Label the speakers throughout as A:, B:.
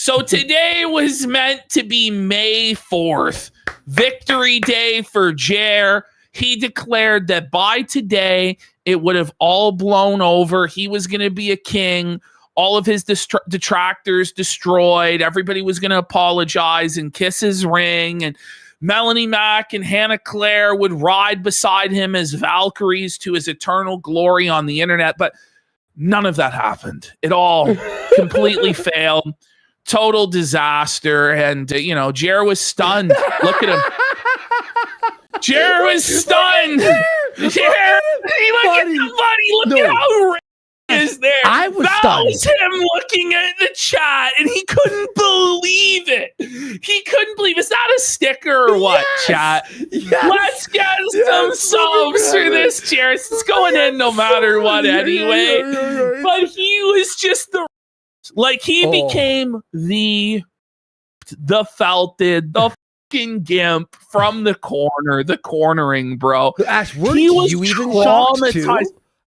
A: So today was meant to be May 4th, Victory Day for Jer. He declared that by today, it would have all blown over. He was going to be a king. All of his detractors destroyed. Everybody was going to apologize and kiss his ring. And Melonie Mac and Hannah Claire would ride beside him as Valkyries to his eternal glory on the internet. But none of that happened. It all completely failed. Total disaster. And, Jer was stunned. Look at him. Jer was stunned. Jer, look at how he is there.
B: I was
A: that
B: stunned.
A: Was him looking at the chat, and he couldn't believe it. He couldn't believe. Is that a sticker or what, chat?
B: Yes.
A: Let's get some subs for this, Jer. It's going in no matter what anyway. But he was just he became the felted, the fucking gimp from the corner, the cornering, bro.
B: Ash, were you even traumatized too?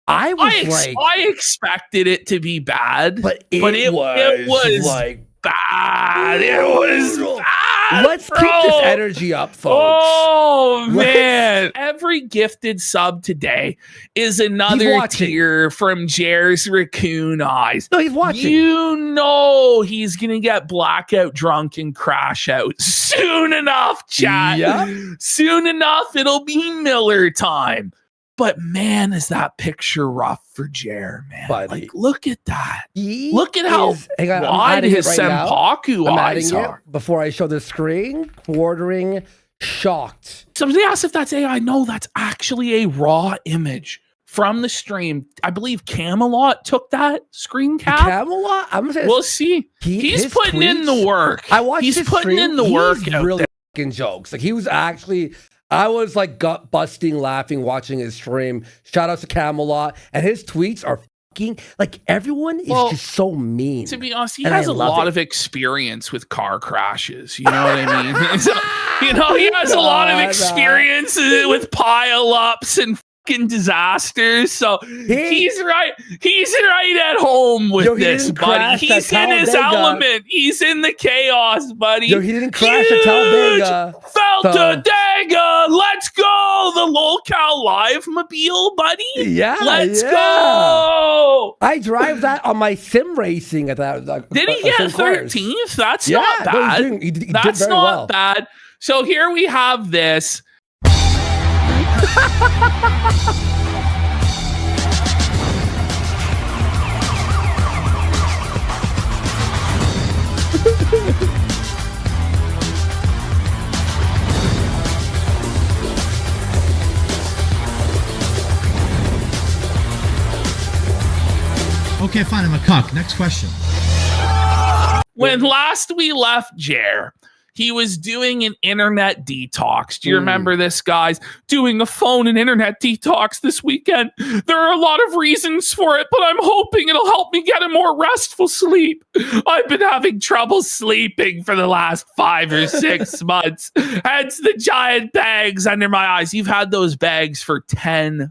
A: I expected it to be bad,
B: but it was like
A: bad. It was bad.
B: Let's keep this energy up, folks.
A: Oh, man. Every gifted sub today is another tear from Jer's raccoon eyes.
B: No, he's watching.
A: He's going to get blackout drunk and crash out soon enough, chat.
B: Yep.
A: Soon enough, it'll be Miller time. But man, is that picture rough for Jer, man.
B: Buddy.
A: Look at that. Look at how wide his Senpaku eyes are.
B: Before I show the screen, quartering, shocked.
A: Somebody asked if that's AI. No, that's actually a raw image from the stream. I believe Camelot took that screen cap.
B: Camelot?
A: We'll see. He's putting in the work. He's putting in the work.
B: He's really fucking jokes. Like, he was actually... I was like gut busting laughing watching his stream. Shout out to Camelot. And his tweets are fucking like everyone is just so mean.
A: To be honest, he has a lot of experience with car crashes. You know what I mean? So, he has a lot of experience with pile-ups and fucking disasters. So he's right. He's right at home with this, buddy. He's in his element. He's in the chaos, buddy.
B: He didn't crash at Talladega.
A: Talladega. Let's go. The lolcow live mobile, buddy.
B: Yeah.
A: Let's go.
B: I drive that on my sim racing at that.
A: Did he get 13th? That's not bad. That's not bad. So here we have this.
C: Okay, fine. I'm a cuck. Next question.
A: When last we left Jer, he was doing an internet detox. Do you remember this, guys? Doing a phone and internet detox this weekend. There are a lot of reasons for it, but I'm hoping it'll help me get a more restful sleep. I've been having trouble sleeping for the last 5 or 6 months. Hence the giant bags under my eyes. You've had those bags for 10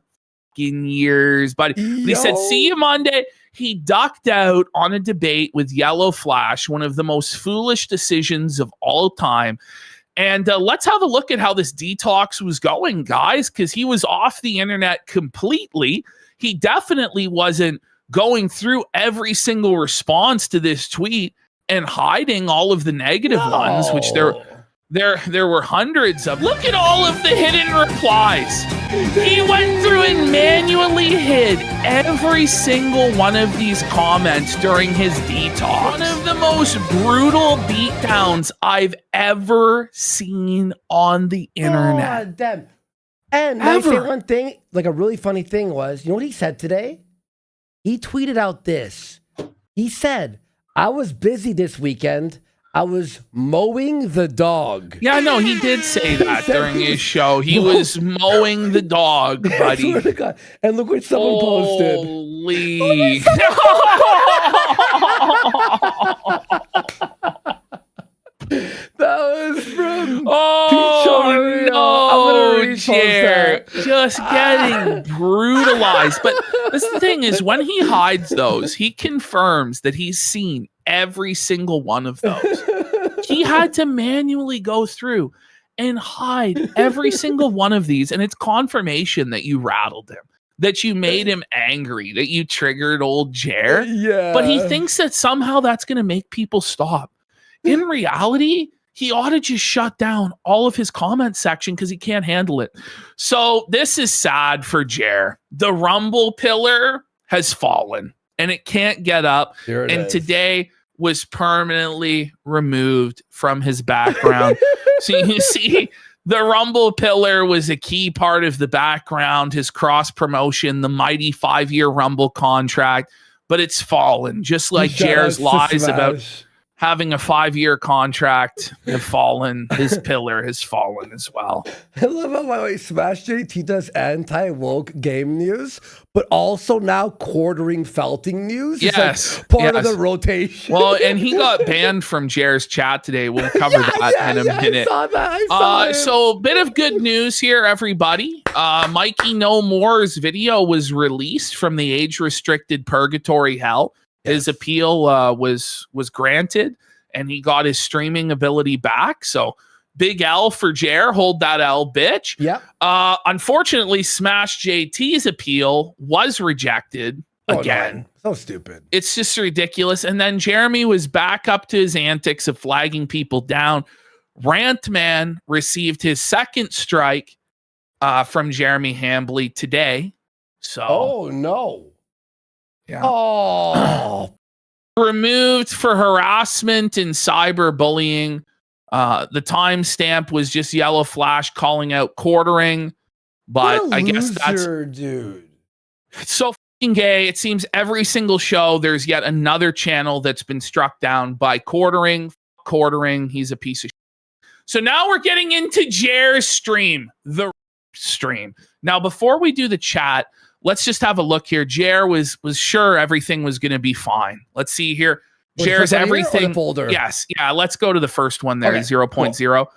A: years, buddy. He said, see you Monday. He ducked out on a debate with Yellow Flash, one of the most foolish decisions of all time. And let's have a look at how this detox was going, guys, because he was off the internet completely. He definitely wasn't going through every single response to this tweet and hiding all of the negative ones, which there were hundreds of. Look at all of the hidden replies. He went through and manually hid every single one of these comments during his detox. One of the most brutal beatdowns I've ever seen on the internet.
B: God damn. And I say one thing, like a really funny thing was, you know what he said today? He tweeted out this. He said, I was busy this weekend. I was mowing the dog.
A: Yeah, no, he did say that during his show. He was mowing the dog, buddy.
B: I swear to God. And look what someone posted.
A: Holy.
B: That was from
A: no, Jer. Just getting brutalized. But that's the thing is, when he hides those, he confirms that he's seen every single one of those. He had to manually go through and hide every single one of these. And it's confirmation that you rattled him, that you made him angry, that you triggered old Jer.
B: Yeah.
A: But he thinks that somehow that's going to make people stop. In reality, he ought to just shut down all of his comment section because he can't handle it. So this is sad for Jer. The Rumble pillar has fallen and it can't get up. And today was permanently removed from his background. So you see, the Rumble pillar was a key part of the background, his cross promotion, the mighty 5-year Rumble contract, but it's fallen, just like Jer's lies about having a 5-year contract have fallen. His pillar has fallen as well.
B: I love how, by the way, Smash JT does anti-woke game news, but also now quartering felting news.
A: Yes.
B: It's like part of the rotation.
A: Well, and he got banned from Jer's chat today. We'll cover that in a minute.
B: I saw that.
A: So bit of good news here, everybody. Mikey No More's video was released from the age-restricted purgatory hell. His appeal was granted, and he got his streaming ability back. So big L for Jer. Hold that L, bitch.
B: Yep.
A: Unfortunately, Smash JT's appeal was rejected again.
B: So stupid.
A: It's just ridiculous. And then Jeremy was back up to his antics of flagging people down. Rantman received his second strike from Jeremy Hambley today. So,
B: oh no.
A: Yeah.
B: Oh.
A: Removed for harassment and cyberbullying. The timestamp was just yellow flash calling out quartering, but I guess that's
B: dude.
A: It's so fucking gay. It seems every single show there's yet another channel that's been struck down by quartering. Quartering, he's a piece of shit. So now we're getting into Jer's stream, the stream. Now, before we do the chat, let's just have a look here. Jer was sure everything was going to be fine. Let's see here. Jer's everything.
B: Folder?
A: Yes. Yeah. Let's go to the first one there, 0.0. Cool.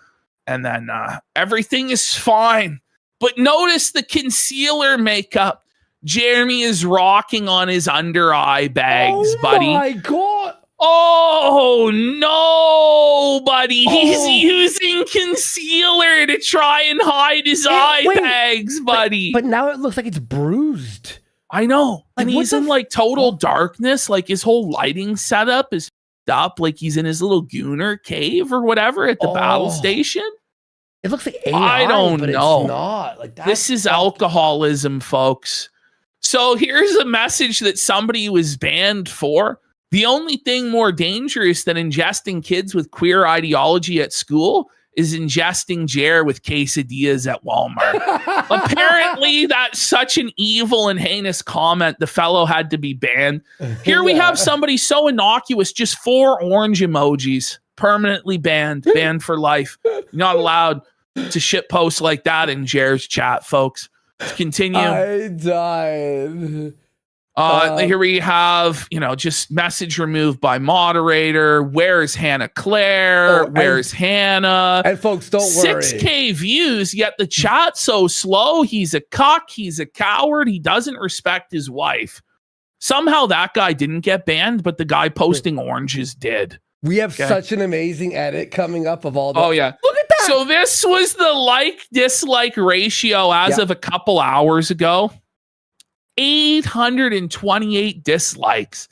A: And then everything is fine. But notice the concealer makeup. Jeremy is rocking on his under eye bags, buddy. Oh
B: my God.
A: Oh no, buddy. He's using concealer to try and hide his eye bags, buddy.
B: But now it looks like it's bruised.
A: I know. Like, and he's in like total darkness. Like his whole lighting setup is up. Like he's in his little gooner cave or whatever at the battle station.
B: It looks like
A: AI, I don't know.
B: It's not. Like
A: this is alcoholism, folks. So here's a message that somebody was banned for. The only thing more dangerous than ingesting kids with queer ideology at school is ingesting Jer with quesadillas at Walmart. Apparently, that's such an evil and heinous comment. The fellow had to be banned. Here we have somebody so innocuous, just 4 orange emojis, permanently banned for life. You're not allowed to shit post like that in Jer's chat, folks. Let's continue.
B: I died.
A: Here we have, just message removed by moderator. Where's Hannah Claire? Where's Hannah?
B: And folks, don't worry.
A: 6K views, yet the chat's so slow. He's a cuck. He's a coward. He doesn't respect his wife. Somehow that guy didn't get banned, but the guy posting oranges did.
B: We have such an amazing edit coming up of all the...
A: Oh, yeah.
B: Look at that!
A: So this was the like-dislike ratio as of a couple hours ago. 828 dislikes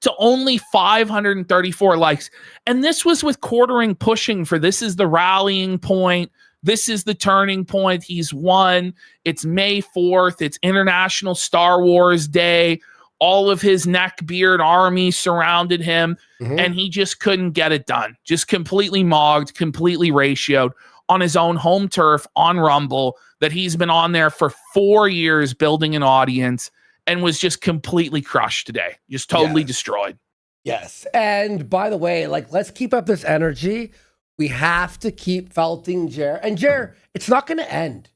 A: to only 534 likes. And this was with quartering pushing for this is the rallying point. This is the turning point. He's won. It's May 4th. It's International Star Wars Day. All of his neckbeard army surrounded him, and he just couldn't get it done. Just completely mogged, completely ratioed on his own home turf on Rumble that he's been on there for 4 years building an audience and was just completely crushed today. Just totally destroyed.
B: Yes. And by the way, let's keep up this energy. We have to keep felting Jer. And Jer, it's not going to end.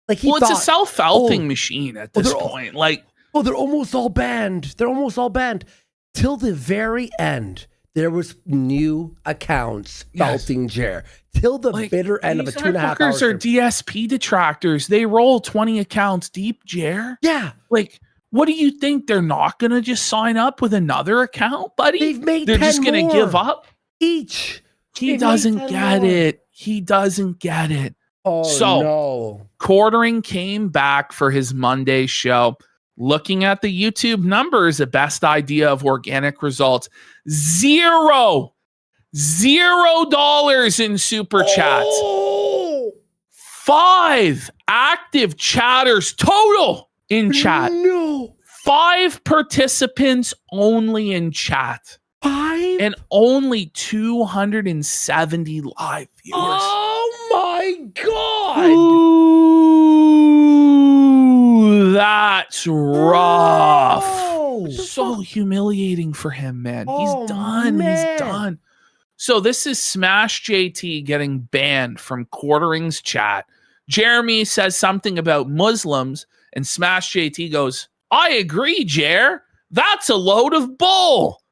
A: It's a self-felting machine at this point.
B: They're almost all banned. They're almost all banned. Till the very end, there was new accounts felting Jer. Till the bitter end of a 2.5 hours. These
A: are DSP detractors. They roll 20 accounts deep, Jer.
B: Yeah.
A: What do you think? They're not going to just sign up with another account, buddy?
B: They've made
A: They're
B: 10
A: just going to
B: more
A: give up?
B: each.
A: He
B: They've
A: doesn't
B: made 10
A: get
B: more.
A: it. He doesn't get it.
B: Oh,
A: So,
B: no.
A: Quartering came back for his Monday show. Looking at the YouTube numbers, the best idea of organic results. $0 in super chats.
B: Oh,
A: 5 active chatters total in chat.
B: no.
A: 5 participants only in chat.
B: 5?
A: And only 270 live viewers.
B: Oh, my God.
A: Ooh, that's rough.
B: Oh.
A: So humiliating for him, man.
B: Oh,
A: He's done.
B: man.
A: He's done. So this is Smash JT getting banned from Quartering's chat. Jeremy says something about Muslims, and Smash JT goes, I agree, Jer. That's a load of bull.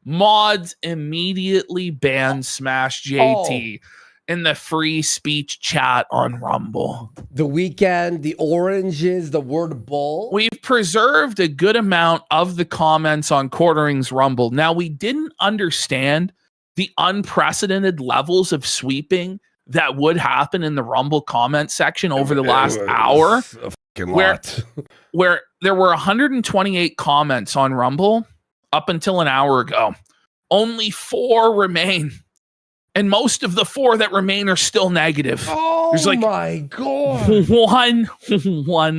A: Mods immediately banned Smash JT in the free speech chat on Rumble.
B: The weekend, the oranges, the word bull.
A: We've preserved a good amount of the comments on Quartering's Rumble. Now, we didn't understand the unprecedented levels of sweeping that would happen in the Rumble comment section over the last hour, where there were 128 comments on Rumble up until an hour ago. Only 4 remain. And most of the 4 that remain are still negative.
B: Oh,
A: There's like
B: my God.
A: one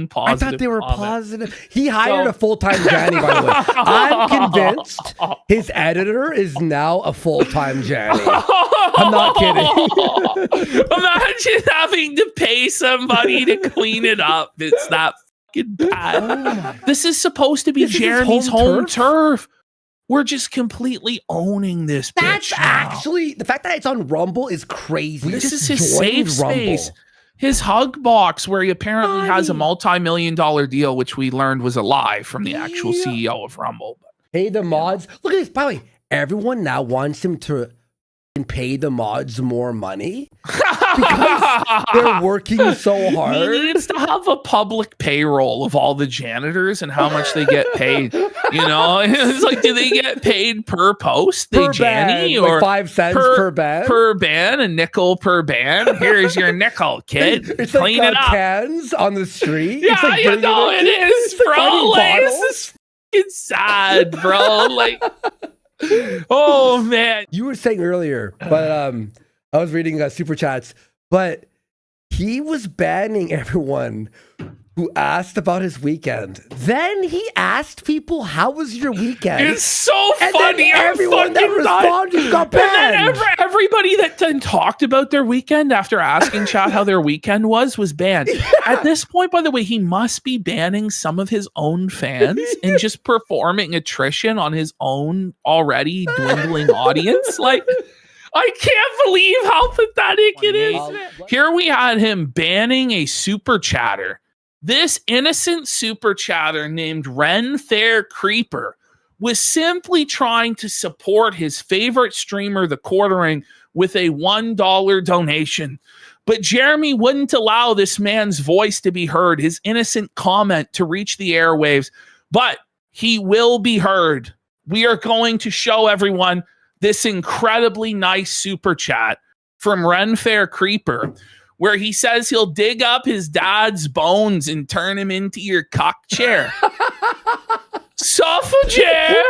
A: positive.
B: I thought they were
A: comment.
B: positive. He hired a full-time Janny, by the way. I'm convinced his editor is now a full-time Janny. I'm not kidding.
A: Imagine having to pay somebody to clean it up. It's that fucking bad. This is supposed to be Jeremy's home turf. We're just completely owning this bitch.
B: That's actually, the fact that it's on Rumble is crazy.
A: This is his safe space. His hug box, where he apparently has a multi-million-dollar deal, which we learned was a lie from the actual CEO of Rumble.
B: Hey, the mods. Look at this. By the way, everyone now wants him to pay the mods more money because they're working so hard.
A: He needs to have a public payroll of all the janitors and how much they get paid. You know, it's like, do they get paid per post? They Janny, or
B: like 5 cents per ban?
A: Per ban, a nickel per ban. Here's your nickel, kid.
B: It's
A: Clean
B: like,
A: it up.
B: cans on the street.
A: Yeah,
B: it's like
A: you know it is, bro. Like, this is fucking sad, bro. Like, oh man.
B: You were saying earlier, but I was reading super chats, but he was banning everyone who asked about his weekend. Then he asked people, how was your weekend?
A: It's so
B: and
A: funny.
B: Then everyone that responded got banned.
A: And then everybody that then talked about their weekend after asking chat how their weekend was banned. Yeah. At this point, by the way, he must be banning some of his own fans and just performing attrition on his own already dwindling audience. Like, I can't believe how pathetic it is. Here we had him banning a super chatter. This innocent super chatter named Ren Fair Creeper was simply trying to support his favorite streamer, TheQuartering, with a $1 donation. But Jeremy wouldn't allow this man's voice to be heard, his innocent comment to reach the airwaves. But he will be heard. We are going to show everyone this incredibly nice super chat from Ren Fair Creeper, where he says he'll dig up his dad's bones and turn him into your cock chair. Suffer, Jer.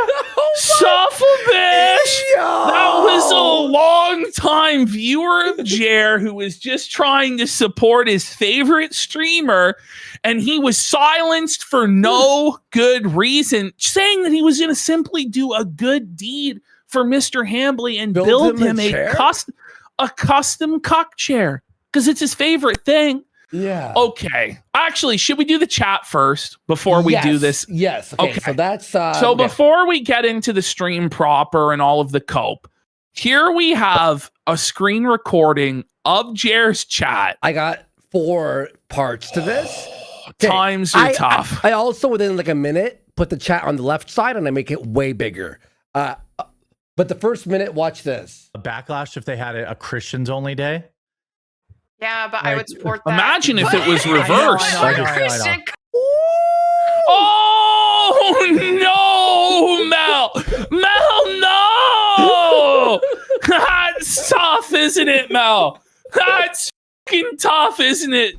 A: Suffer, bitch. That was a long-time viewer of Jer who was just trying to support his favorite streamer, and he was silenced for no good reason, saying that he was going to simply do a good deed for Mr. Hambly and build him a custom cock chair. Because it's his favorite thing.
B: Yeah.
A: Okay. Actually, should we do the chat first before we do this?
B: Yes. Okay. So that's
A: so before we get into the stream proper and all of the cope, here we have a screen recording of Jer's chat.
B: I got 4 parts to this.
A: Times are tough.
B: I also, within like a minute, put the chat on the left side and I make it way bigger. But the first minute, watch this.
D: A backlash if they had a Christians only day.
E: Yeah, but I would support that.
A: Imagine if it was reversed.
D: I know.
A: Oh, tough, isn't it, Mel? That's fucking tough, isn't it?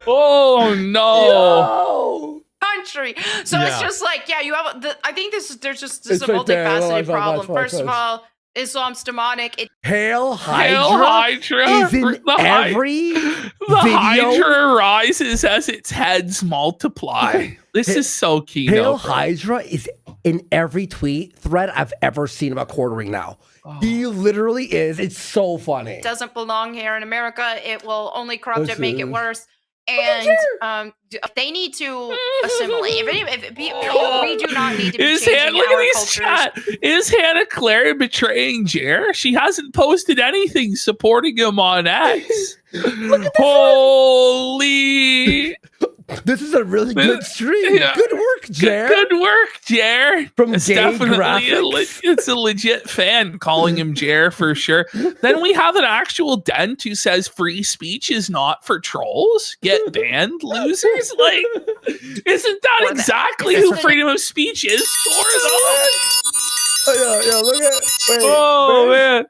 A: Oh no.
E: Country. So it's just like, yeah, you have I think there's just
B: It's
E: a
B: right there.
E: multifaceted problem.
B: Watch.
E: First of all, Islam's demonic.
B: Hail
A: Hail
B: Hydra,
A: Hydra.
B: is in every
A: The
B: video.
A: Hydra rises as its heads multiply. This is so Kino.
B: Hail Hydra is in every tweet thread I've ever seen about quartering now. He literally is. It's so funny.
E: It doesn't belong here in America. It will only corrupt it, make it
B: Listen.
E: worse. And they need to assimilate. We do not need to be changing
A: Look
E: our
A: at these
E: cultures.
A: chat. Is Hannah Claire betraying Jer? She hasn't posted anything supporting him on X. Holy.
B: This is a really good stream.
A: Yeah.
B: Good work, Jer.
A: Good work, Jer.
B: From
A: It's
B: Gay
A: definitely
B: Graphics.
A: it's a legit fan calling him Jer for sure. Then we have an actual dent who says free speech is not for trolls. Get banned, losers. Like, isn't that exactly who freedom of speech is for, though?
B: Oh, look at
A: Oh man.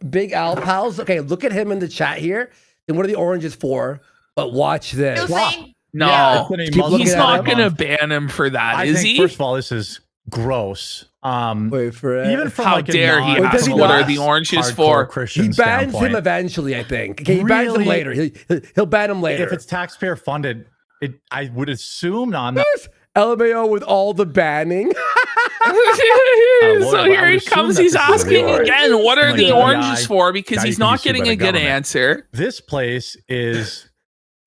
B: Big Al pals. Okay, look at him in the chat here. And what are the oranges for? But watch this.
E: Still saying,
A: No,
D: Yeah, it's been a
B: Keep
D: month
B: looking
A: he's
B: at
A: not
B: him.
A: going to ban him for that,
D: I
A: is
D: think,
A: he?
D: first of all, this is gross.
B: Wait for it.
D: Even from
A: How
D: like a
A: dare he
B: Wait, does
A: ask
B: he
A: what are
B: not?
A: the oranges
D: hardcore
A: for?
D: Christian
B: He bans
D: standpoint.
B: him eventually, I think. Okay, he bans him
D: Really?
B: later. He'll ban him later.
D: If it's taxpayer funded, I would assume not. I'm not
B: Yes, LMAO with all the banning.
A: So
D: but I
A: here
D: would
A: he
D: assume
A: comes.
D: that
A: He's
D: this is
A: asking
D: real.
A: again, what are
D: Like,
A: the
D: yeah,
A: oranges for? Because
D: guy
A: he's
D: can be
A: not
D: sued
A: getting
D: by
A: a
D: the
A: good
D: government.
A: answer.
D: This place is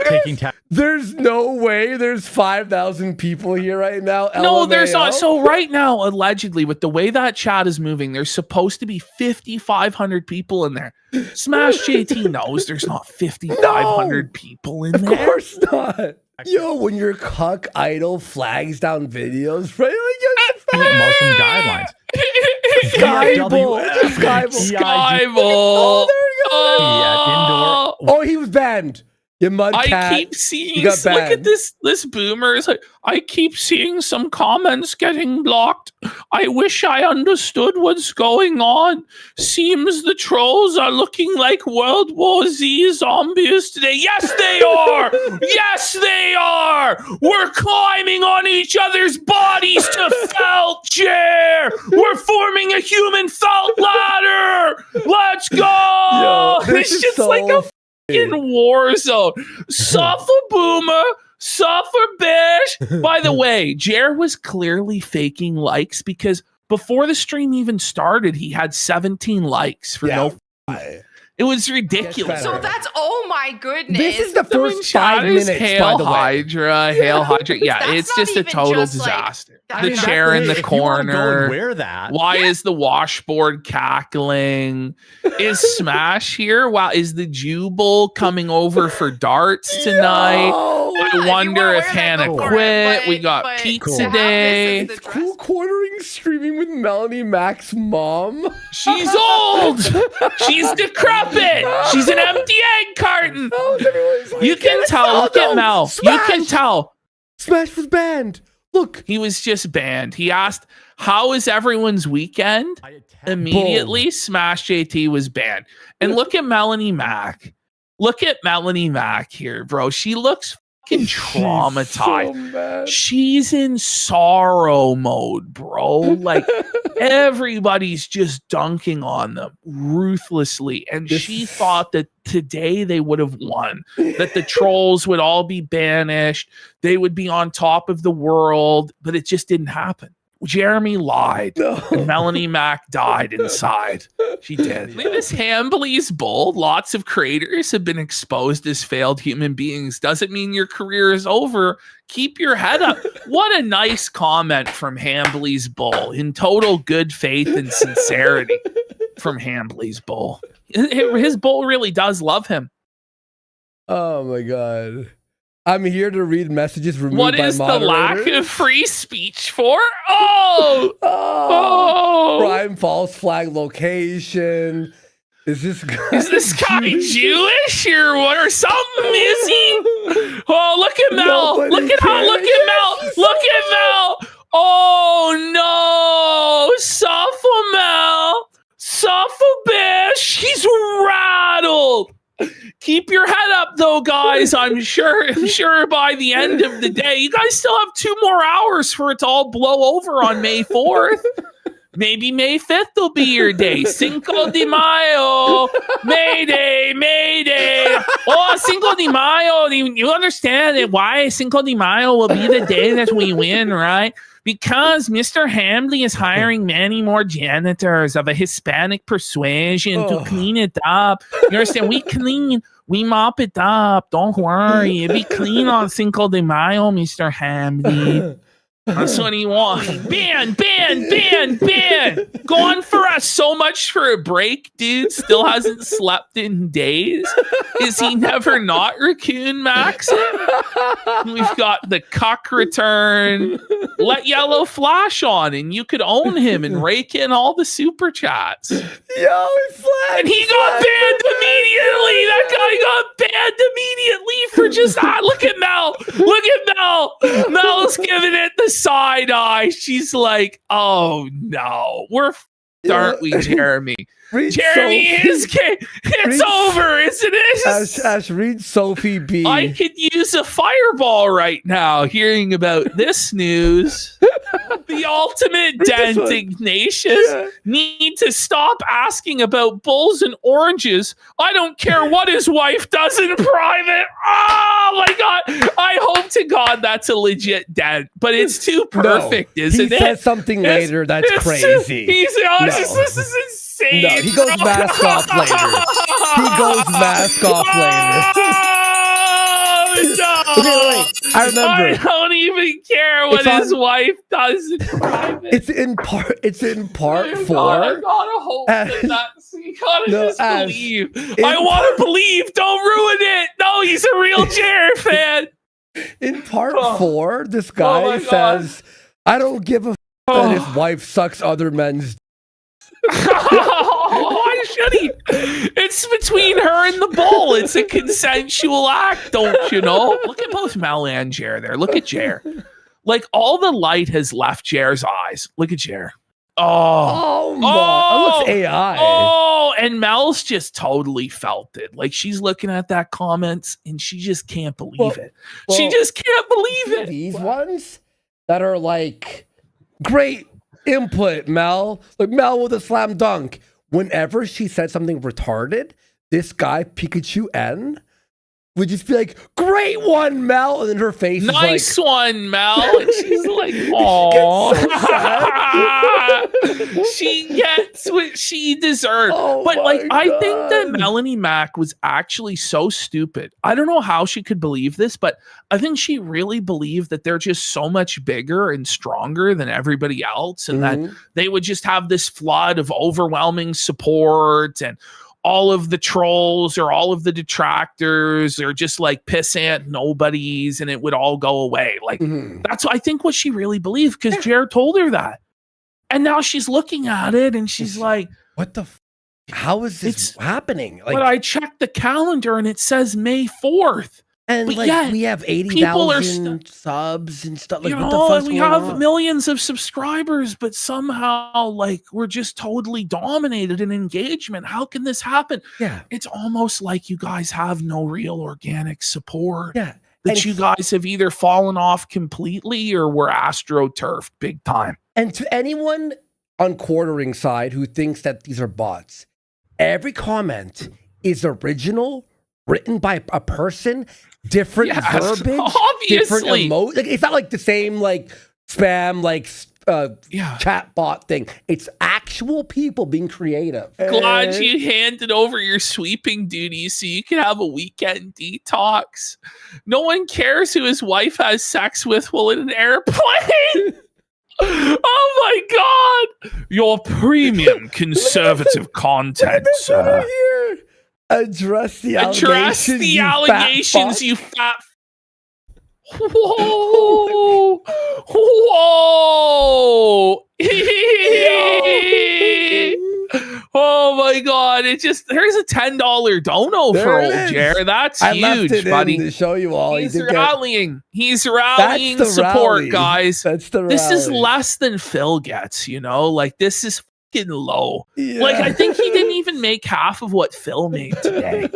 D: taking tax.
B: There's no way there's 5,000 people here right now.
A: No, there's
B: LMAO.
A: not. So right now, allegedly, with the way that chat is moving, there's supposed to be 5,500 people in there. Smash JT knows there's not 5,500 people in
B: Of
A: there.
B: course not. Yo, when your cuck idol flags down videos, right?
D: Muslim guidelines.
B: Skyball.
D: Skyball.
A: Skyball.
B: Oh, there you go.
A: Oh,
B: Oh, he was banned. You mud
A: I
B: cat.
A: keep seeing.
B: You got
A: Look at
B: banned.
A: this boomer. Is like, I keep seeing some comments getting blocked. I wish I understood what's going on. Seems the trolls are looking like World War Z zombies today. Yes, they are. Yes, they are. We're climbing on each other's bodies to felt chair. We're forming a human felt ladder. Let's go.
B: Yo, this
A: It's
B: is
A: just
B: so
A: like a in war zone. Suffer boomer, suffer bish. By the way, Jer was clearly faking likes because before the stream even started, he had 17 likes for no. It was ridiculous.
B: better.
E: so that's, oh my goodness.
B: This is the
A: The
B: first
A: chat
B: 5
A: is
B: minutes,
A: Hail
B: by the way.
A: Hydra, Hail Hydra. Yeah,
E: That's
A: it's
E: not
A: just a
E: even
A: total
E: just, like,
A: disaster.
E: I
A: The
E: mean,
A: chair in the
D: If you wanna go and
A: corner.
D: wear that.
A: Why is the washboard cackling? Is Smash here? Wow, is the Jubal coming over for darts tonight?
B: Yo,
E: Well,
A: I
E: if you
A: wonder
E: wanna
A: if
E: wear that,
A: Hannah
E: go for
A: quit.
E: it,
A: We got
E: but
A: pizza
E: to have this
A: day.
E: as the
B: It's
E: dress-
B: cool quartering streaming with Melonie Mac's mom.
A: She's old. She's decrepit. She's an empty egg carton.
B: Oh, everyone's
A: You can tell. Look at Mel. You can tell.
B: Smash was banned. Look.
A: He was just banned. He asked, "How is everyone's weekend?"
D: I attacked-
A: Immediately, Smash JT was banned. And look at Melonie Mac. Look at Melonie Mac here, bro. She looks fucking traumatized.
B: So mad.
A: She's in sorrow mode, bro. Like everybody's just dunking on them ruthlessly. And
B: This-
A: she thought that today they would have won, that the trolls would all be banished, they would be on top of the world, but it just didn't happen. Jeremy lied.
B: No.
A: And Melonie Mac died inside. She did. Look at this Hambly's bull. Lots of creators have been exposed as failed human beings. Doesn't mean your career is over. Keep your head up. What a nice comment from Hambly's bull. In total good faith and sincerity from Hambly's bull. His bull really does love him.
B: Oh my god. I'm here to read messages removed
A: What
B: by
A: is the lack
B: moderators.
A: of free speech for? Oh!
B: Oh.
A: Oh!
B: Prime false flag location. Is this
A: Is this guy Jewish or what or something? Is he? Oh, look at Mel.
B: Nobody
A: Look at how.
B: cares.
A: Look at Mel. Look at Mel. Oh no! Suffer Mel. Suffer of a bitch. He's rattled. Keep your head up, though, guys. I'm sure by the end of the day, you guys still have 2 more hours for it to all blow over on May 4th. Maybe May 5th will be your day. Cinco de Mayo. Mayday, Mayday. Oh, Cinco de Mayo. You understand why Cinco de Mayo will be the day that we win, right? Because Mr. Hamley is hiring many more janitors of a Hispanic persuasion to clean it up. You understand? We mop it up. Don't worry. It'll be clean on Cinco de Mayo, Mr. Hamley. That's what he wants. Ban. Gone for us so much for a break, dude. Still hasn't slept in days. Is he never not Raccoon Maxim? We've got the cuck return. Let Yellow Flash on, and you could own him and rake in all the super chats.
B: Yo, Flash,
A: and he got banned immediately. That guy got banned immediately for just look at Mel. Look at Mel. Mel's giving it the side eye. She's like, oh no, we're aren't we, Jeremy? Jeremy is it's over, isn't it?
B: Ash, read Sophie B.
A: I could use a fireball right now hearing about this news. The ultimate dent Ignatius need to stop asking about bulls and oranges. I don't care what his wife does in private. Oh my God. I hope to God that's a legit dent, but it's too perfect, isn't it?
B: He says something later that's crazy.
A: This is insane.
B: No, he goes mask off later.
A: No.
B: Okay, wait. I remember.
A: I don't even care what his wife does in private.
B: It's in part 4.
A: I gotta hope that's. You gotta believe. I want to believe. Don't ruin it. No, he's a real Jared fan.
B: In part 4, this guy says, "I don't give a f that his wife sucks other men's."
A: Why should he? It's between her and the bull. It's a consensual act, don't you know? Look at both Mel and Jer there. Look at Jer. Like all the light has left Jer's eyes. Look at Jer. Oh
B: my! It looks AI.
A: Oh, and Mel's just totally felt it. Like she's looking at that comments and she just can't believe it. She just can't believe it.
B: These ones that are like great input, Mel. Like Mel with a slam dunk. Whenever she said something retarded, this guy, Pikachu N, would just be like, great one, Mel. And then her face
A: nice
B: is like,
A: one, Mel. And she's like, oh. She gets what she deserves. But like, I think that Melonie Mac was actually so stupid. I don't know how she could believe this, but I think she really believed that they're just so much bigger and stronger than everybody else. And that they would just have this flood of overwhelming support, and all of the trolls or all of the detractors or just like pissant nobodies, and it would all go away. Like that's I think what she really believed, because Jared told her that. And now she's looking at it and she's like,
B: what the how is this happening?
A: Like, but I checked the calendar and it says May 4th.
B: And
A: but
B: like we have 80,000 subs and stuff. Like,
A: you
B: what
A: know,
B: the
A: and we have millions of subscribers, but somehow like we're just totally dominated in engagement. How can this happen?
B: Yeah.
A: It's almost like you guys have no real organic support.
B: Yeah.
A: That you guys have either fallen off completely or were astroturfed big time.
B: And to anyone on quartering side who thinks that these are bots, every comment is original, written by a person, different verbiage, different emote. Like, it's not like the same like spam like chat bot thing. It's actual people being creative.
A: Glad you handed over your sweeping duties so you can have a weekend detox. No one cares who his wife has sex with while in an airplane. Oh my God! Your premium conservative content, sir.
B: Address the
A: allegations, you fat. Whoa! Whoa! Oh my God! There's a $10 dono for old Jer. That's huge, buddy.
B: To show you all.
A: He's rallying. He's rallying support, guys.
B: That's the rally.
A: This is less than Phil gets. You know, like this is fucking low.
B: Yeah.
A: Like, I think he didn't even make half of what Phil made today.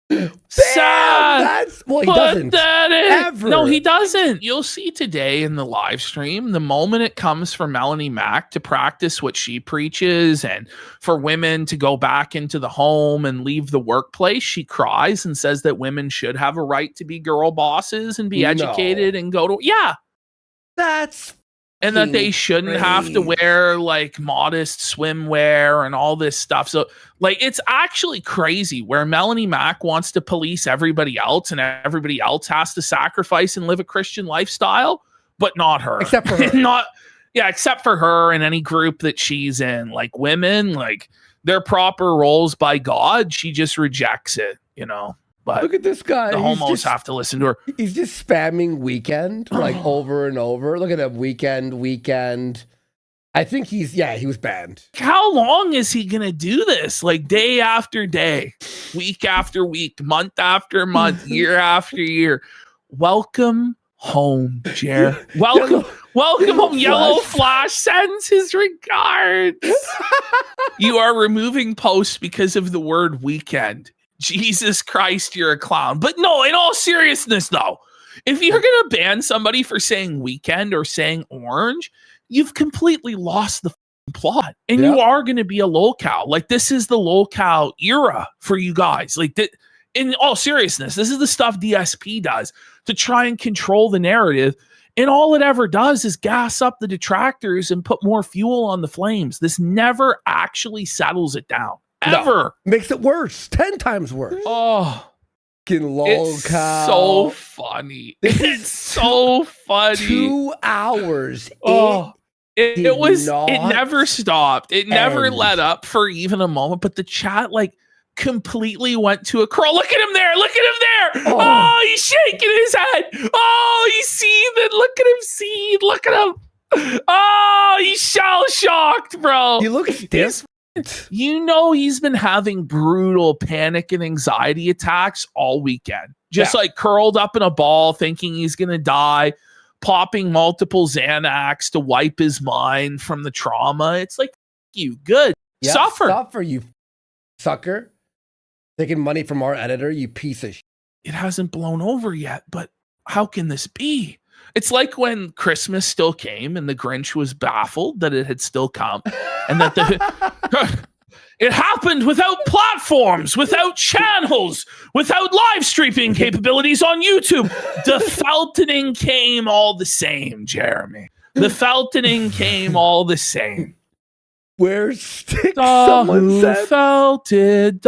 B: Damn, he doesn't. Ever.
A: No, he doesn't. You'll see today in the live stream, the moment it comes for Melonie Mac to practice what she preaches and for women to go back into the home and leave the workplace, she cries and says that women should have a right to be girl bosses and be educated and go to,
B: That's
A: and that they shouldn't have to wear like modest swimwear and all this stuff. So like, it's actually crazy where Melonie Mac wants to police everybody else and everybody else has to sacrifice and live a Christian lifestyle, but not her.
B: Except for her.
A: Except for her and any group that she's in. Like, women, like, their proper roles by God, she just rejects it, you know. But
B: look at this guy.
A: The homos have to listen to her.
B: He's just spamming weekend like over and over. Look at him, weekend. I think he was banned.
A: How long is he going to do this? Like, day after day, week after week, month after month, year after year. Welcome home, Jer. Welcome home. Yellow Flash sends his regards. You are removing posts because of the word weekend. Jesus Christ, you're a clown. But no, in all seriousness, though, if you're going to ban somebody for saying weekend or saying orange, you've completely lost the plot. And you are going to be a lolcow. Like, this is the lolcow era for you guys. Like, in all seriousness, this is the stuff DSP does to try and control the narrative. And all it ever does is gas up the detractors and put more fuel on the flames. This never actually settles it down. Ever.
B: No, makes it worse. 10 times worse.
A: Oh,
B: it's
A: so funny. It's so funny.
B: 2 hours.
A: It never stopped. It never let up for even a moment. But the chat completely went to a crawl. Look at him there. Look at him there. Oh, he's shaking his head. Oh, he's seething. Look at him seethe. Look at him. Oh, he's shell shocked, bro.
B: He looks different.
A: You know, he's been having brutal panic and anxiety attacks all weekend. Just curled up in a ball, thinking he's going to die, popping multiple Xanax to wipe his mind from the trauma. It's like, you good. Suffer,
B: you sucker. Taking money from our editor, you piece of shit.
A: It hasn't blown over yet, but how can this be? It's like when Christmas still came and the Grinch was baffled that it had still come and that it happened without platforms, without channels, without live streaming capabilities on YouTube. The Feltoning came all the same, Jeremy. The Feltoning came all the same.
B: Where's Stick? Someone said.
A: Who felt it,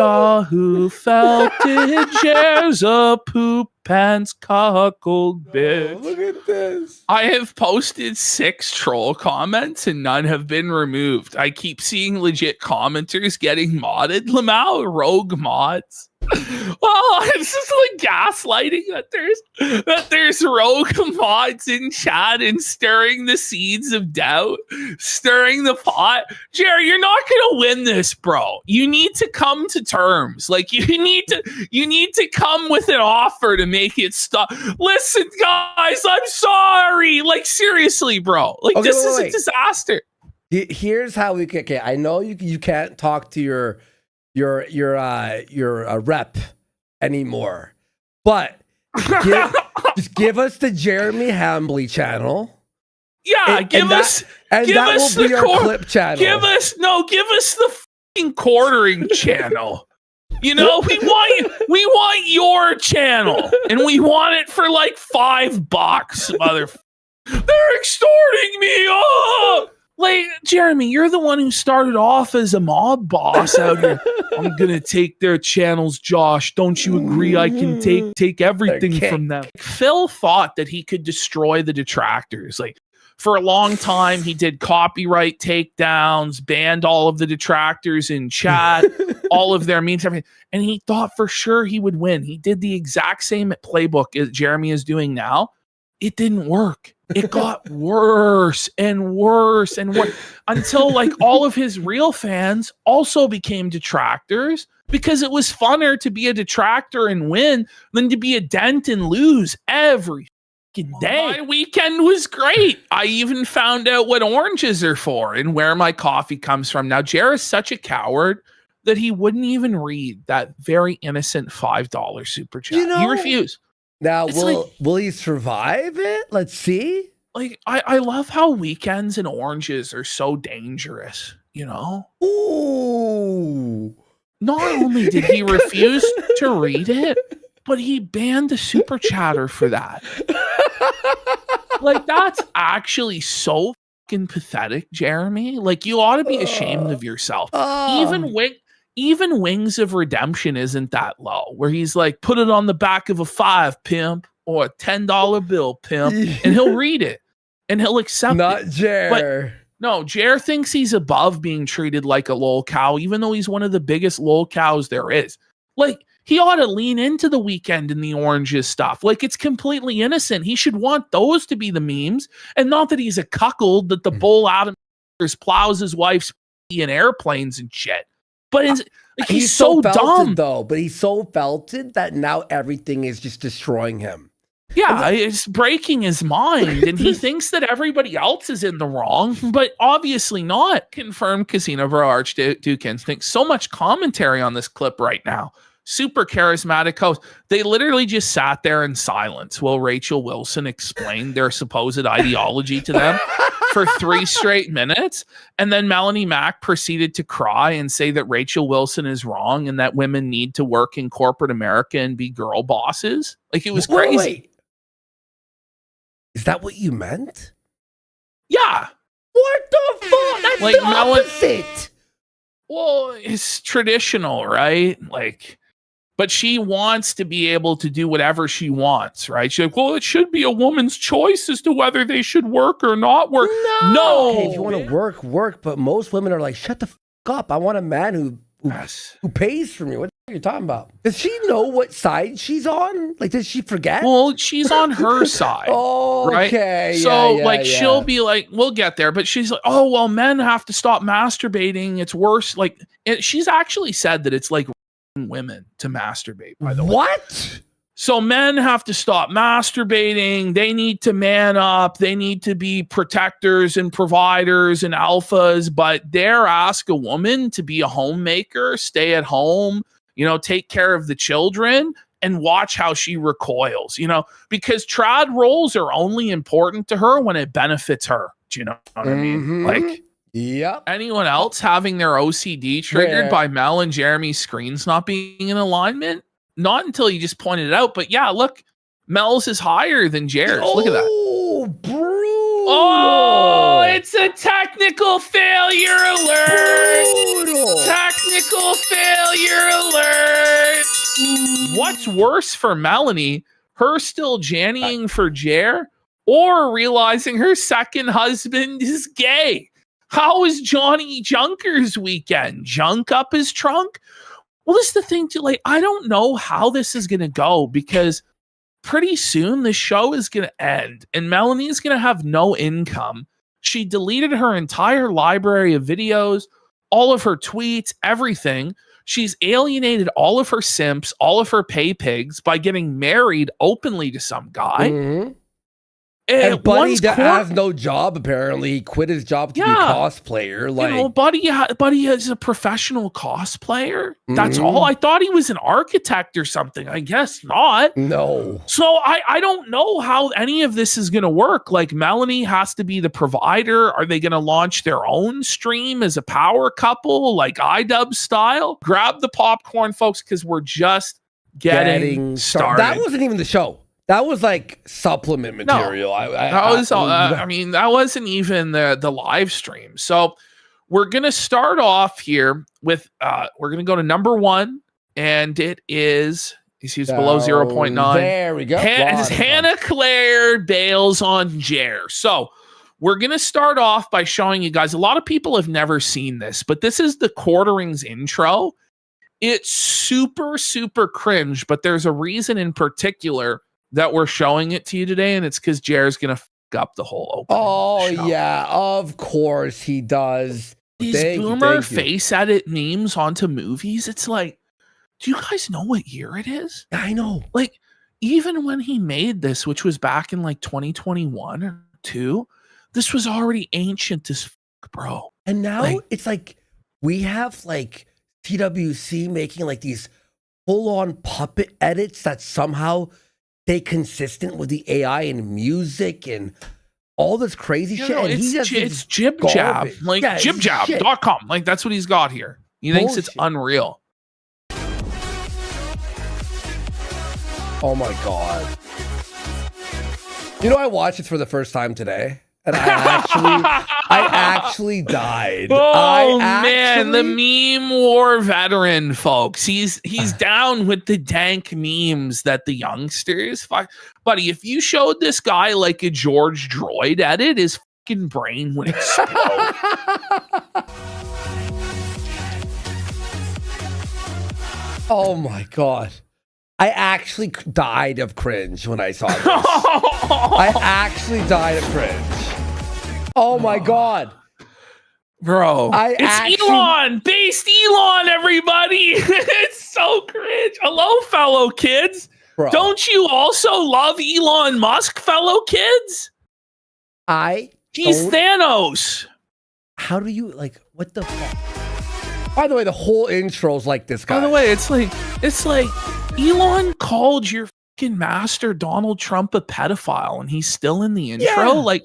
A: Jer's a poop pants cockled bitch.
B: Look at this.
A: I have posted 6 troll comments and none have been removed. I keep seeing legit commenters getting modded. Lamau rogue mods. Oh, it's just like gaslighting that there's rogue mods in chat and stirring the seeds of doubt, stirring the pot. Jerry, you're not gonna win this, bro. You need to come to terms. Like, you need to come with an offer to make it stop. Listen, guys, I'm sorry. Like, seriously, bro. Like, this is a disaster.
B: Here's how we can. Okay, I know you can't talk to your rep anymore, but just give us the Jeremy Hambly channel.
A: Yeah, give us
B: the clip channel.
A: Give us the fucking quartering channel. You know, we want your channel, and we want it for like $5, motherfucker. They're extorting me. Oh! Like, Jeremy, you're the one who started off as a mob boss out here. I'm gonna take their channels, Josh. Don't you agree? I can take everything from them. Phil thought that he could destroy the detractors. Like, for a long time, he did copyright takedowns, banned all of the detractors in chat, all of their memes, everything. And he thought for sure he would win. He did the exact same playbook as Jeremy is doing now. It didn't work. It got worse and worse and worse until like all of his real fans also became detractors, because it was funner to be a detractor and win than to be a dent and lose every day. My weekend was great. I even found out what oranges are for and where my coffee comes from. Now, Jer is such a coward that he wouldn't even read that very innocent $5 super chat. He refused.
B: Now, will he survive it? Let's see.
A: Like, I love how weekends and oranges are so dangerous, you know?
B: Ooh.
A: Not only did he refuse to read it, but he banned the super chatter for that. Like, that's actually so fucking pathetic, Jeremy. Like, you ought to be ashamed of yourself. Even Wings of Redemption isn't that low, where he's like, put it on the back of a 5, pimp, or a $10 bill, pimp, and he'll read it and he'll accept it.
B: Not Jer.
A: But no, Jer thinks he's above being treated like a lol cow, even though he's one of the biggest lol cows there is. Like, he ought to lean into the weekend and the oranges stuff. Like, it's completely innocent. He should want those to be the memes, and not that he's a cuckold that the bull Adam plows his wife's in airplanes and shit. But like, he's so dumb,
B: though. But he's so felted that now everything is just destroying him.
A: Yeah, it's breaking his mind, and he thinks that everybody else is in the wrong, but obviously not. Confirmed Casino Bro Archduke Instinct. So much commentary on this clip right now. Super charismatic host. They literally just sat there in silence while Rachel Wilson explained their supposed ideology to them for 3 straight minutes. And then Melonie Mack proceeded to cry and say that Rachel Wilson is wrong and that women need to work in corporate America and be girl bosses. Like, it was crazy.
B: Wait. Is that what you meant?
A: Yeah.
B: What the fuck? That's
A: like
B: the opposite.
A: Well, it's traditional, right? Like, but she wants to be able to do whatever she wants, right? She's like, well, it should be a woman's choice as to whether they should work or not work. No.
B: Hey, if you want to work. But most women are like, shut the fuck up. I want a man who pays for me. What are you talking about? Does she know what side she's on? Like, does she forget?
A: Well, she's on her side.
B: Oh,
A: right?
B: Okay.
A: So, she'll be like, we'll get there. But she's like, oh, well, men have to stop masturbating. It's worse. Like, she's actually said that it's like women to masturbate, by the way.
B: What?
A: So men have to stop masturbating. They need to man up. They need to be protectors and providers and alphas, but dare ask a woman to be a homemaker, stay at home, take care of the children, and watch how she recoils, because trad roles are only important to her when it benefits her. Do you know what I mean? Like,
B: yep.
A: Anyone else having their OCD triggered by Mel and Jeremy's screens not being in alignment? Not until you just pointed it out. But yeah, look, Mel's is higher than Jer's. Look at that.
B: Oh, brutal.
A: Oh, it's a technical failure alert.
B: Brutal.
A: Technical failure alert. What's worse for Melonie? Her still jannying for Jer, or realizing her second husband is gay? How is Johnny Junker's weekend? Junk up his trunk? Well, this is the thing too. Like, I don't know how this is going to go, because pretty soon the show is going to end and Melonie is going to have no income. She deleted her entire library of videos, all of her tweets, everything. She's alienated all of her simps, all of her pay pigs by getting married openly to some guy.
B: Mm-hmm. And Buddy has no job, apparently. He quit his job to be a cosplayer. Like,
A: Buddy is a professional cosplayer. That's all. I thought he was an architect or something. I guess not.
B: No.
A: So I don't know how any of this is going to work. Like, Melonie has to be the provider. Are they going to launch their own stream as a power couple, like iDub style? Grab the popcorn, folks, because we're just getting started.
B: That wasn't even the show. That was like supplement material.
A: No, that wasn't even the live stream. So we're going to start off here with, we're going to go to number 1, and it is, he's below 0.9.
B: There we go.
A: Hannah Claire bails on Jer. So we're going to start off by showing you guys, a lot of people have never seen this, but this is TheQuartering's intro. It's super, super cringe, but there's a reason in particular that we're showing it to you today, and it's because Jer's gonna f up the whole opening.
B: Oh yeah, of course he does.
A: These boomer face edit memes onto movies. It's like, do you guys know what year it is?
B: I know.
A: Like, even when he made this, which was back in like 2021 or 2, this was already ancient as fuck, bro.
B: And now
A: Like-
B: it's like we have like TWC making like these full-on puppet edits that somehow stay consistent with the AI and music and all this crazy shit.
A: No,
B: And he
A: it's,
B: just
A: it's jib jab,
B: garbage.
A: like
B: Yeah, it's shit.
A: jibjab.com. Like that's what he's got here. He thinks it's
B: Bullshit.
A: unreal.
B: Oh my god! You know, I watched it for the first time today, and I actually died.
A: Oh man, the meme war veteran, folks. He's down with the dank memes that the youngsters fuck. Buddy, if you showed this guy like a George Droid edit, his fucking brain would explode.
B: Oh my god! I actually died of cringe when I saw this. I actually died of cringe. Oh my god.
A: Bro,
B: It's
A: Elon, based Elon, everybody. It's so cringe. Hello, fellow kids.
B: Bro,
A: Don't you also love Elon Musk, fellow kids? He's Thanos.
B: How do you like? What the fuck? By the way, the whole intro's like this guy.
A: By the way, it's like Elon called your fucking master Donald Trump a pedophile, and he's still in the intro.
B: Yeah.
A: Like,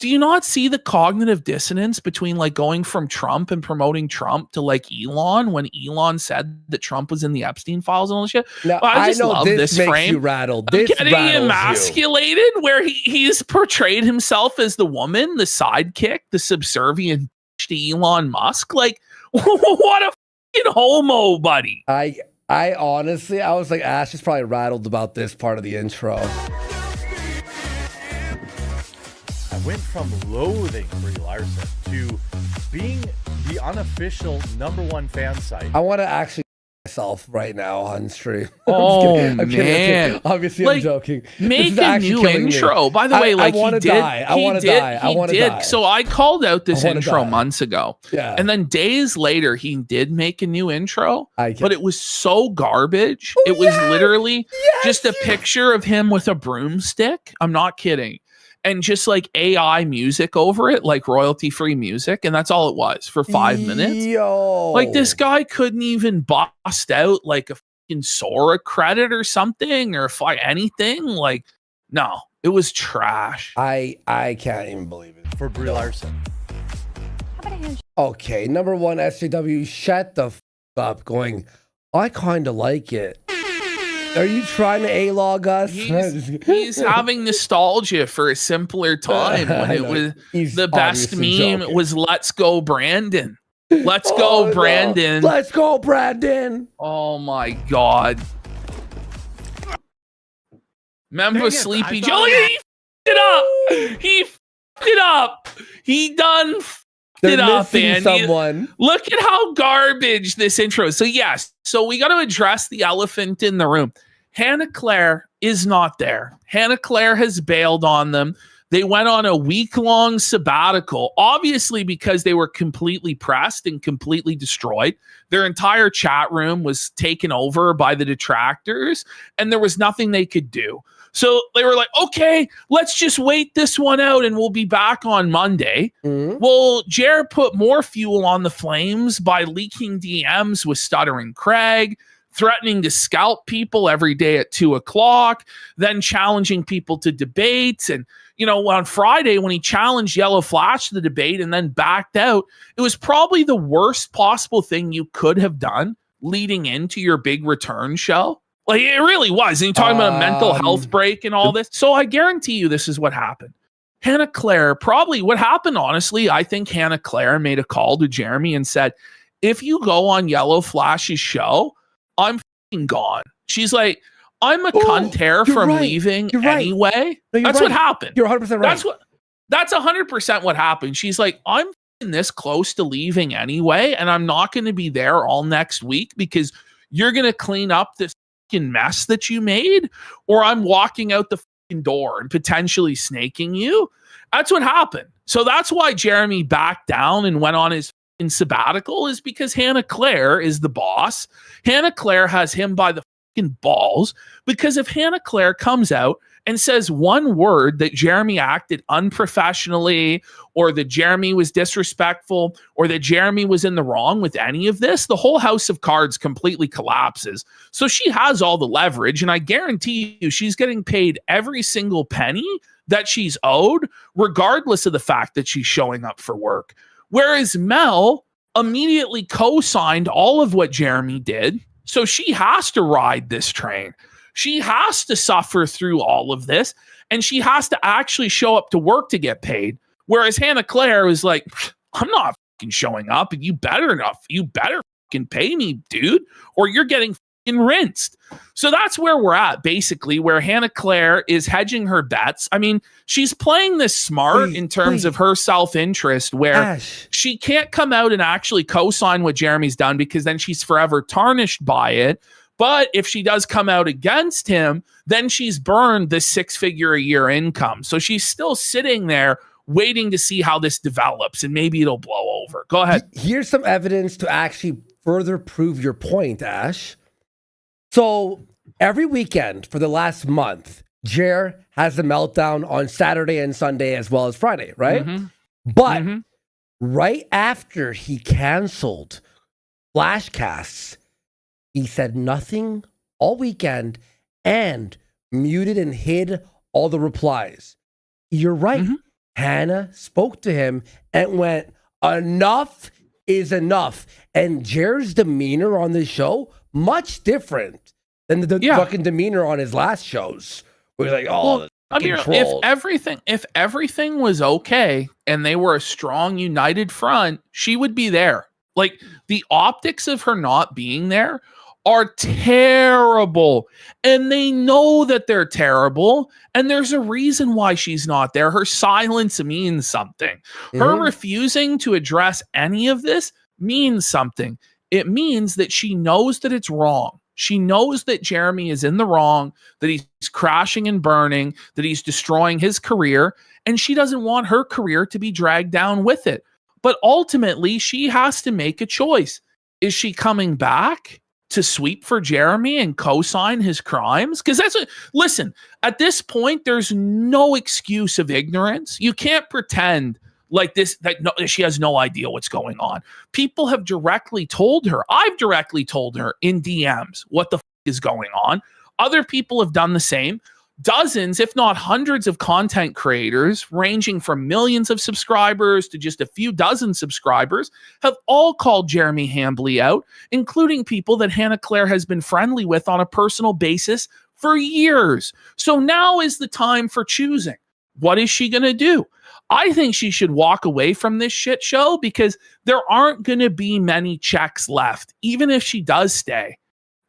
A: do you not see the cognitive dissonance between like going from Trump and promoting Trump to like Elon when Elon said that Trump was in the Epstein files and all this shit?
B: Now,
A: Well, I just
B: know
A: love this
B: makes
A: frame.
B: you rattled.
A: I'm
B: This
A: getting
B: rattles you.
A: emasculated where he's portrayed himself as the woman, the sidekick, the subservient to Elon Musk. Like, what a fucking homo, buddy.
B: I honestly, I was like, Ash is probably rattled about this part of the intro.
D: I went from loathing Brie Larson to being the unofficial #1 fan site.
B: I want to actually myself right now on stream.
A: Oh,
B: I'm kidding.
A: man.
B: Obviously,
A: Like,
B: I'm joking. This
A: Make
B: is
A: a
B: actually
A: new
B: killing me.
A: intro. By the way, like
B: I wanna
A: he did.
B: die. I
A: he
B: wanna
A: did-
B: die. I
A: he
B: wanna
A: did.
B: die.
A: So I called out this
B: I wanna
A: intro
B: die.
A: months ago.
B: Yeah.
A: And then days later, he did make a new intro,
B: I get
A: but it was so garbage. It was literally just a picture of him with a broomstick. I'm not kidding. And just like AI music over it, like royalty-free music. And that's all it was for 5 minutes.
B: Yo.
A: Like this guy couldn't even bust out like a fucking Sora credit or something or anything. Like, no, it was trash.
B: I can't even believe it.
D: For Brie Larson.
B: Okay, #1 SJW, shut the up going, I kind of like it. Are you trying to A-log us?
A: He's having nostalgia for a simpler time when
B: I
A: it
B: know.
A: was
B: He's
A: the best
B: obviously
A: meme
B: joking.
A: was "Let's go, Brandon." Let's
B: Oh,
A: go,
B: no.
A: Brandon.
B: Let's go, Brandon.
A: Oh my god. Remember
D: Dang it,
A: Sleepy
D: I
A: Joe?
D: thought-
A: Look at- He f***ed it up. He f***ed it up. He done f***ed
B: They're
A: it up,
B: missing
A: man.
B: someone.
A: Look at how garbage this intro is. So yes, so we got to address the elephant in the room. Hannah Claire is not there. Hannah Claire has bailed on them. They went on a week-long sabbatical, obviously because they were completely pressed and completely destroyed. Their entire chat room was taken over by the detractors, and there was nothing they could do. So they were like, okay, let's just wait this one out and we'll be back on Monday.
B: Mhm.
A: Well, Jared put more fuel on the flames by leaking DMs with Stuttering Craig, threatening to scalp people every day at 2:00, then challenging people to debates. And, you know, on Friday, when he challenged Yellow Flash to the debate and then backed out, it was probably the worst possible thing you could have done leading into your big return show. Like, it really was. And you're talking about a mental health break and all this. So I guarantee you this is what happened. Hannah Claire, probably what happened, honestly, I think Hannah Claire made a call to Jeremy and said, if you go on Yellow Flash's show, I'm f***ing gone. She's like, I'm a cunt hair
B: you're
A: from
B: right.
A: leaving
B: You're right.
A: anyway.
B: No, you're
A: That's what
B: right.
A: happened.
B: You're 100% right.
A: That's 100% what happened. She's like, I'm f***ing this close to leaving anyway, and I'm not going to be there all next week because you're going to clean up this f***ing mess that you made, or I'm walking out the f***ing door and potentially snaking you. That's what happened. So that's why Jeremy backed down and went on his f***ing sabbatical, is because Hannah Claire is the boss. Hannah Claire has him by the fucking balls, because if Hannah Claire comes out and says one word that Jeremy acted unprofessionally, or that Jeremy was disrespectful, or that Jeremy was in the wrong with any of this, the whole house of cards completely collapses. So she has all the leverage, and I guarantee you she's getting paid every single penny that she's owed, regardless of the fact that she's showing up for work. Whereas Mel immediately co-signed all of what Jeremy did, so she has to ride this train. She has to suffer through all of this, and she has to actually show up to work to get paid. Whereas Hannah Claire was like, I'm not fucking showing up, and you better fucking pay me, dude, or you're getting fucking rinsed. So that's where we're at, basically, where Hannah Claire is hedging her bets. I mean, she's playing this smart in terms of her self-interest, where she can't come out and actually co-sign what Jeremy's done, because then she's forever tarnished by it. But if she does come out against him, then she's burned this 6-figure-a-year income. So she's still sitting there waiting to see how this develops, and maybe it'll blow over. Go ahead.
B: Here's some evidence to actually further prove your point, Ash. So every weekend for the last month, Jer has a meltdown on Saturday and Sunday as well as Friday, right?
A: Mm-hmm.
B: But right after he canceled Flashcasts, he said nothing all weekend and muted and hid all the replies. You're right. Hannah spoke to him and went, enough is enough. And Jer's demeanor on this show, much different than the fucking demeanor on his last shows. Where he's like, oh,
A: if everything was okay and they were a strong, united front, she would be there. Like, the optics of her not being there are terrible, and they know that they're terrible, and there's a reason why she's not there. Her silence means something. Her refusing to address any of this means something. It means that she knows that it's wrong. She knows that Jeremy is in the wrong, that he's crashing and burning, that he's destroying his career, and she doesn't want her career to be dragged down with it. But ultimately, she has to make a choice. Is she coming back to sweep for Jeremy and co-sign his crimes? Because listen, at this point, there's no excuse of ignorance. You can't pretend like this, that she has no idea what's going on. People have directly told her. I've directly told her in DMs what the is going on. Other people have done the same. Dozens, if not hundreds, of content creators ranging from millions of subscribers to just a few dozen subscribers have all called Jeremy Hambley out, including people that Hannah Claire has been friendly with on a personal basis for years. So now is the time for choosing. What is she going to do? I think she should walk away from this shit show, because there aren't going to be many checks left, even if she does stay.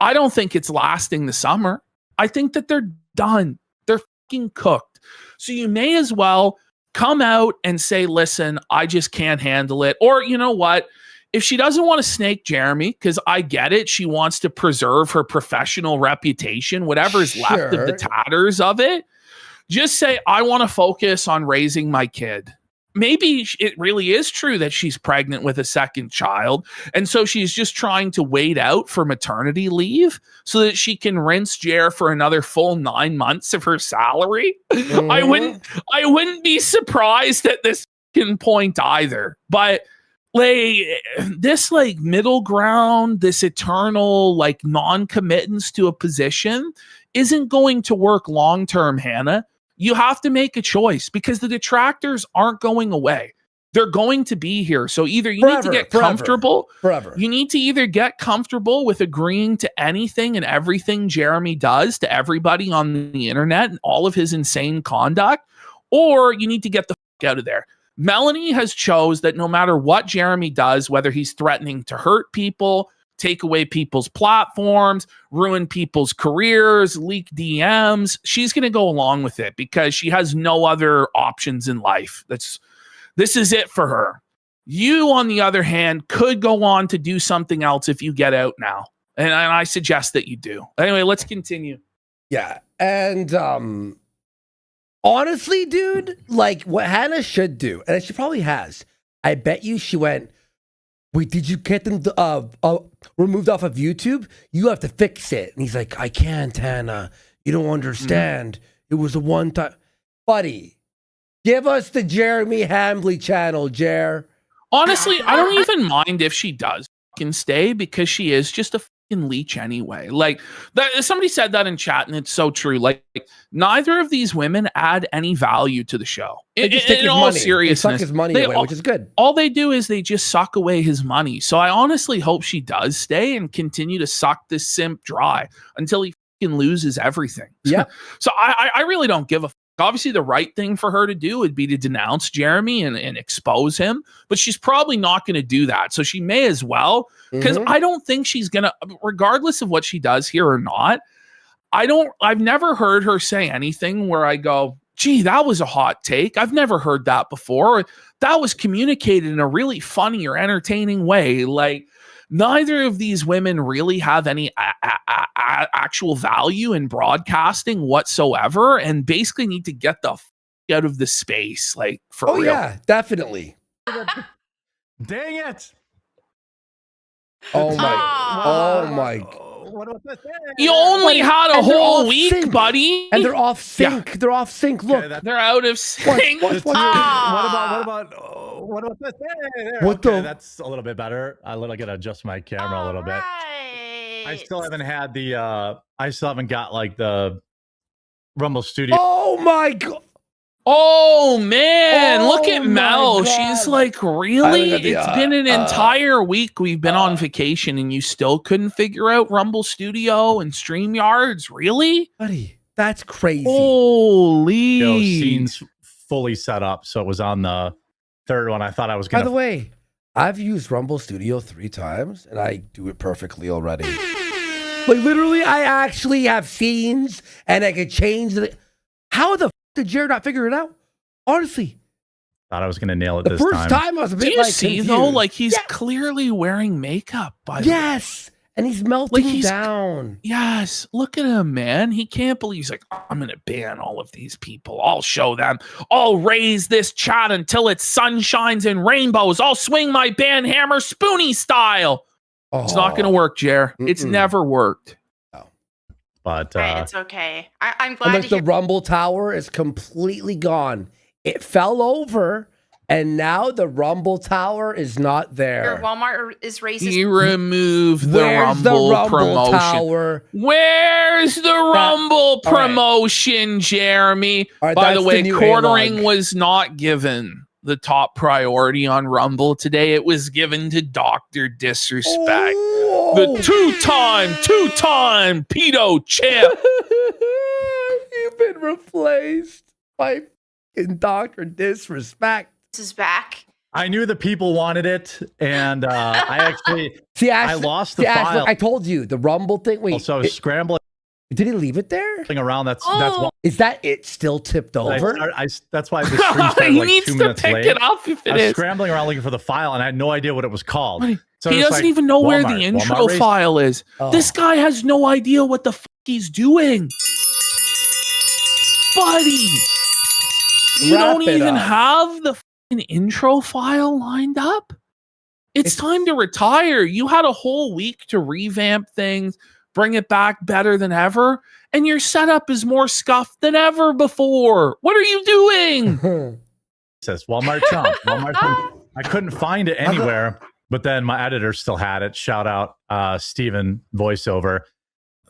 A: I don't think it's lasting the summer. I think that they're done. They're fucking cooked. So you may as well come out and say, listen, I just can't handle it. Or you know what? If she doesn't want to snake Jeremy, because I get it, she wants to preserve her professional reputation, whatever's left of the tatters of it, just say, I want to focus on raising my kid. Maybe it really is true that she's pregnant with a second child, and so she's just trying to wait out for maternity leave so that she can rinse Jer for another full 9 months of her salary. I wouldn't be surprised at this point either. But this middle ground, this eternal non-committance to a position isn't going to work long term, Hannah. You have to make a choice, because the detractors aren't going away. They're going to be here. So either you need to get comfortable. You need to either get comfortable with agreeing to anything and everything Jeremy does to everybody on the internet and all of his insane conduct, or you need to get the fuck out of there. Melonie has chose that no matter what Jeremy does, whether he's threatening to hurt people, take away people's platforms, ruin people's careers, leak DMs, she's going to go along with it, because she has no other options in life. This is it for her. You, on the other hand, could go on to do something else if you get out now. And I suggest that you do. Anyway, let's continue.
B: Yeah. And honestly, dude, what Hannah should do, and she probably has, I bet you she went, wait, did you get them removed off of YouTube? You have to fix it. And he's like, I can't, Hannah. You don't understand. It was a one time. Buddy, give us the Jeremy Hambley channel, Jer.
A: Honestly, I don't even mind if she does fucking stay because she is just a fucking leech anyway. Like that, somebody said that in chat, and it's so true. Like neither of these women add any value to the show.
B: They just take
A: In
B: his
A: all
B: money.
A: seriousness,
B: They suck his money away, which is good.
A: All they do is they just suck away his money. So I honestly hope she does stay and continue to suck this simp dry until he fucking loses everything.
B: Yeah.
A: So I really don't give a fuck. Obviously, the right thing for her to do would be to denounce Jeremy and expose him, but she's probably not going to do that. So she may as well, because I don't think she's going to, regardless of what she does here or not, I've never heard her say anything where I go, gee, that was a hot take. I've never heard that before. That was communicated in a really funny or entertaining way. Like, neither of these women really have any actual value in broadcasting whatsoever, and basically need to get the out of the space, like for real.
B: Yeah, definitely.
D: Dang it!
B: Oh my.
D: What about this?
A: You only had a
B: And they're
A: whole
B: off
A: week,
B: sync.
A: buddy.
B: And they're off sync. They're off sync. Look.
D: Okay,
A: They're out of sync.
D: What about this? There.
B: What
D: Okay,
B: the-
D: that's a little bit better. I gotta adjust my camera a little bit. I
E: Right.
D: still haven't had the I still haven't got like the Rumble Studio.
B: Oh my god.
A: Oh man,
B: Oh
A: look at
B: my
A: Mel.
B: God.
A: She's like,
B: I
A: really?
B: haven't
A: It's
B: got the,
A: been an entire week we've been on vacation and you still couldn't figure out Rumble Studio and StreamYards? Really?
B: Buddy, that's crazy.
A: Holy.
D: Scenes fully set up, so it was on the third one. I thought I was
B: By
D: gonna.
B: the way, I've used Rumble Studio 3 times and I do it perfectly already. Like literally, I actually have scenes and I could change the. How the f did Jared not figure it out? Honestly,
D: Thought I was gonna nail it
B: the
D: this
B: first
D: time.
B: time I was a
A: Do
B: bit
A: you
B: like
A: see
B: confused.
A: though? Like he's clearly wearing makeup, by the way.
B: Yes, and he's melting
A: he's-
B: down.
A: Yes, look at him, man. He can't believe he's like, I'm gonna ban all of these people. I'll show them. I'll raise this chat until it's sunshines and rainbows. I'll swing my ban hammer Spoonie style. It's not gonna work, Jer. It's
B: Mm-mm.
A: never worked.
D: But
E: Right, it's okay. I'm
B: And
E: glad
B: like
E: to
B: the
E: hear.
B: Rumble Tower is completely gone. It fell over, and now the Rumble Tower is not there.
E: Walmart is racist.
A: He removed the
B: Where's the
A: Rumble
B: Rumble
A: promotion.
B: Tower?
A: Where's the Rumble
B: all right.
A: promotion, Jeremy?
B: All right,
A: By the
B: that's
A: way,
B: the new
A: quartering
B: analog.
A: was not given the top priority on Rumble today. It was given to Dr. Disrespect.
B: Oh.
A: The two-time pedo champ.
B: You've been replaced by fucking Dr. Disrespect.
E: This is back.
D: I knew the people wanted it, and I actually
B: See,
D: I lost the
B: Ashley,
D: file.
B: I told you the Rumble thing. Wait,
D: so I was scrambling
B: did he leave it there?
D: around. That's
E: Oh.
D: why
B: Is that it still tipped over?
D: that's why the stream started
A: He
D: like
A: needs
D: 2
A: to
D: minutes
A: pick
D: late.
A: it up if
D: I
A: it
D: was
A: is.
D: scrambling around looking for the file, and I had no idea what it was called.
A: Buddy,
D: So
A: he
D: it's
A: doesn't
D: like,
A: even know where
D: Walmart,
A: the intro
D: Walmart race.
A: file is.
B: Oh.
A: This guy has no idea what the fuck he's doing. Buddy, you
B: Wrap
A: don't
B: it
A: even
B: up.
A: have the fucking intro file lined up. It's time to retire. You had a whole week to revamp things, bring it back better than ever, and your setup is more scuffed than ever before. What are you doing?
D: It says Walmart Chomp. Walmart Chomp. I couldn't find it anywhere, but then my editor still had it. Shout out Steven voiceover.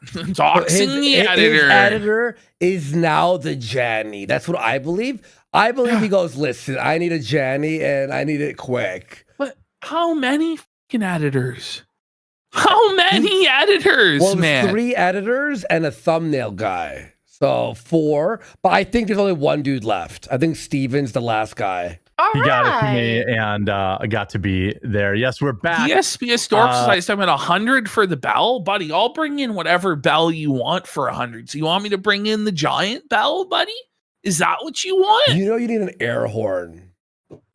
A: Doxing the
B: His
A: editor.
B: editor is now the Janny. That's what I believe. I believe he goes, listen, I need a Janny and I need it quick.
A: But how many fucking editors? How many editors,
B: Well,
A: man?
B: there's 3 editors and a thumbnail guy. So 4. But I think there's only 1 dude left. I think Steven's the last guy.
E: All
D: He got it to
E: right.
D: me, and I got to be there. Yes, we're back.
A: DSPS Dorp Society's talking about 100 for the bell. Buddy, I'll bring in whatever bell you want for 100. So you want me to bring in the giant bell, buddy? Is that what you want?
B: You know you need an air horn.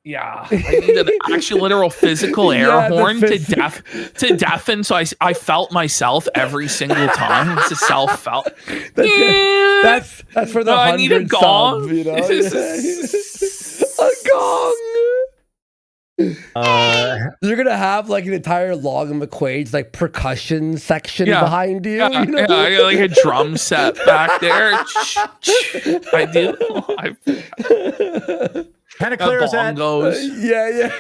A: Yeah. I need an actual literal physical air
B: Yeah, the
A: horn to
B: phys-
A: deafen. So I felt myself every single time. It's a self-felt.
B: That's for the
A: No, I need a
B: 100
A: gong.
B: sub, you know? A gong. You're gonna have like an entire Logan McQuaid's like percussion section behind you.
A: Yeah,
B: you know?
A: I got like a drum set back there. I do.
D: Hannah Claire's at
A: bongos.
B: Yeah.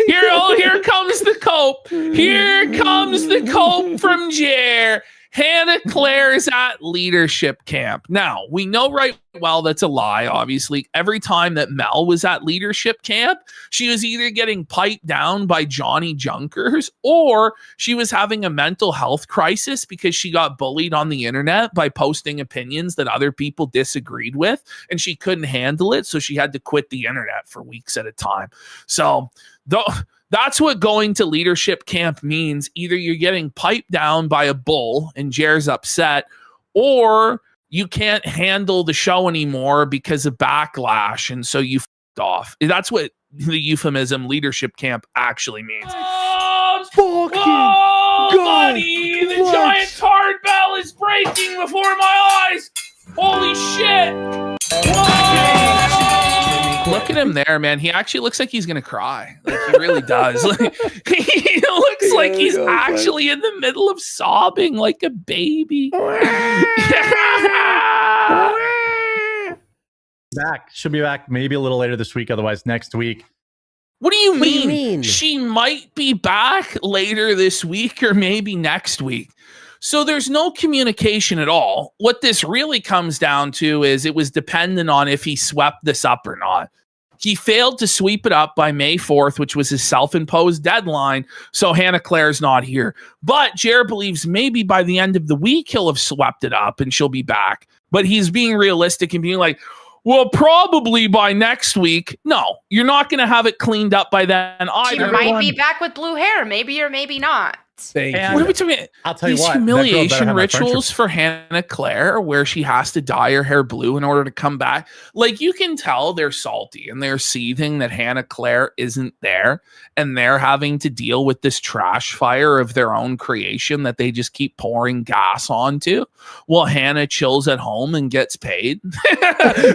A: Here comes the cope. Here comes the cope from Jer. Hannah Claire's at leadership camp. Now, we know right well that's a lie, obviously. Every time that Mel was at leadership camp, she was either getting piped down by Johnny Junkers or she was having a mental health crisis because she got bullied on the internet by posting opinions that other people disagreed with, and she couldn't handle it, so she had to quit the internet for weeks at a time. So, that's what going to leadership camp means. Either you're getting piped down by a bull and Jer's upset, or you can't handle the show anymore because of backlash, and so you f***ed off. That's what the euphemism leadership camp actually means. Buddy, the giant tard bell is breaking before my eyes. Holy shit. Look at him there, man. He actually looks like he's gonna cry. Like he really does. Like, he looks like he's actually in the middle of sobbing like a baby.
D: back. She'll be back maybe a little later this week, otherwise next week.
A: What do you mean? She might be back later this week or maybe next week. So there's no communication at all. What this really comes down to is it was dependent on if he swept this up or not. He failed to sweep it up by May 4th, which was his self-imposed deadline, so Hannah Claire's not here. But Jer believes maybe by the end of the week he'll have swept it up and she'll be back. But he's being realistic and being like, well, probably by next week. No, you're not going to have it cleaned up by then either.
E: She might be back with blue hair, maybe or maybe not.
B: Thank you.
A: What are we talking about?
D: I'll tell you
A: These
D: what,
A: humiliation rituals for Hannah Claire where she has to dye her hair blue in order to come back. Like, you can tell they're salty and they're seething that Hannah Claire isn't there, and they're having to deal with this trash fire of their own creation that they just keep pouring gas onto while Hannah chills at home and gets paid.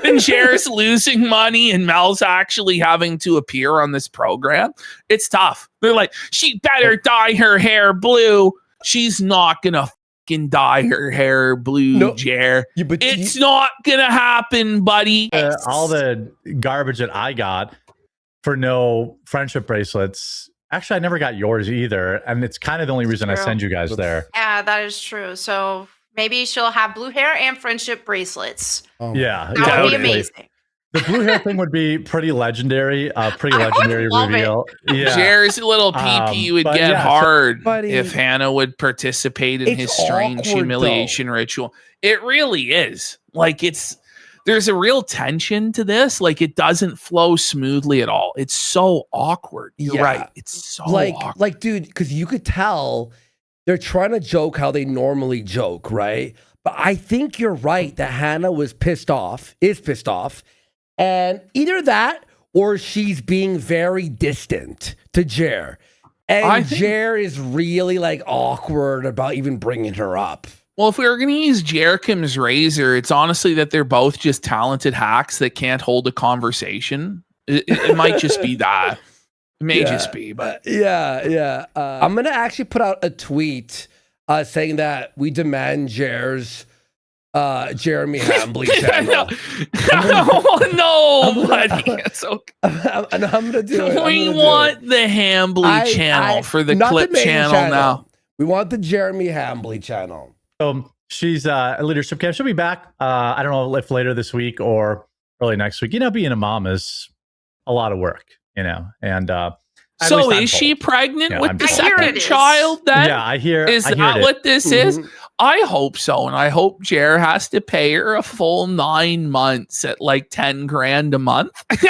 A: And Jer's losing money and Mel's actually having to appear on this program. It's tough. They're like, she better dye her hair blue. She's not gonna fucking dye her hair blue, Jer. Yeah, it's not gonna happen, buddy.
D: All the garbage that I got for no friendship bracelets. Actually, I never got yours either, and it's kind of the only reason I send you guys there.
E: Yeah, that is true. So maybe she'll have blue hair and friendship bracelets.
D: Yeah,
E: that would be amazing.
D: The blue hair thing would be pretty legendary. Pretty legendary reveal. Yeah.
A: Jer's little pee-pee would get hard if Hannah would participate in his strange humiliation ritual. It really is. Like, there's a real tension to this. Like, it doesn't flow smoothly at all. It's so awkward. You're right. It's so awkward.
B: Like, dude, because you could tell they're trying to joke how they normally joke, right? But I think you're right that Hannah is pissed off. And either that or she's being very distant to Jer. And Jer is really like awkward about even bringing her up.
A: Well, if we were going to use Jerkim's razor, it's honestly that they're both just talented hacks that can't hold a conversation. It might just be that. It may just be, but
B: yeah. I'm going to actually put out a tweet saying that we demand Jer's Jeremy Hambley channel.
A: No, buddy. It's okay.
B: I'm gonna do it.
A: We want the Hambley channel for the clip channel now.
B: We want the Jeremy Hambley channel.
D: She's at leadership camp. She'll be back. I don't know if later this week or early next week. You know, being a mom is a lot of work. You know, and
A: so is she pregnant with the second child? Then
D: I hear.
A: Is that what this is? I hope so, and I hope Jer has to pay her a full 9 months at like 10 grand a month. That's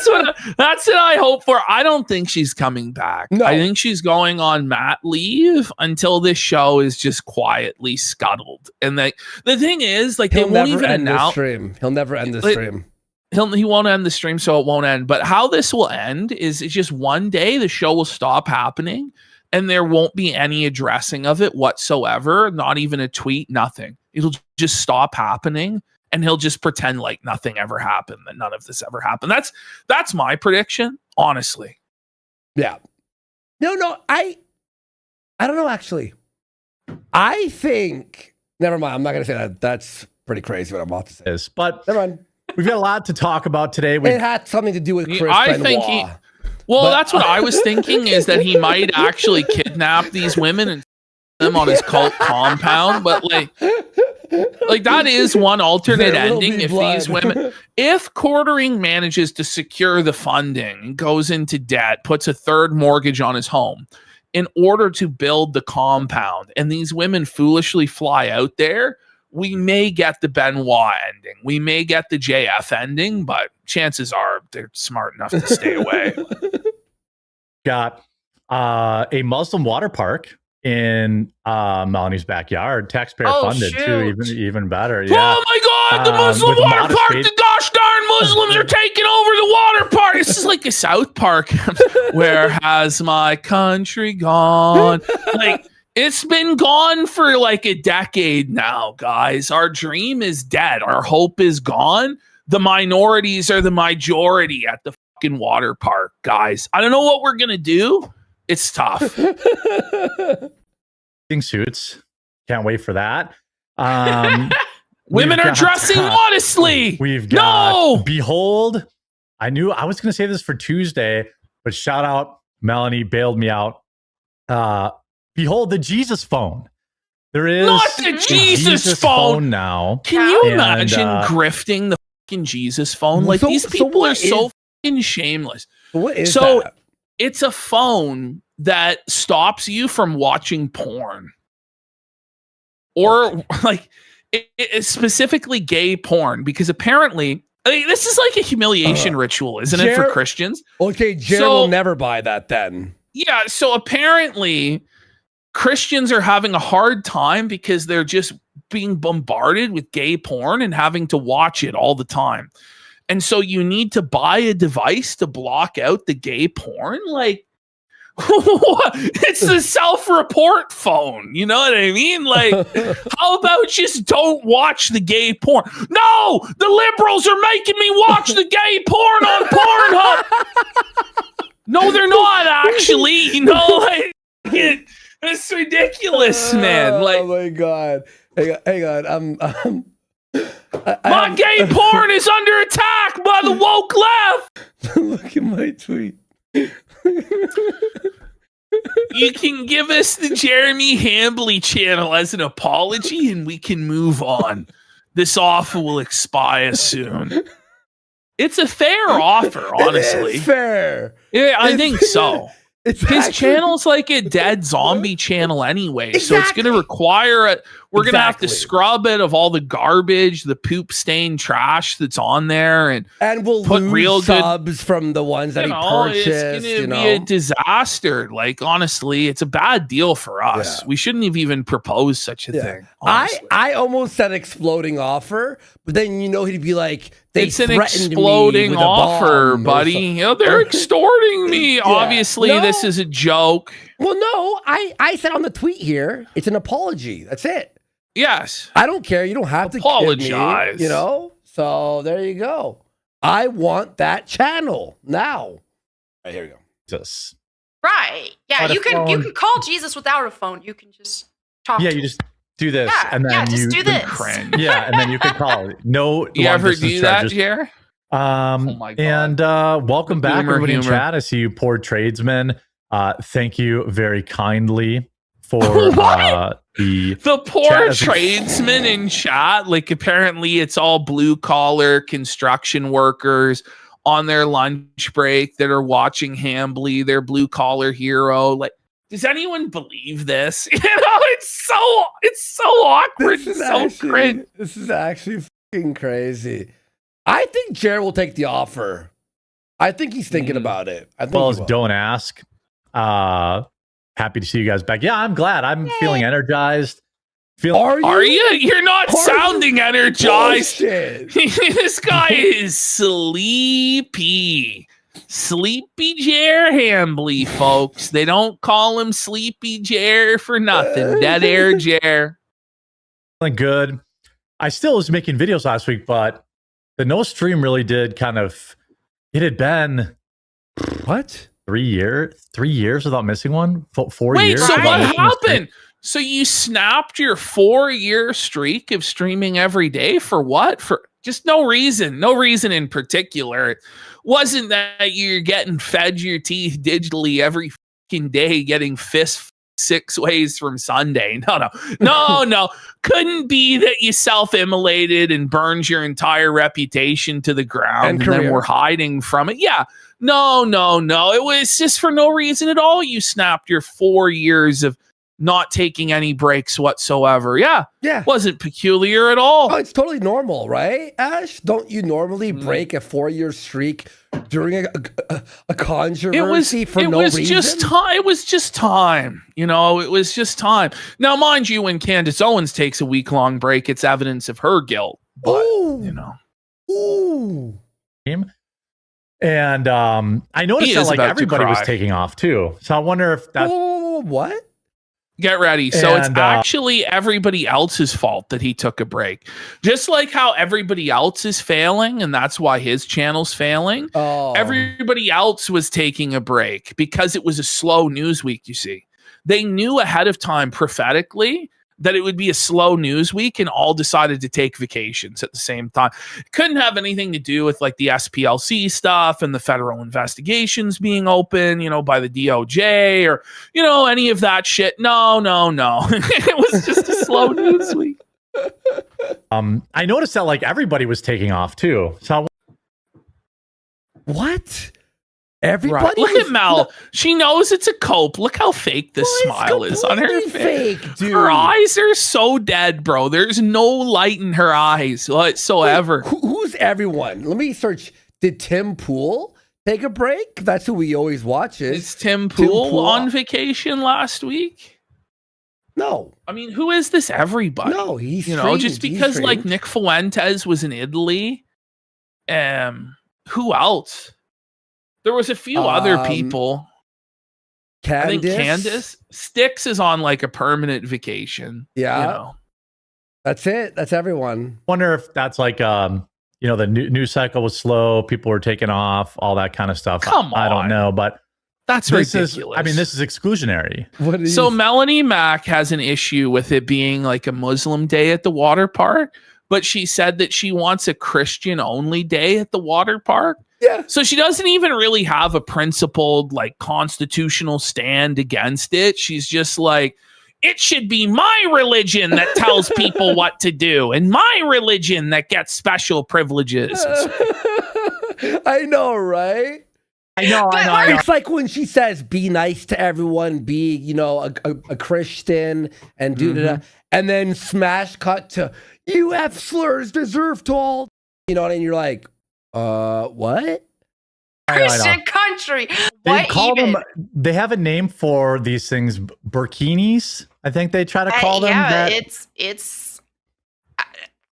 A: what I hope for. I don't think she's coming back. No. I think she's going on mat leave until this show is just quietly scuttled. And the thing is, like, they won't even announce.
B: He'll never end the stream.
A: He won't end the stream, so it won't end. But how this will end is it's just one day the show will stop happening. And there won't be any addressing of it whatsoever, not even a tweet, nothing. It'll just stop happening. and he'll just pretend like nothing ever happened, that none of this ever happened. That's my prediction, honestly.
B: Yeah. No, I don't know, actually. I think, never mind, I'm not going to say that. That's pretty crazy what I'm about to say.
D: But
B: never mind.
D: We've got a lot to talk about today.
B: It had something to do with Chris Benoit.
A: That's what I was thinking, is that he might actually kidnap these women and them on his cult compound. But like that is one alternate ending. If Quartering manages to secure the funding, goes into debt, puts a third mortgage on his home in order to build the compound, and these women foolishly fly out there, we may get the Benoit ending. We may get the JF ending, but chances are they're smart enough to stay away.
D: Got a Muslim water park in Melonie's backyard, taxpayer funded too, even better. Yeah.
A: Oh my God, the Muslim water park! The gosh darn Muslims are taking over the water park. This is like a South Park. Where has my country gone? Like, it's been gone for like a decade now, guys. Our dream is dead. Our hope is gone. The minorities are the majority at the fucking water park, guys. I don't know what we're gonna do. It's tough.
D: Suits. Can't wait for that.
A: Women are dressing modestly.
D: We've got Behold. I was going to say this for Tuesday, but shout out Melonie, bailed me out. Behold the Jesus phone. There is
A: not the Jesus phone
D: now.
A: Can you imagine grifting the fucking Jesus phone? Like, these people are so fucking shameless.
B: What is that?
A: It's a phone that stops you from watching porn, or like it's specifically gay porn, because apparently this is like a humiliation ritual, isn't it, for Christians?
B: Okay, Jared will never buy that then.
A: Yeah, so apparently Christians are having a hard time because they're just being bombarded with gay porn and having to watch it all the time. And so you need to buy a device to block out the gay porn. Like, it's the self-report phone. You know what I mean? Like, how about just don't watch the gay porn? No, the liberals are making me watch the gay porn on Pornhub. No, they're not actually. You know, like, it's ridiculous, man. Like,
B: oh my God. Hang on.
A: My gay porn is under attack by the woke left.
B: Look at my tweet.
A: You can give us the Jeremy Hambly channel as an apology and we can move on. This offer will expire soon. It's a fair offer, honestly.
B: It's fair.
A: Yeah, I think so. His channel's like a dead zombie channel anyway, so it's going to require it. We're going to have to scrub it of all the garbage, the poop stained trash that's on there, and
B: we'll
A: put
B: lose
A: real
B: subs from the ones that he purchased.
A: It's going to be a disaster. Like, honestly, it's a bad deal for us. Yeah. We shouldn't have even proposed such a thing.
B: I almost said exploding offer, but then he'd be like,
A: it's an exploding offer, buddy. You know, they're extorting me. Yeah. Obviously, this is a joke.
B: Well, no, I said on the tweet here, it's an apology. That's it.
A: Yes.
B: I don't care. You don't have to
A: apologize.
B: Kid me, So there you go. I want that channel now. All right, here we go.
D: Jesus.
E: Right. Yeah, you can call Jesus without a phone. You can just talk.
D: Yeah, you just do this, and then
E: just do this.
D: Yeah, and then you can call. No,
A: you ever do that, Jer?
D: Oh my God. And welcome back, everybody in chat. I see you, poor tradesman. Thank you very kindly for
A: the poor tradesman in chat. Like, apparently it's all blue collar construction workers on their lunch break that are watching Hambly, their blue collar hero. Like, does anyone believe this? It's so awkward. It's so cringe.
B: This is actually fucking crazy. I think Jared will take the offer. I think he's thinking about it.
D: Don't ask. Happy to see you guys back. Yeah, I'm glad. I'm feeling energized.
A: Are you? You're not sounding energized. This guy is sleepy. Sleepy Jer Hambly, folks. They don't call him Sleepy Jer for nothing. Dead air Jer.
D: Feeling good. I still was making videos last week, but the no stream really did kind of. It had been
B: What?
D: 3 years without missing one. 4
A: Wait,
D: years.
A: so
D: without
A: what
D: missing a stream.
A: happened? So you snapped your 4-year streak of streaming every day for what? For just no reason. No reason in particular. It wasn't that you're getting fed your teeth digitally every fucking day, getting fist 6 ways from Sunday. No. Couldn't be that you self-immolated and burned your entire reputation to the ground and then we're hiding from it. Yeah. No. It was just for no reason at all. You snapped your 4 years of not taking any breaks whatsoever. Yeah. Wasn't peculiar at all.
B: Oh, it's totally normal, right, Ash? Don't you normally break a 4-year streak during a controversy for no reason?
A: It was just time. You know, it was just time. Now, mind you, when Candace Owens takes a week-long break, it's evidence of her guilt. But, you know.
B: Ooh.
D: And I noticed that like everybody was taking off too. So I wonder if that.
B: What?
A: Get ready. So it's actually everybody else's fault that he took a break. Just like how everybody else is failing, and that's why his channel's failing. Everybody else was taking a break because it was a slow news week, you see. They knew ahead of time prophetically that it would be a slow news week and all decided to take vacations at the same time. It couldn't have anything to do with like the SPLC stuff and the federal investigations being open, you know, by the DOJ or, you know, any of that shit. No. It was just a slow news week.
D: I noticed that like everybody was taking off too. So
B: what? Everybody.
A: Right. Look at Mel. She knows it's a cope. Look how fake this smile is on her face.
B: Fake, dude.
A: Her eyes are so dead, bro. There's no light in her eyes whatsoever.
B: Wait, who's everyone? Let me search. Did Tim Pool take a break? That's who we always watch.
A: Is Tim Pool on vacation last week?
B: No.
A: I mean, who is this everybody?
B: No, he's
A: just because like Nick Fuentes was in Italy. Who else? There was a few other people. I think Candace Styx is on like a permanent vacation.
B: Yeah.
A: You know.
B: That's it. That's everyone.
D: Wonder if that's like you know, the news cycle was slow, people were taking off, all that kind of stuff.
A: Come on.
D: I don't know, but
A: that's ridiculous.
D: This is exclusionary.
A: So Melonie Mac has an issue with it being like a Muslim day at the water park, but she said that she wants a Christian only day at the water park.
B: Yeah.
A: So she doesn't even really have a principled, like, constitutional stand against it. She's just like, it should be my religion that tells people what to do and my religion that gets special privileges.
B: I know, right?
D: I know.
B: It's like when she says, be nice to everyone, be, you know, a Christian and do that. And then smash cut to, you have slurs, deserve to all. You know, and you're like, what?
E: Christian country.
D: They have a name for these things, burkinis. I think they try to call them.
E: Yeah, it's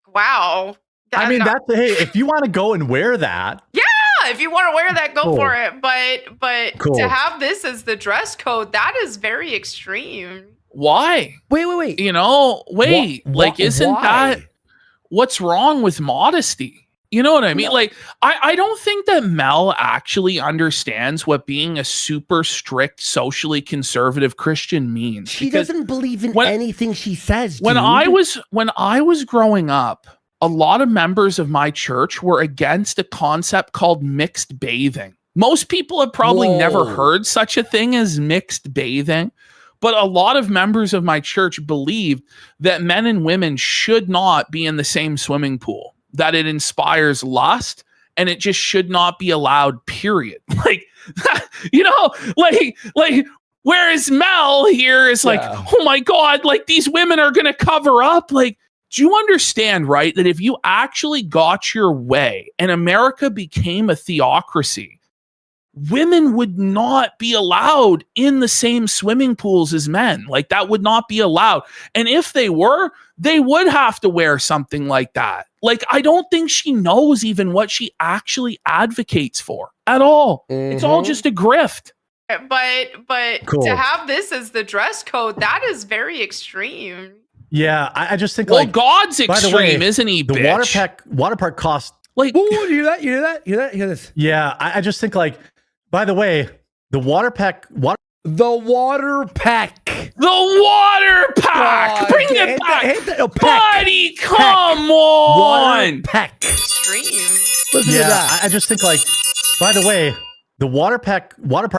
E: wow.
D: I mean, hey, if you want to go and wear that.
E: Yeah, if you want to wear that, go for it. But
D: cool.
E: To have this as the dress code, that is very extreme.
A: Why?
B: Wait.
A: You know, isn't that what's wrong with modesty? You know what I mean? No. Like, I don't think that Mel actually understands what being a super strict, socially conservative Christian means.
B: She doesn't believe in anything she says, dude.
A: When I was growing up, a lot of members of my church were against a concept called mixed bathing. Most people have probably never heard such a thing as mixed bathing. But a lot of members of my church believed that men and women should not be in the same swimming pool, that it inspires lust and it just should not be allowed, period. Like, you know, like whereas Mel here is like, oh my God, like these women are going to cover up. Like, do you understand, right? That if you actually got your way and America became a theocracy, women would not be allowed in the same swimming pools as men. Like, that would not be allowed. And if they were, they would have to wear something like that. Like, I don't think she knows even what she actually advocates for at all. It's all just a grift.
E: But cool. To have this as the dress code, that is very extreme.
D: Yeah, I just think
A: Well,
D: like
A: God's
D: by the way,
A: extreme, isn't he?
D: the
A: bitch?
D: water park cost.
A: Like,
B: Ooh, you hear that? You hear that? You hear that? Hear this?
D: Yeah, I just think like. By the way, the water pack.
B: The water pack.
A: the water pack. Bring it back, buddy. Come
B: Water
A: on.
B: pack.
E: Extreme.
B: Listen to
D: Yeah,
B: that.
D: I just think like. By the way, the water park.
B: The water.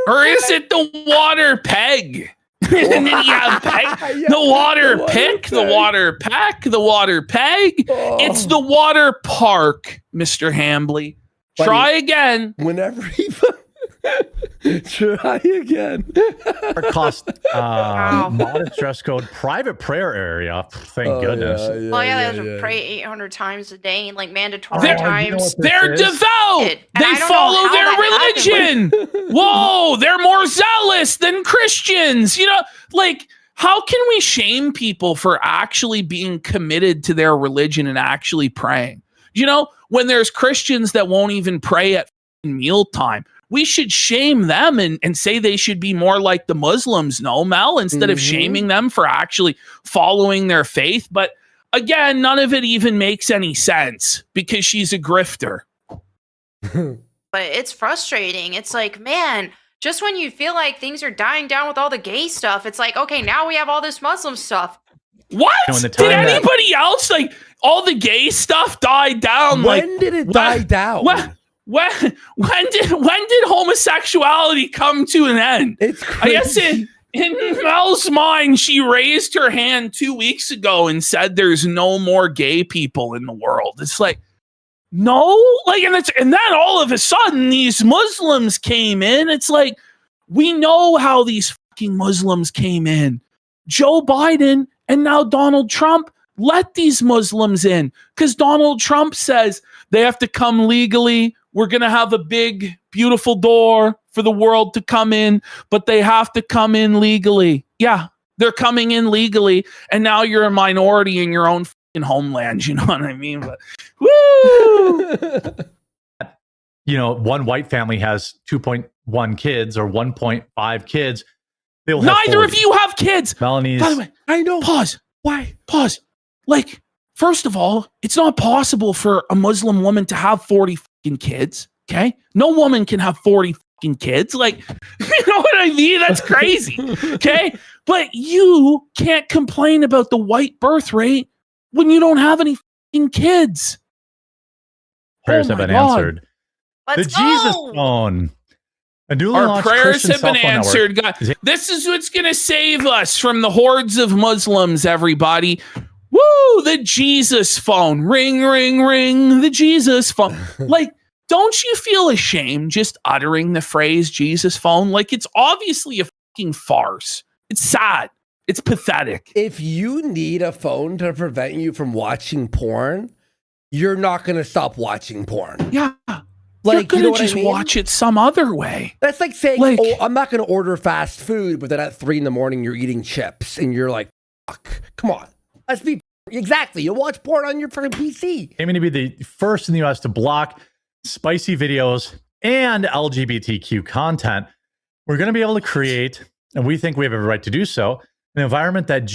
A: Or is it the water peg? And then you have peg,
B: Yeah,
A: the water pick,
B: peg.
A: the water pack, the water peg.
B: Oh.
A: It's the water park, Mr. Hambly.
B: Buddy,
A: Try again.
B: Whenever he try again.
D: Cost modest dress code, private prayer area. Thank goodness.
E: Well, yeah, they have to pray 800 times a day, like mandatory
A: They're-
E: times.
A: They're devout.
E: And
A: They
E: I don't
A: follow
E: know how
A: their
E: that happened,
A: religion. Whoa, they're more zealous than Christians. You know, like, how can we shame people for actually being committed to their religion and actually praying? You know, when there's Christians that won't even pray at mealtime, we should shame them and say they should be more like the Muslims, no, Mel, instead of shaming them for actually following their faith. But again, none of it even makes any sense because she's a grifter.
E: But it's frustrating. It's like, man, just when you feel like things are dying down with all the gay stuff, it's like, okay, now we have all this Muslim stuff.
A: What?
D: You know, in the
A: Did
D: time that-
A: anybody else, like, all the gay stuff died down?
B: When did it die down?
A: When did homosexuality come to an end?
B: It's
A: I
B: crazy.
A: guess in Mel's mind, she raised her hand 2 weeks ago and said there's no more gay people in the world. It's like, no, like, and then all of a sudden these Muslims came in. It's like, we know how these fucking Muslims came in. Joe Biden and now Donald Trump let these Muslims in because Donald Trump says they have to come legally. We're going to have a big, beautiful door for the world to come in, but they have to come in legally. Yeah, they're coming in legally. And now you're a minority in your own fucking homeland. You know what I mean? But, woo!
D: You know, one white family has 2.1 kids or 1.5 kids. They'll have
A: Neither
D: 40.
A: of you have kids.
D: Melanie's.
A: By the way,
B: I know.
A: pause.
B: Why?
A: Pause. Like, first of all, it's not possible for a Muslim woman to have 40 fucking kids. Okay? No woman can have 40 fucking kids. Like, you know what I mean? That's crazy. Okay? But you can't complain about the white birth rate when you don't have any fucking kids.
D: Prayers
A: Oh
D: have
A: my
D: been
A: God.
D: answered.
E: Let's
D: The Jesus
E: go.
D: phone. A newly
A: Our
D: launched
A: prayers
D: Christian
A: have been
D: cell phone
A: answered.
D: network.
A: God, this is what's going to save us from the hordes of Muslims, everybody. Woo, the Jesus phone. Ring, ring, ring, the Jesus phone. Like, don't you feel ashamed just uttering the phrase Jesus phone? Like, it's obviously a fucking farce. It's sad. It's pathetic.
B: If you need a phone to prevent you from watching porn, you're not going to stop watching porn.
A: Yeah.
B: Like,
A: You're
B: you
A: going
B: know
A: to
B: what I
A: just
B: mean?
A: watch it some other way.
B: That's like saying,
A: Like-
B: oh, I'm not going to order fast food, but then at 3 a.m. you're eating chips and you're like, fuck, come on. Let's be exactly. You watch porn on your freaking PC.
D: Aiming to be the first in the US to block spicy videos and LGBTQ content. We're going to be able to create, and we think we have every right to do so, an environment that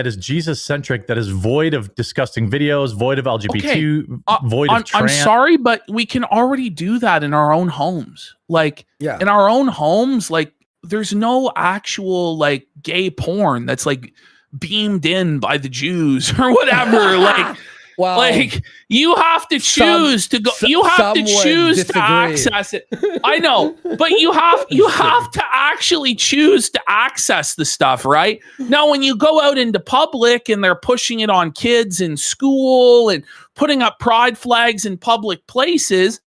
D: is Jesus centric, that is void of disgusting videos, void of LGBT, void of
A: I'm
D: trans.
A: sorry, but we can already do that in our own homes. Like,
B: Yeah.
A: in our own homes, like, there's no actual, like, gay porn that's, like, beamed in by the Jews or whatever. Like,
B: Well,
A: like, you have to choose to go. You have
B: some
A: to
B: would
A: choose to
B: disagree.
A: access it. I know, but you have to actually choose to access the stuff, right? Now, when you go out into public and they're pushing it on kids in school and putting up pride flags in public places,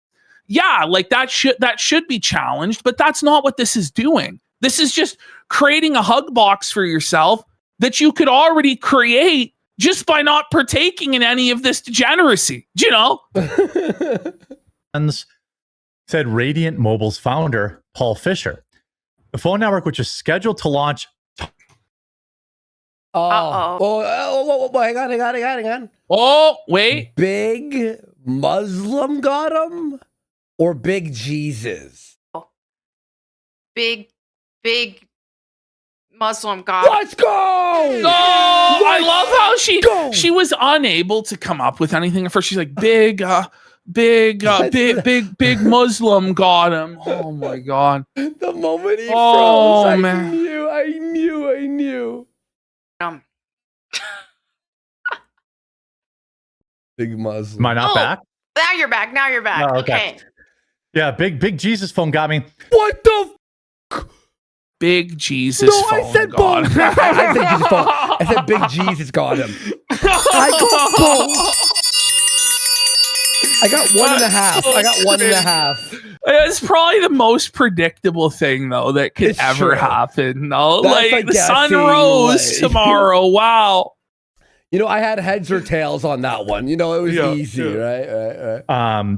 A: yeah, like that should be challenged. But that's not what this is doing. This is just creating a hug box for yourself that you could already create just by not partaking in any of this degeneracy. Do you know?
D: Said Radiant Mobile's founder, Paul Fisher. The phone network, which is scheduled to launch.
B: hang on.
A: Oh, wait.
B: Big Muslim got him or Big Jesus?
E: Big Muslim god.
B: Let's go!
A: Oh, I love how she was unable to come up with anything at first. She's like, big Muslim got him. Oh my god.
B: The moment he
A: Oh,
B: froze,
A: man.
B: I knew. Big Muslim.
D: Am I not back?
E: Now you're back.
D: Oh, okay. Yeah, big Jesus phone got me.
B: What the?
A: Big Jesus
B: No,
A: phone
B: I said
A: got
B: both.
A: him.
B: I said Jesus phone. I said Big Jesus got him. I got both. I got 1.5.
A: It's probably the most predictable thing though that could
B: It's
A: ever
B: true.
A: happen. No,
B: That's
A: like the sun
B: guessing,
A: rose
B: like-
A: tomorrow. Wow.
B: You know, I had heads or tails on that one. You know, it was easy, right?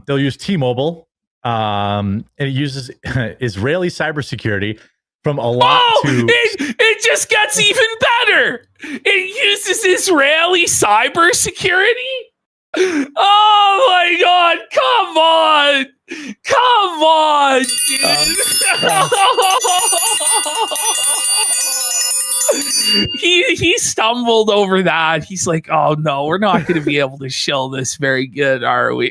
D: They'll use T-Mobile, and it uses Israeli cybersecurity from a lot to.
A: It just gets even better. It uses Israeli cybersecurity. Oh my god! Come on, dude. He stumbled over that. He's like, "Oh no, we're not going to be able to shill this very good, are we?"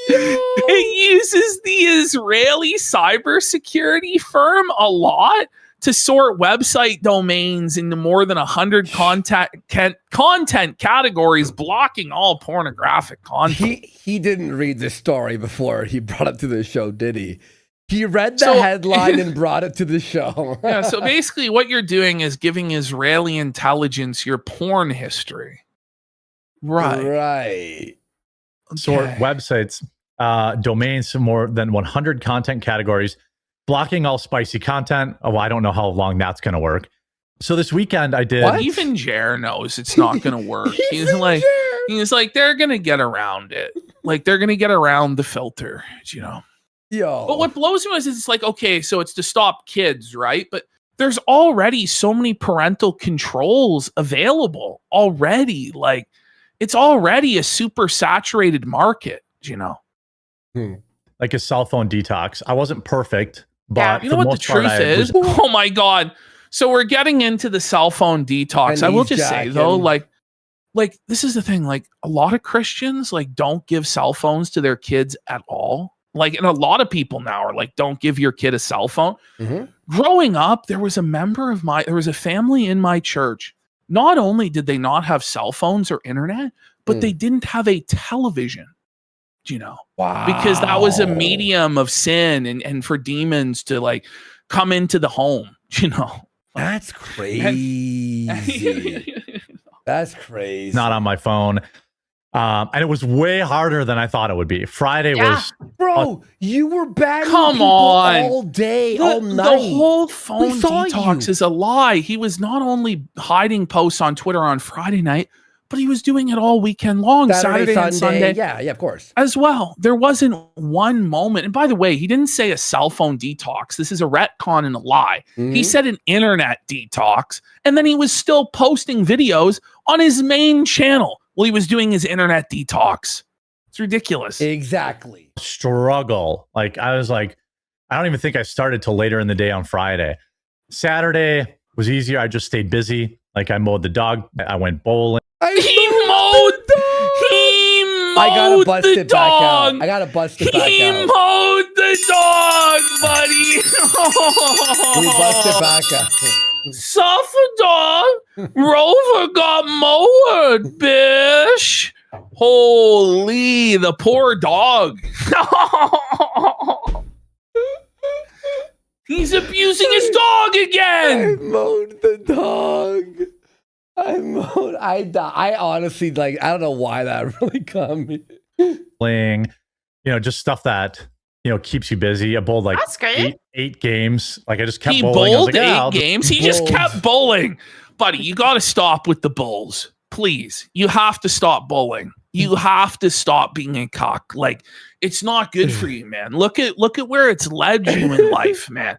A: It uses the Israeli cybersecurity firm a lot to sort website domains into more than 100 content categories, blocking all pornographic content.
B: He didn't read the story before he brought it to the show, did he? He read the headline and brought it to the show.
A: Yeah, so basically what you're doing is giving Israeli intelligence your porn history. Right.
D: Sort websites, domains to more than 100 content categories, blocking all spicy content. Oh, I don't know how long that's going to work. So this weekend I did.
A: What? Even Jer knows it's not going to work. He's like, they're going to get around it. Like they're going to get around the filter, you know.
B: Yo.
A: But what blows me is it's like, okay, so it's to stop kids, right? But there's already so many parental controls available already. Like it's already a super saturated market, you know.
D: Like a cell phone detox. I wasn't perfect, but
A: you know what the truth is? Oh my god. So we're getting into the cell phone detox.
B: And
A: I will
B: he's
A: just say though, like this is the thing, like a lot of Christians like don't give cell phones to their kids at all. Like, and a lot of people now are like, don't give your kid a cell phone.
B: Mm-hmm.
A: Growing up, there was a family in my church. Not only did they not have cell phones or internet, but they didn't have a television, you know, because that was a medium of sin and for demons to like come into the home, you know.
B: That's crazy. That's crazy.
D: Not on my phone. And it was way harder than I thought it would be. Friday was...
B: Bro, you were banning
A: Come
B: people
A: on.
B: all day, all night.
A: The whole phone
B: We saw
A: detox
B: you.
A: is a lie. He was not only hiding posts on Twitter on Friday night, but he was doing it all weekend long, Saturday and Sunday.
B: Yeah, of course.
A: As well. There wasn't one moment. And by the way, he didn't say a cell phone detox. This is a retcon and a lie. He said an internet detox, and then he was still posting videos on his main channel while he was doing his internet detox. It's ridiculous.
B: Exactly.
D: Struggle. Like, I was like, I don't even think I started till later in the day on Friday. Saturday was easier. I just stayed busy. Like, I mowed the dog. I went bowling.
A: He mowed
B: I gotta bust
A: the
B: it back out.
A: dog.
B: I gotta bust it back
A: He
B: out.
A: mowed the dog, buddy.
B: We bust it back out.
A: Suffer dog. Rover got mowed, bish. Holy, the poor dog. He's abusing his dog
B: I
A: again.
B: mowed the dog. I honestly, like, I don't know why that really got me.
D: Playing, just stuff that, keeps you busy. I bowled like
E: That's great.
D: eight games. Like, I just kept
A: He
D: bowling. I was
A: bowled
D: like, yeah,
A: 8
D: I'll just-
A: games. He just kept bowling. Buddy, you got to stop with the bowls. Please. You have to stop bowling. You have to stop being a cock. Like, it's not good for you, man. Look at where it's led you in life, man.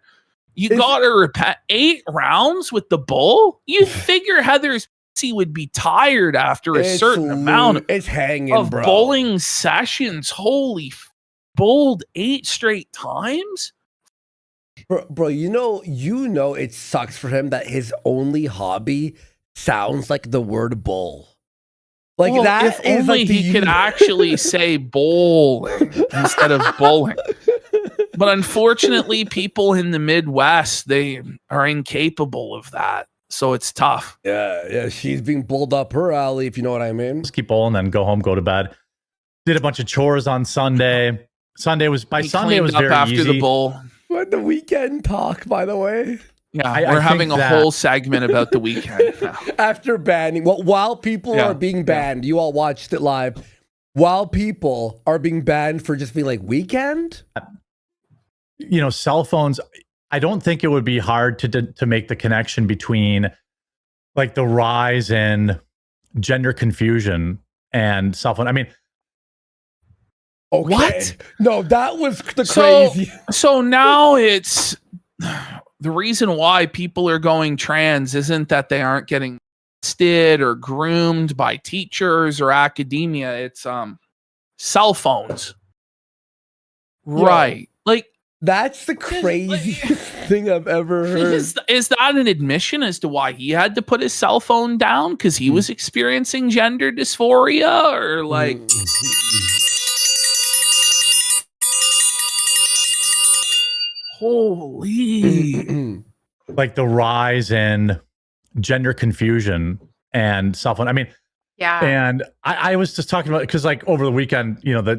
A: You got to repet 8 rounds with the bull. You figure Heather's pussy would be tired after a certain amount
B: it's hanging,
A: of
B: bro.
A: bowling sessions. Holy bowled 8 straight times.
B: Bro, you know, it sucks for him that his only hobby sounds like the word bull. Like
A: well,
B: that
A: if
B: is
A: only
B: like
A: he could actually say bowling instead of bowling. But unfortunately, people in the Midwest, they are incapable of that. So it's tough.
B: Yeah, she's being bowled up her alley, if you know what I mean.
D: Just keep bowling, then go home, go to bed. Did a bunch of chores on Sunday. Sunday was
A: He cleaned up
D: very
A: after
D: easy.
A: the bowl.
B: What the weekend talk, by the way?
A: Yeah,
D: I
A: we're
D: think
A: having a
D: that-
A: whole segment about the weekend now.
B: After banning, well, while people
A: Yeah,
B: are being banned, you all watched it live. While people are being banned for just being like weekend,
D: You know, cell phones. I don't think it would be hard to make the connection between like the rise in gender confusion and cell phone. I mean,
B: okay.
A: What?
B: No, that was the crazy.
A: So now it's the reason why people are going trans isn't that they aren't getting tested or groomed by teachers or academia. It's cell phones. Right. Like
B: That's the craziest thing I've ever heard.
A: is that an admission as to why he had to put his cell phone down because he was experiencing gender dysphoria or like holy
D: like the rise in gender confusion and cell phone. I mean,
E: Yeah.
D: and I was just talking about because like over the weekend, you know, the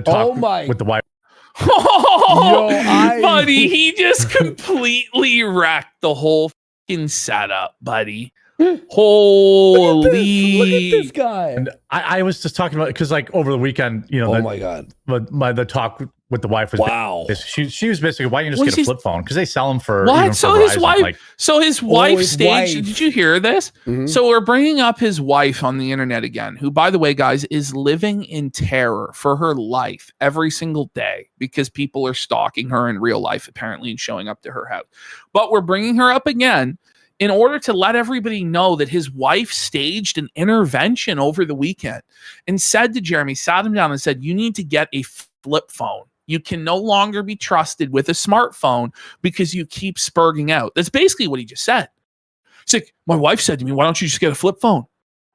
D: talk with the wife.
A: Buddy, he just completely wrecked the whole fucking setup, buddy. Holy.
B: Look at this guy.
D: And I was just talking about because like over the weekend, you know,
B: Oh my god.
D: the talk with the wife was
B: Wow.
D: she was basically, why don't you just get a flip phone? Because they sell them for
A: What?
D: even
A: So
D: for
A: his
D: Verizon,
A: wife,
D: like,
A: his wife
B: his
A: staged.
B: wife.
A: Did you hear this?
B: Mhm.
A: So we're bringing up his wife on the internet again, who, by the way, guys, is living in terror for her life every single day because people are stalking her in real life, apparently, and showing up to her house. But we're bringing her up again in order to let everybody know that his wife staged an intervention over the weekend and said to Jeremy, sat him down and said, you need to get a flip phone. You can no longer be trusted with a smartphone because you keep spurging out. That's basically what he just said. It's like, my wife said to me, why don't you just get a flip phone?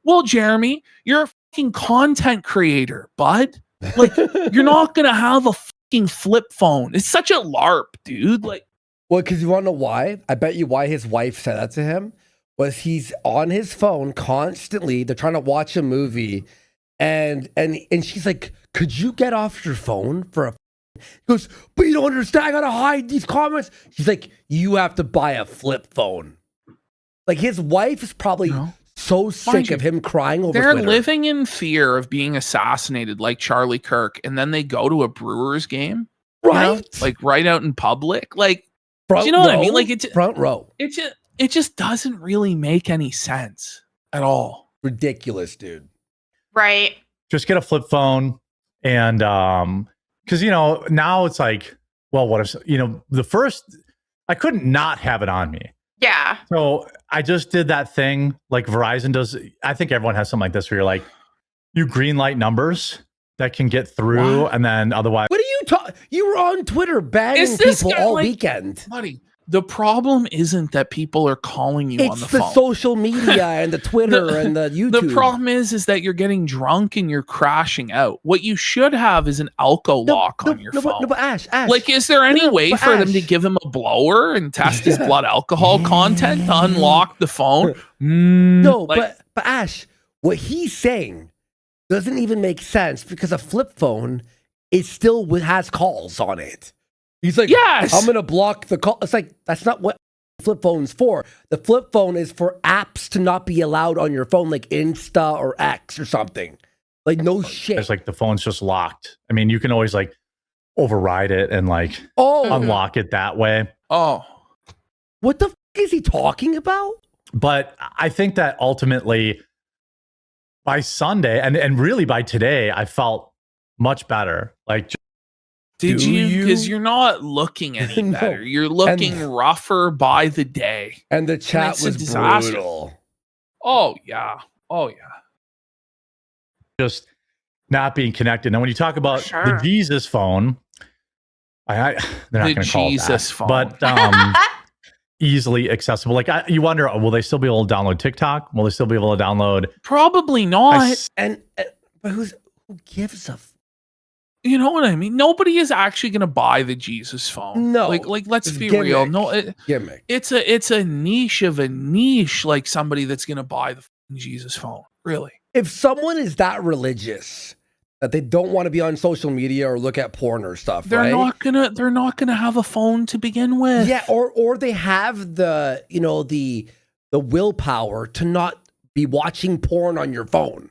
A: Well, Jeremy, you're a fucking content creator, bud. Like, you're not going to have a fucking flip phone. It's such a LARP, dude. Like,
B: Well, because you want to know why? I bet you why his wife said that to him was he's on his phone constantly. They're trying to watch a movie, and she's like, "Could you get off your phone for a?" He goes, "But you don't understand. I gotta hide these comments." She's like, "You have to buy a flip phone." Like his wife is probably so sick of him crying over.
A: they're
B: Twitter.
A: living in fear of being assassinated like Charlie Kirk, and then they go to a Brewers game, you know?
B: right?
A: Like right out in public. Like,
B: front
A: do you know what I
B: row?
A: mean? Like it's
B: front row.
A: it just doesn't really make any sense at all.
B: Ridiculous, dude.
E: Right.
D: just get a flip phone. And because you know, now it's like, well, what if, you know, the first, I couldn't not have it on me.
E: Yeah.
D: So I just did that thing like Verizon does. I think everyone has something like this where you're like, you green light numbers that can get through,
A: What?
D: and then otherwise.
B: What are you talking? You were on Twitter banning
A: Is this
B: people
A: guy,
B: all
A: like-
B: weekend.
A: Buddy, the problem isn't that people are calling you on
B: It's
A: the
B: the
A: phone.
B: social media and the Twitter and the YouTube.
A: The problem is that you're getting drunk and you're crashing out. What you should have is an alco lock on your phone.
B: No, but Ash.
A: Like, is there any way
B: but
A: for them to
B: Ash.
A: give him a blower and test his blood alcohol content to unlock the phone?
B: No,
A: Like-
B: but Ash, what he's saying doesn't even make sense because a flip phone is still has calls on it. He's like,
A: Yes.
B: I'm gonna block the call. It's like that's not what flip phone's for. The flip phone is for apps to not be allowed on your phone, like Insta or X or something. Like no shit.
D: It's like the phone's just locked. I mean, you can always like override it and like
B: Oh,
D: unlock it that way.
A: Oh,
B: what the is he talking about?
D: But I think that ultimately by Sunday and really by today, I felt much better. Like,
A: did
B: Do
A: you? Because
B: you?
A: you're not looking any
B: No.
A: better. You're looking rougher by the day.
B: And the chat
A: it's a
B: was
A: disaster.
B: brutal.
A: Oh yeah. Oh yeah.
D: just not being connected. Now, when you talk about the
E: Sure.
D: Jesus phone, they're not
A: The
D: going to call it
A: Jesus
D: that,
A: phone.
D: but easily accessible. Like you wonder, will they still be able to download TikTok? Will they still be able to download?
A: Probably not.
B: But who gives a?
A: You know what I mean? Nobody is actually going to buy the Jesus phone.
B: No.
A: Like let's
B: It's
A: be
B: gimmick.
A: real. No,
B: Gimmick.
A: it's a niche of a niche. Like somebody that's going to buy the Jesus phone. Really?
B: If someone is that religious that they don't want to be on social media or look at porn or stuff,
A: They're not gonna have a phone to begin with.
B: Yeah, or they have the the willpower to not be watching porn on your phone,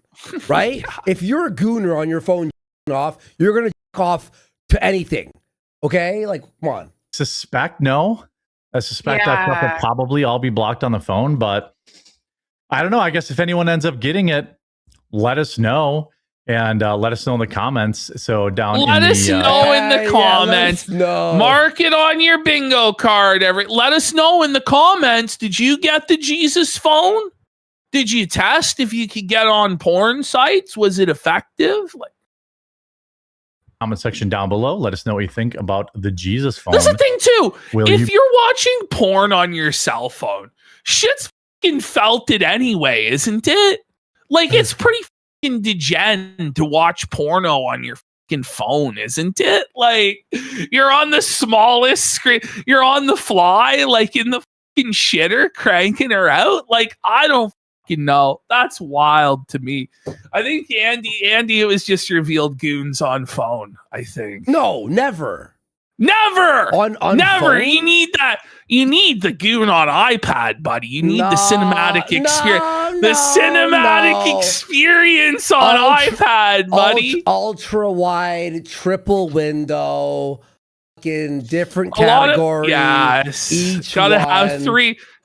B: right?
A: Yeah.
B: If you're a gooner on your phone off, you're gonna off to anything. Okay, like come on.
D: I suspect that stuff will probably all be blocked on the phone, but I don't know. I guess if anyone ends up getting it, let us know. And let us know in the comments. So
A: let us know in the comments. Mark it on your bingo card. Let us know in the comments. Did you get the Jesus phone? Did you test if you could get on porn sites? Was it effective?
D: Comment section down below. Let us know what you think about the Jesus phone.
A: That's the thing too. If you're watching porn on your cell phone, shit's fucking felted anyway, isn't it? Like it's pretty degen to watch porno on your fucking phone, isn't it? Like you're on the smallest screen, you're on the fly, like in the fucking shitter, cranking her out. Like I don't fucking know. That's wild to me. I think Andy, it was just revealed goons on phone. I think
B: No, never.
A: On never.
B: Phone?
A: You need that. You need the goon on iPad, buddy. You need the cinematic experience. The cinematic experience on iPad, buddy.
B: Ultra wide, triple window, in different categories.
A: Yes.
B: Each
A: Gotta
B: one.
A: have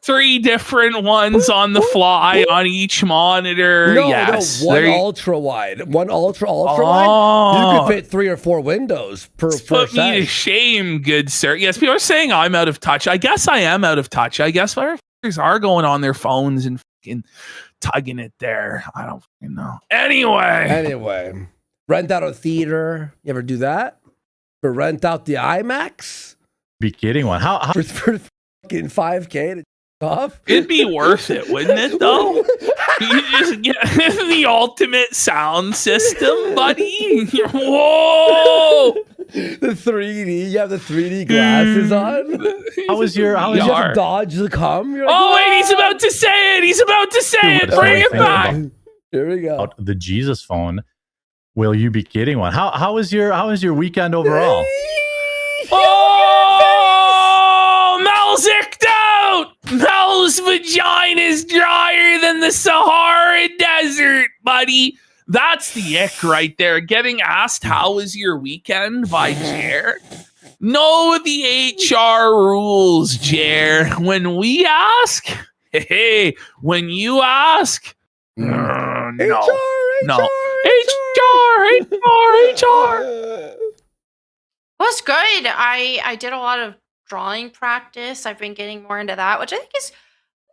A: three different ones on the fly on each monitor. Yes.
B: One ultra wide. One ultra wide. You could fit 3 or 4 windows per
A: Put me to shame, good sir. Yes, people are saying I'm out of touch. I guess I am out of touch. I guess my f***ers are going on their phones and fucking tugging it there. I don't fucking know. Anyway.
B: Rent out a theater. You ever do that? Or rent out the IMAX?
D: Be kidding one. How
B: for fucking $5K to off?
A: It'd be worth it, wouldn't it, though? You just get the ultimate sound system, buddy. Whoa!
B: The 3D. You have the 3D glasses on.
D: How was your
B: you have to dodge the cum? You're like,
A: wait, he's about to say it. Bring it back.
B: Here we go.
D: The Jesus phone. Will you be kidding one? How was your weekend overall?
A: Oh, Mel's icked out. Mel's vagina is drier than the Sahara Desert, buddy. That's the ick right there. Getting asked how was your weekend by Jer. Know the HR rules, Jer. When we ask, when you ask, no. HR.
E: Was good. I did a lot of drawing practice. I've been getting more into that, which I think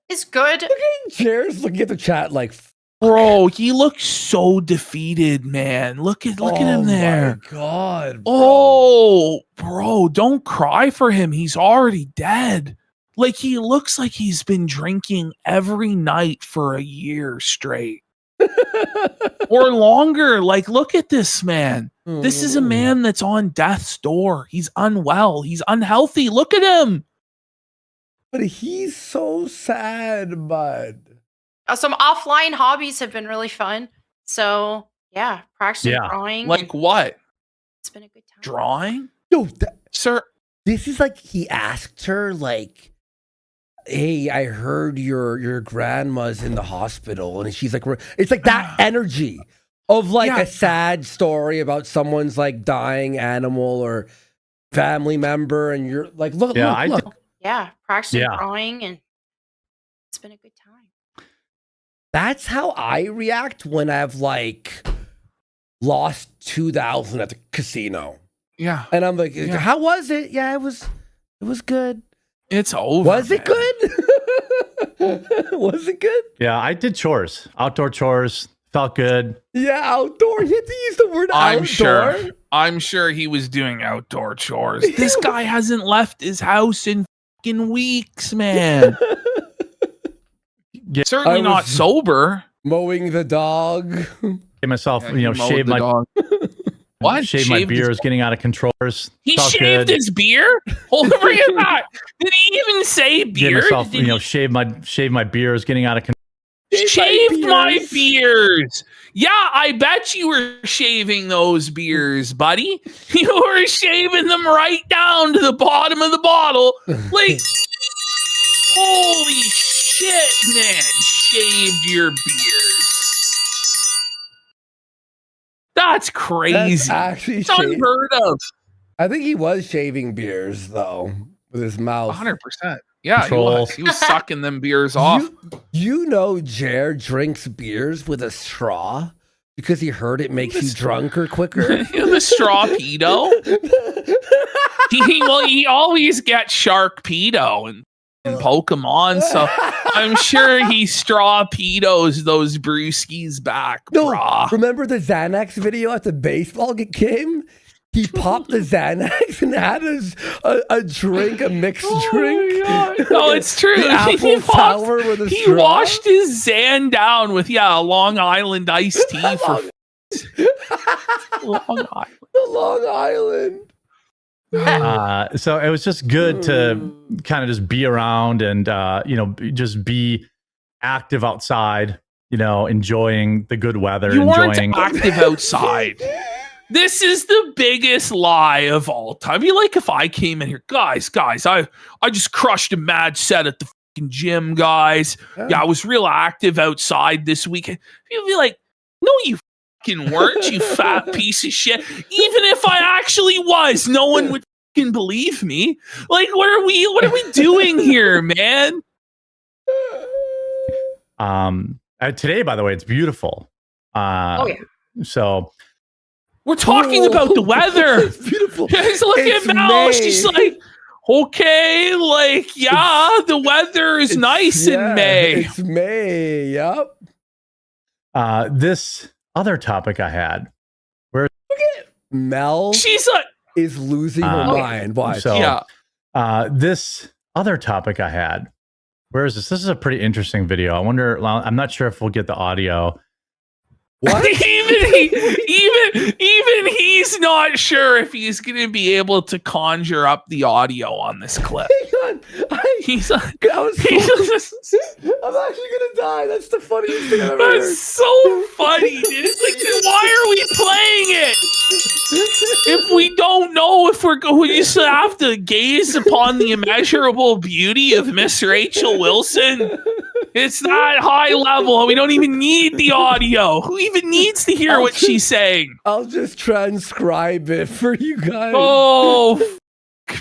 E: is good.
B: Look at Jared's looking at the chat like,
A: bro, he looks so defeated, man. Look at him there.
B: Oh my god. Bro.
A: Oh, bro, don't cry for him. He's already dead. Like he looks like he's been drinking every night for a year straight. Or longer. Like, look at this man. This is a man that's on death's door. He's unwell. He's unhealthy. Look at him.
B: But he's so sad, bud.
E: Some offline hobbies have been really fun. So, yeah, practicing drawing.
A: Like what?
E: It's been a good time.
A: Drawing?
B: Yo,
A: sir.
B: This is like he asked her, like, hey, I heard your grandma's in the hospital. And she's like, it's like that energy of like a sad story about someone's like dying animal or family member. And you're like, look.
E: Yeah, practicing drawing, and it's been a good time.
B: That's how I react when I've like lost 2,000 at the casino.
A: Yeah.
B: And I'm like, how was it? Yeah, it was good.
A: It's over.
B: Was it good? Was it good?
D: Yeah, I did chores. Outdoor chores. Felt good.
B: Yeah, outdoor. You had to use the word outdoor.
A: I'm sure he was doing outdoor chores. This guy hasn't left his house in fucking weeks, man. Certainly not sober.
B: Mowing the dog.
D: Get myself, shave my
A: dog. What?
D: Shave my beard is getting out of control.
A: He shaved his beard? Hold on, bring it back. Did he even say beard?
D: Get myself, shave my beard is getting out of control.
A: Shaved my beers. Yeah, I bet you were shaving those beers, buddy. You were shaving them right down to the bottom of the bottle. Like, holy shit, man. Shaved your beers. That's crazy.
B: That's actually
A: it's unheard of.
B: I think he was shaving beers, though, with his mouth.
A: 100%. Yeah, he was sucking them beers off.
B: You know Jer drinks beers with a straw because he heard it makes you drunker quicker?
A: The straw pedo? he always gets Shark Pedo in Pokemon, so I'm sure he straw pedos those brewskis back, brah.
B: Remember the Xanax video at the baseball game? He popped the Xanax and had a drink, a mixed drink.
A: No, it's true.
B: The apple sour with a straw.
A: He washed his Xan down with a Long Island iced tea for Long Island.
B: The Long Island.
D: So it was just good to kind of just be around and just be active outside. Enjoying the good weather.
A: You weren't active outside. This is the biggest lie of all time. Be like if I came in here, guys, I just crushed a mad set at the fucking gym, guys. Yeah, I was real active outside this weekend. You'd be like, no, you fucking weren't, you fat piece of shit. Even if I actually was, no one would fucking believe me. Like, what are we doing here, man?
D: Today, by the way, it's beautiful.
E: Oh yeah.
D: So.
A: We're talking about the weather.
B: It's beautiful.
A: Look at Mel. She's like, okay, the weather is nice in May.
B: It's May, yep.
D: This other topic I had.
B: Look at Mel.
A: She's like,
B: is losing her mind. Watch.
D: So, this other topic I had. Where is this? This is a pretty interesting video. I wonder, I'm not sure if we'll get the audio.
B: What?
A: even he's not sure if he's going to be able to conjure up the audio on this clip.
B: Hang on.
A: He's like,
B: I'm actually gonna die. That's the funniest thing I've ever heard.
A: That's so funny, dude. It's like, then why are we playing it? If we don't know if we just have to gaze upon the immeasurable beauty of Miss Rachel Wilson. It's that high level. We don't even need the audio. Who even needs to hear what she's saying?
B: I'll just transcribe it for you guys.
A: Oh,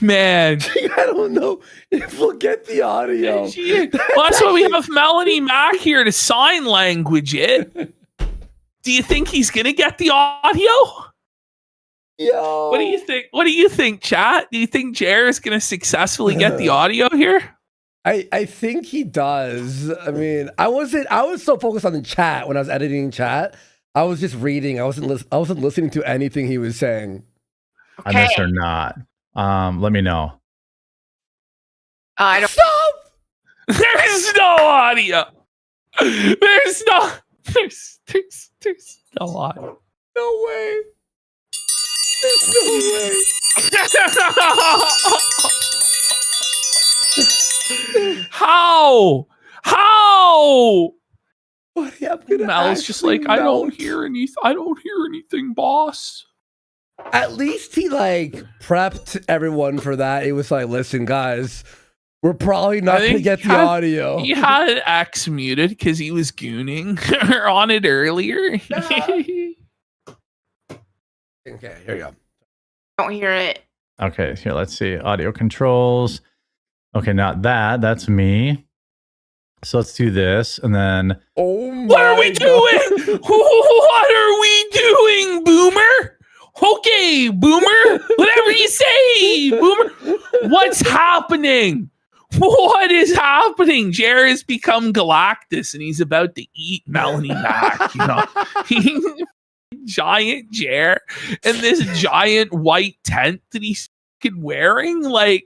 A: man.
B: I don't know if we'll get the audio.
A: Well, that's why we have Melonie Mac here to sign language it. Do you think he's going to get the audio?
B: Yo.
A: What do you think? What do you think, chat? Do you think Jer is going to successfully get the audio here?
B: I think he does. I mean, I was so focused on the chat when I was editing chat. I was just reading. I wasn't listening to anything he was saying.
E: Okay.
D: Unless or not. Let me know.
E: I don't.
B: Stop!
A: There's no audio. There's no audio.
B: No way. There's no way.
A: How?
B: Buddy, I'm gonna
A: Mel's just like, I don't hear anything, boss.
B: At least he prepped everyone for that. It was like, listen, guys, we're probably not gonna get the audio.
A: He had X muted because he was gooning on it earlier.
B: Okay, here you go.
E: Don't hear it.
D: Okay, here, let's see. Audio controls. Okay, not that. That's me. So let's do this, and then...
B: Oh my
A: What are we doing? What are we doing, Boomer? Okay, Boomer. Whatever you say, Boomer. What's happening? What is happening? Jer has become Galactus, and he's about to eat Melonie Mac. giant chair and this giant white tent that he's fucking wearing. Like,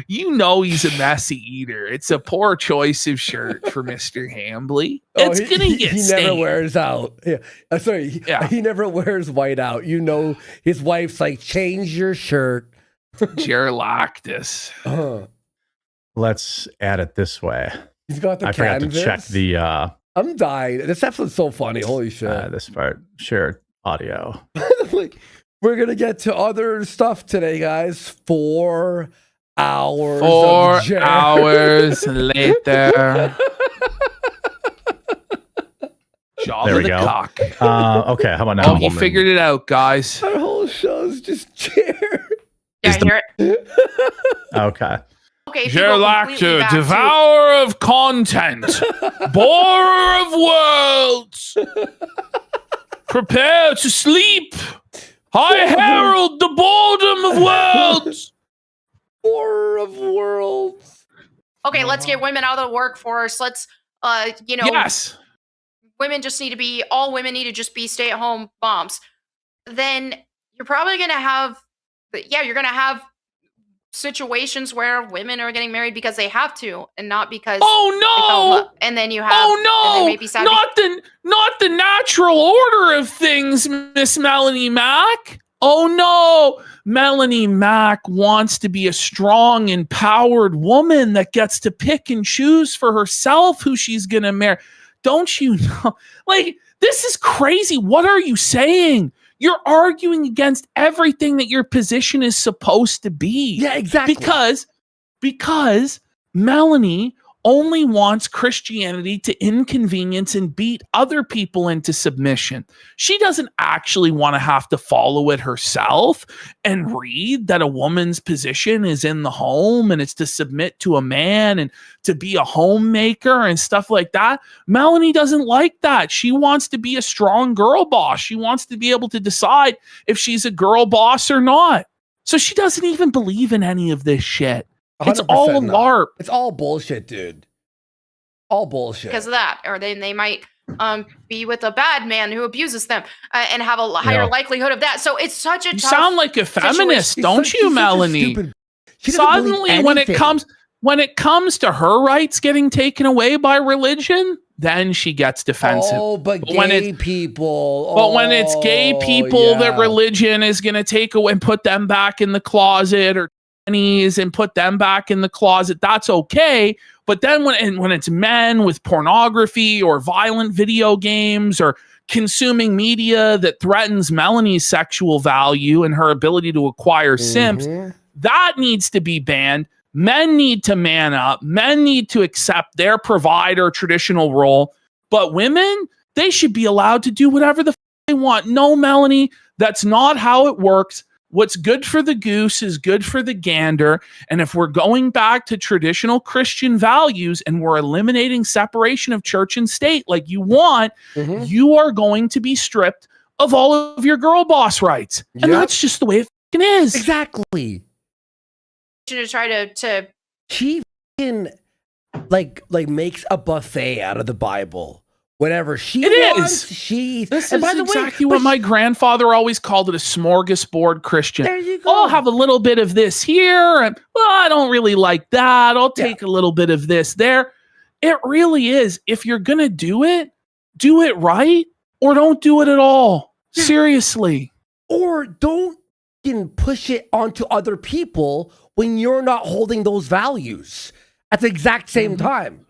A: you know, he's a messy eater. It's a poor choice of shirt for Mr. Hambly. It's gonna get
B: He
A: stained.
B: never wears out. Yeah. He never wears white out. You know, his wife's like, change your shirt.
A: Gerlactus.
D: Let's add it this way.
B: He's got the
D: I forgot
B: canvas.
D: to check the
B: I'm dying. This episode's so funny. Holy shit.
D: this part. Share audio.
B: Like, we're gonna get to other stuff today, guys. 4 hours.
A: 4
B: of Jer.
A: hours later. Jaw
D: There
A: of
D: we
A: the
D: go.
A: cock.
D: Okay, how about now?
A: Oh, he figured it out, guys.
B: Our whole show's just chair.
E: Yeah, I hear it.
D: Okay.
E: Okay, if you go completely
A: Gerlactus,
E: back to-
A: devourer of content, borer of worlds. Prepare to sleep. I herald the boredom of worlds.
B: Horror of worlds.
E: Okay, let's get women out of the workforce. Let's,
A: Yes.
E: women all women need to just be stay-at-home moms. Then you're probably going to have, you're going to have situations where women are getting married because they have to and not because they fell in
A: Oh
E: love. And then you have, and
A: no!
E: they may be sad
A: Not the natural order of things, Miss Melonie Mac. Oh no! Melonie Mac wants to be a strong, empowered woman that gets to pick and choose for herself who she's gonna marry. Don't you know? Like, this is crazy. What are you saying? You're arguing against everything that your position is supposed to be.
B: Yeah, exactly.
A: Because Melonie only wants Christianity to inconvenience and beat other people into submission. She doesn't actually want to have to follow it herself and read that a woman's position is in the home and it's to submit to a man and to be a homemaker and stuff like that. Melonie doesn't like that. She wants to be a strong girl boss. She wants to be able to decide if she's a girl boss or not. So she doesn't even believe in any of this shit. It's all a
B: 100%
A: LARP.
B: It's all bullshit, dude. All bullshit.
E: because of that. Or they might be with a bad man who abuses them and have a higher likelihood of that. So it's such a
A: You
E: tough
A: sound like a feminist, don't you, Melonie? Suddenly, when it comes to her rights getting taken away by religion, then she gets defensive.
B: Oh, but
A: when
B: gay people.
A: But when it's gay people that religion is going to take away and put them back in the closet, or and put them back in the closet, that's okay. But then when it's men with pornography or violent video games or consuming media that threatens Melonie's sexual value and her ability to acquire simps, that needs to be banned. Men need to man up. Men need to accept their provider traditional role. But women, they should be allowed to do whatever the they want. No, Melonie, that's not how it works. What's good for the goose is good for the gander. And if we're going back to traditional Christian values and we're eliminating separation of church and state like you want, you are going to be stripped of all of your girl boss rights. And that's just the way it fucking is.
B: Exactly.
E: to try to
B: She fucking, like makes a buffet out of the Bible. Whatever she wants, she.
A: This
B: and
A: is
B: by the
A: exactly
B: way,
A: what my grandfather always called it, a smorgasbord Christian.
B: There you go.
A: I'll have a little bit of this here, and well, I don't really like that. I'll take a little bit of this there. It really is. If you're gonna do it right, or don't do it at all. Seriously.
B: Or don't fucking push it onto other people when you're not holding those values at the exact same time.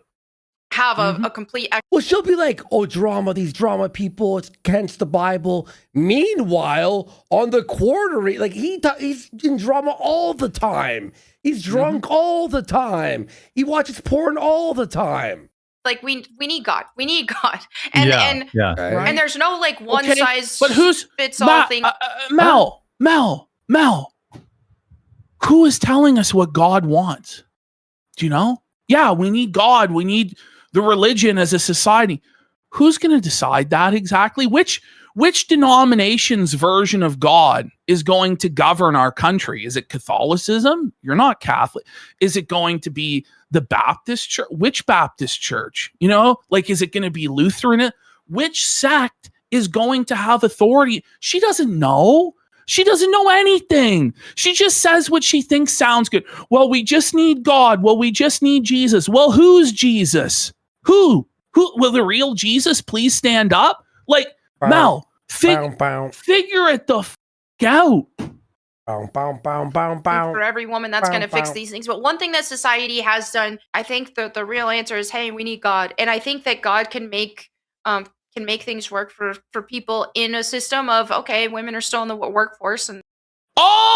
E: have a complete
B: Well, she'll be like, oh, drama, these drama people, it's against the Bible. Meanwhile, on TheQuartering, like he's in drama all the time. He's drunk all the time. He watches porn all the time.
E: like we need God. We need God. And and there's no like one size fits all thing.
A: Mel. Who is telling us what God wants? Do you know? Yeah, we need God. We need the religion as a society. Who's going to decide that exactly? Which denomination's version of God is going to govern our country? Is it Catholicism? You're not Catholic. Is it going to be the Baptist church? Which Baptist church? You know, like, is it going to be Lutheran? Which sect is going to have authority. She doesn't know. She doesn't know anything. She just says what she thinks sounds good. Well, we just need God. Well, we just need Jesus. Well, who's Jesus? Who? Will the real Jesus please stand up? Like, Mel, figure it the out.
E: For every woman that's going to fix these things. But one thing that society has done, I think the real answer is, hey, we need God. And I think that God can make things work for people in a system of, okay, women are still in the workforce. And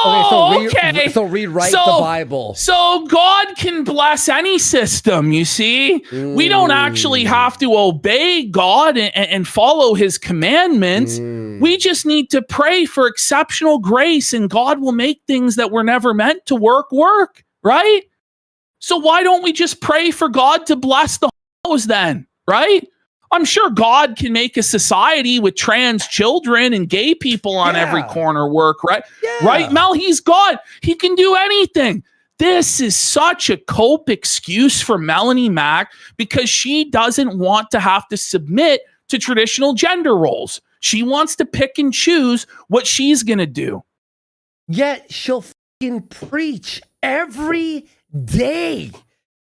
B: okay. So rewrite the Bible.
A: So God can bless any system, you see? We don't actually have to obey God and follow his commandments. We just need to pray for exceptional grace, and God will make things that were never meant to work, right? So why don't we just pray for God to bless the hoes then, right? I'm sure God can make a society with trans children and gay people on every corner work, right? Yeah. Right, Mel? He's God. He can do anything. This is such a cope excuse for Melonie Mac because she doesn't want to have to submit to traditional gender roles. She wants to pick and choose what she's going to do.
B: Yet she'll fucking preach every day.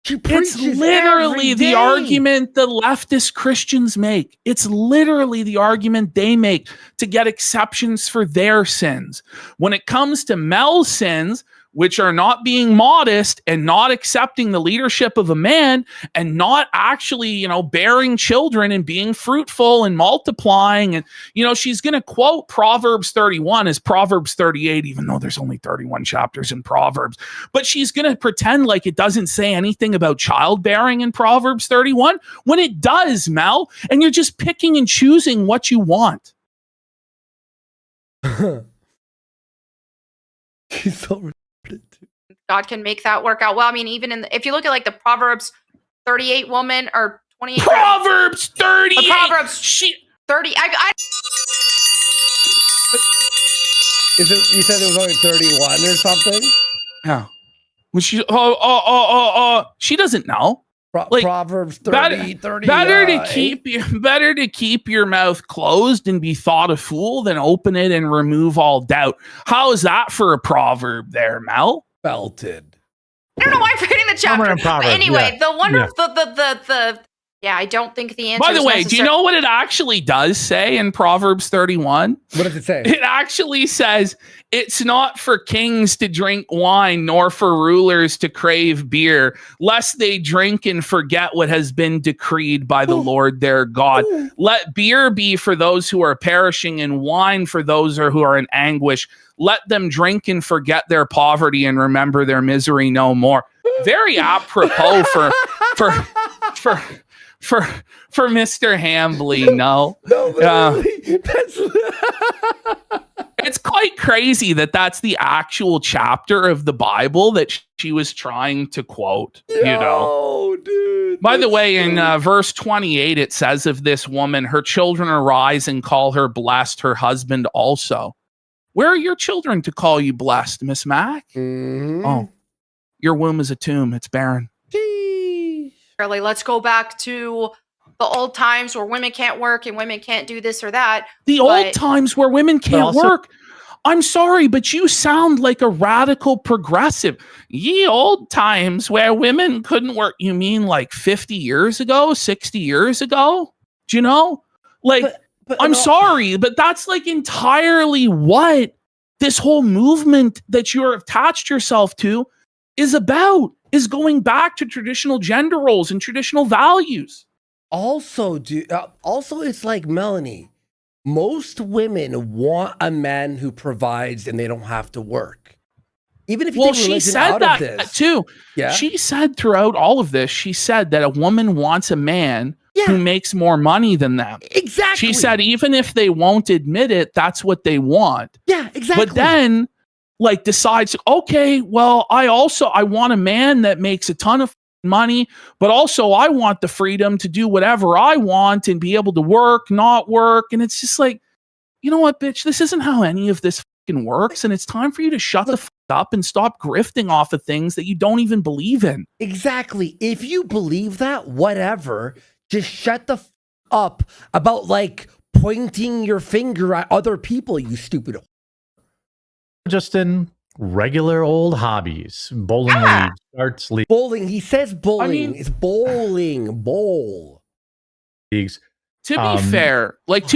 A: It's literally the argument the leftist Christians make. It's literally the argument they make to get exceptions for their sins. When it comes to Mel's sins, which are not being modest and not accepting the leadership of a man and not actually, bearing children and being fruitful and multiplying. And, she's going to quote Proverbs 31 as Proverbs 38, even though there's only 31 chapters in Proverbs. But she's going to pretend like it doesn't say anything about childbearing in Proverbs 31 when it does, Mel. And you're just picking and choosing what you want.
B: She's so
E: God can make that work out well. I mean, even if you look at like the Proverbs 38 woman or 28
A: Proverbs 38.
E: Proverbs 30.
B: You said it was only 31 or something?
A: Yeah. Well, she doesn't know.
B: Proverbs 30, 30.
A: Better to keep your mouth closed and be thought a fool than open it and remove all doubt. How is that for a proverb there, Mel?
B: Belted.
E: I don't know why I'm reading the chapter. But anyway, the wonderful I don't think the answer.
A: By the way, do you know what it actually does say in Proverbs 31?
B: What does it say?
A: It actually says, it's not for kings to drink wine, nor for rulers to crave beer, lest they drink and forget what has been decreed by the Lord their God. Let beer be for those who are perishing, and wine for those who are in anguish. Let them drink and forget their poverty and remember their misery no more. Very apropos for Mr. Hambly, no. It's quite crazy that that's the actual chapter of the Bible that she was trying to quote,
B: Dude.
A: By the way, in verse 28, it says of this woman, her children arise and call her blessed, her husband also. Where are your children to call you blessed, Miss Mac?
B: Mm-hmm.
A: Oh, your womb is a tomb. It's barren.
E: Let's go back to the old times where women can't work and women can't do this or that.
A: Old times where women can't work. I'm sorry, but you sound like a radical progressive. Ye old times where women couldn't work. You mean like 50 years ago, 60 years ago? Do you know? I'm sorry, but that's like entirely what this whole movement that you're attached yourself to is about. Is going back to traditional gender roles and traditional values.
B: Also, it's like Melonie. Most women want a man who provides and they don't have to work. Even if you take religion out of this.
A: Too.
B: Yeah.
A: She said throughout all of this, she said that a woman wants a man who makes more money than them.
B: Exactly.
A: She said even if they won't admit it, that's what they want.
B: Yeah, exactly.
A: But then decides, okay, well, I want a man that makes a ton of money, but also I want the freedom to do whatever I want and be able to work, not work. And it's just like, you know what, bitch, this isn't how any of this fucking works. And it's time for you to shut the fuck up and stop grifting off of things that you don't even believe in.
B: Exactly. If you believe that, whatever, just shut the fuck up about pointing your finger at other people, you stupid.
D: Just in regular old hobbies, bowling leagues, darts
B: Bowling. He says bowling.
A: I mean-
B: It's bowling. Bowl.
D: leagues.
A: To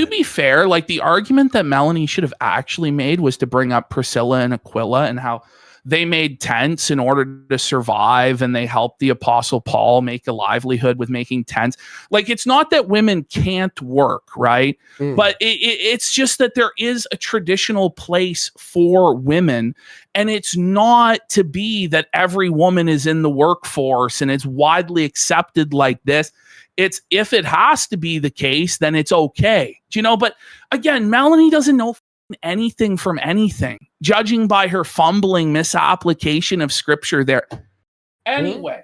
A: be fair, like the argument that Melonie should have actually made was to bring up Priscilla and Aquila and how they made tents in order to survive and they helped the Apostle Paul make a livelihood with making tents. Like, it's not that women can't work, right? But it's just that there is a traditional place for women, and it's not to be that every woman is in the workforce and it's widely accepted like this. It's if it has to be the case, then it's okay. Do you know? But again, Melonie doesn't know anything from anything, judging by her fumbling misapplication of scripture there. Anyway.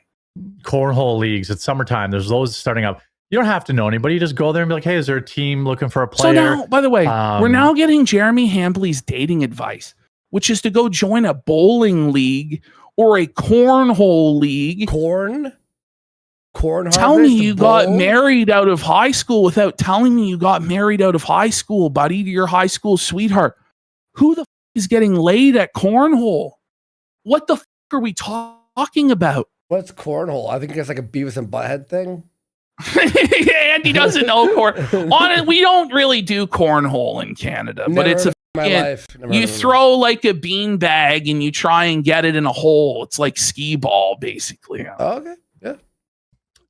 D: Cornhole leagues. It's summertime. There's those starting up. You don't have to know anybody. You just go there and be like, hey, is there a team looking for a player?
A: So now, by the way, we're now getting Jeremy Hambley's dating advice, which is to go join a bowling league or a cornhole league.
B: Corn
A: Tell me you got
B: bowl?
A: married out of high school without telling me you got married out of high school, buddy, to your high school sweetheart. Who the is getting laid at cornhole? What the are we talking about?
B: What's cornhole? I think it's like a Beavis and Butthead thing.
A: Andy doesn't know we don't really do cornhole in Canada, but it's you throw like a bean bag and you try and get it in a hole. It's like skee ball, basically.
B: Oh, okay. Yeah.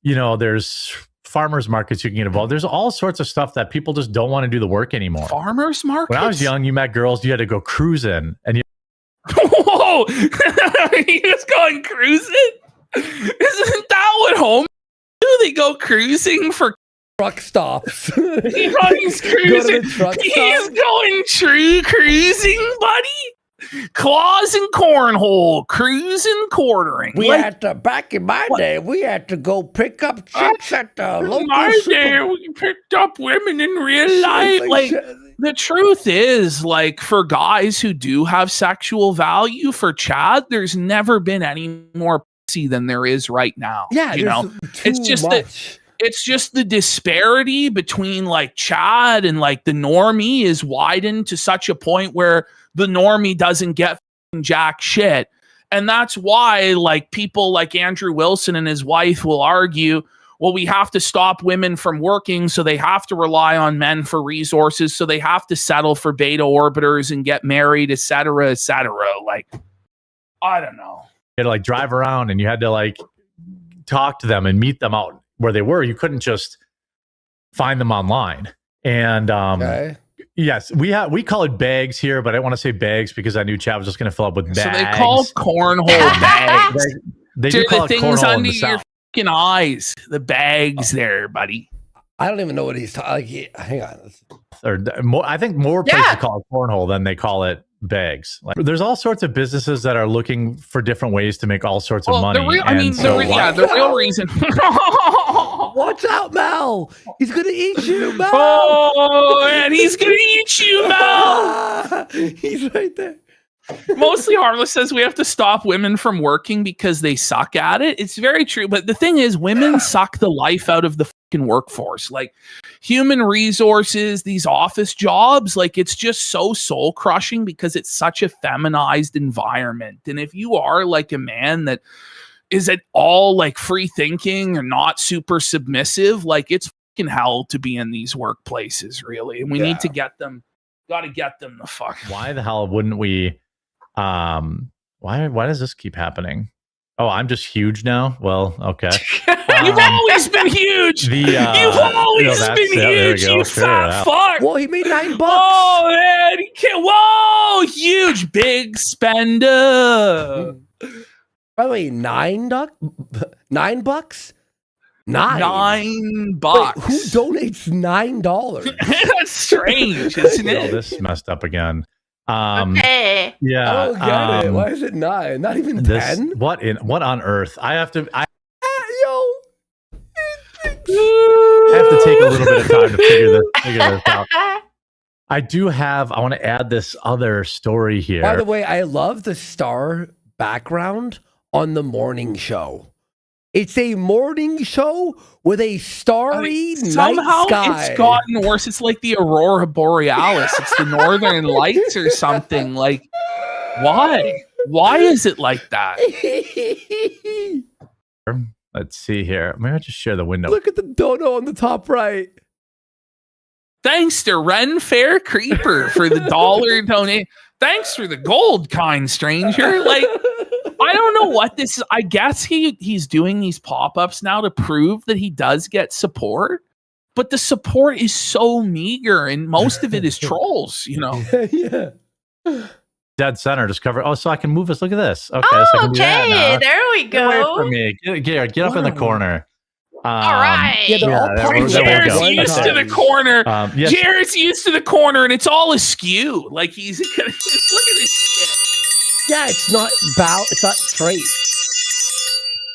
D: You know, there's farmers markets you can get involved. There's all sorts of stuff that people just don't want to do the work anymore.
A: Farmers markets?
D: When I was young, you met girls, you had to go cruising. And you
A: whoa! He was going cruising? Isn't that what home do? They go cruising for
B: truck stops.
A: He's cruising. He's going true cruising, buddy. Claws and cornhole, cruising, quartering.
B: We had to, back in my day, we had to go pick up chicks at the local
A: we picked up women in real life. Like, the truth is, like, for guys who do have sexual value, for Chad, there's never been any more pussy than there is right now.
B: Yeah,
A: you know, it's just that. It's just the disparity between like Chad and like the normie is widened to such a point where the normie doesn't get jack shit. And that's why like people like Andrew Wilson and his wife will argue, well, we have to stop women from working, so they have to rely on men for resources, so they have to settle for beta orbiters and get married, etc., etc. Like, I don't know.
D: had to like drive around and you had to like talk to them and meet them out where they were. You couldn't just find them online. And yes, we call it bags here, but I want to say bags because I knew Chad was just going to fill up with bags.
A: So they call cornhole bags.
D: They do call
A: the
D: it
A: things
D: cornhole
A: under
D: in the
A: your
D: South.
A: fucking eyes. The bags there, buddy.
B: I don't even know what he's talking. Like, hang on.
D: Or more, I think more places call it cornhole than they call it bags. Like, there's all sorts of businesses that are looking for different ways to make all sorts of money.
A: The real reason.
B: Watch out, Mel. He's going to eat you, Mel.
A: Oh, and he's going to eat you, Mel.
B: He's right there.
A: Mostly Harmless says we have to stop women from working because they suck at it. It's very true. But the thing is, women suck the life out of the fucking workforce. Like human resources, these office jobs, like it's just so soul crushing because it's such a feminized environment. And if you are like a man that is at all like free thinking or not super submissive, like it's fucking hell to be in these workplaces, really. And we need to get them, got to get them the fuck.
D: Why the hell wouldn't we? Why does this keep happening? Oh, I'm just huge now. Well, okay.
A: You've always been huge. You've always been huge. You fat fuck.
B: Well, he made $9.
A: Oh man, he can't. Whoa, huge, big spender.
B: By the way, $9? $9? $9 bucks.
A: Wait,
B: who donates $9?
A: That's strange, isn't it?
D: This messed up again.
E: Okay.
D: Yeah.
B: I don't get it. Why is it 9? Not even 10?
D: What on earth? I have to take a little bit of time to figure this out. I want to add this other story here.
B: By the way, I love the star background on the morning show. It's a morning show with a starry
A: somehow
B: night sky.
A: it's gotten worse. It's like the Aurora Borealis. It's the Northern Lights or something. Like, why? Why is it like that?
D: Let's see here. Maybe I'll just share the window.
B: Look at the dono on the top right.
A: Thanks to Ren Fair Creeper for the $1 donate. Thanks for the gold, kind stranger. Like, I don't know what this is. I guess he's doing these pop-ups now to prove that he does get support, but the support is so meager and most of it is trolls, you know.
B: Yeah.
D: Dead center, discover. Oh, so I can move this. Look at this. Okay,
E: Oh,
D: so I can do that
E: okay.
D: now.
E: There we
D: Get away
E: go.
D: from me. Get up in the corner.
E: All right.
B: Yeah, they're all
D: there
B: popping
D: we
B: up at
A: Jared's
B: one
A: used to
B: time.
A: the corner.
D: Yes.
A: Jared's used to the corner, and it's all askew. Like he's look at this shit.
B: Yeah, it's not it's not straight.